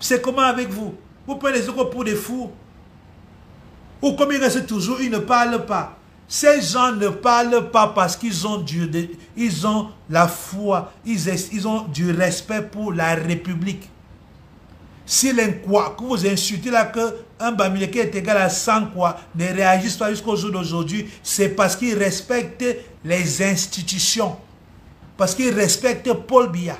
C'est comment avec vous? Vous prenez les autres pour des fous. Ou comme ils restent toujours, ils ne parlent pas. Ces gens ne parlent pas parce qu'ils ont ils ont la foi, ils ont du respect pour la République. Si l'inquoi que vous insultez là que un Bamileke est égal à 100 quoi ne réagissent pas jusqu'au jour d'aujourd'hui, c'est parce qu'ils respectent les institutions. Parce qu'ils respectent Paul Biya.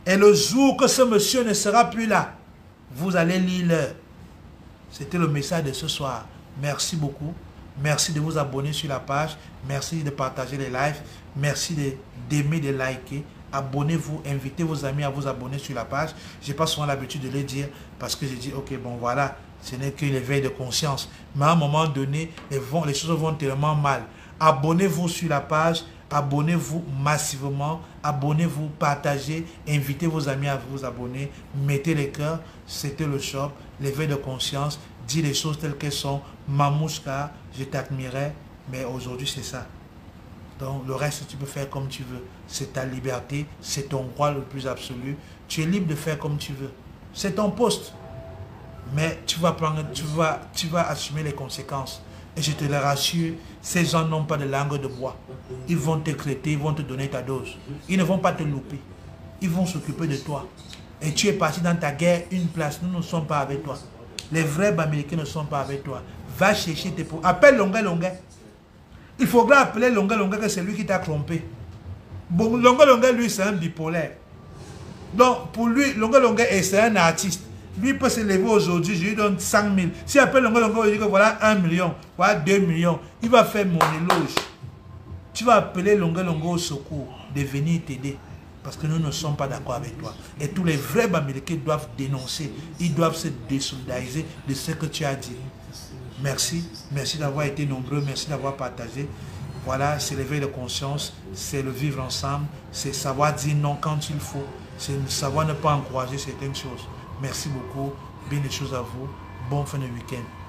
Et le jour que ce monsieur ne sera plus là, vous allez lire l'heure. C'était le message de ce soir. Merci beaucoup. Merci de vous abonner sur la page. Merci de partager les lives. Merci d'aimer, de liker. Abonnez-vous. Invitez vos amis à vous abonner sur la page. Je n'ai pas souvent l'habitude de le dire parce que j'ai dit, ok, bon voilà, ce n'est que l'éveil de conscience. Mais à un moment donné, les choses vont tellement mal. Abonnez-vous sur la page. Abonnez-vous massivement. Abonnez-vous, partagez. Invitez vos amis à vous abonner. Mettez les cœurs. C'était le shop. L'éveil de conscience. Dis les choses telles qu'elles sont. Mamouchka, je t'admirais. Mais aujourd'hui, c'est ça. Donc, le reste, tu peux faire comme tu veux. C'est ta liberté. C'est ton droit le plus absolu. Tu es libre de faire comme tu veux. C'est ton poste. Mais tu vas assumer les conséquences. Et je te le rassure, ces gens n'ont pas de langue de bois. Ils vont te traiter, ils vont te donner ta dose. Ils ne vont pas te louper. Ils vont s'occuper de toi. Et tu es parti dans ta guerre, une place. Nous ne sommes pas avec toi. Les vrais Bamileke ne sont pas avec toi. Va chercher tes pauvres. Appelle Longa Longa. Il faudra appeler Longa Longa que c'est lui qui t'a trompé. Bon, Longa Longa, lui, c'est un bipolaire. Donc, pour lui, Longa Longa, c'est un artiste. Lui peut se lever aujourd'hui, je lui donne 100 000. Si appelle Longa Longa, il dit que voilà 1 million, voilà 2 millions. Il va faire mon éloge. Tu vas appeler Longa Longa au secours de venir t'aider. Parce que nous ne sommes pas d'accord avec toi. Et tous les vrais Bamileke doivent dénoncer. Ils doivent se désolidariser de ce que tu as dit. Merci. Merci d'avoir été nombreux. Merci d'avoir partagé. Voilà, c'est l'éveil de conscience. C'est le vivre ensemble. C'est savoir dire non quand il faut. C'est savoir ne pas encourager certaines choses. Merci beaucoup. Bien des choses à vous. Bon fin de week-end.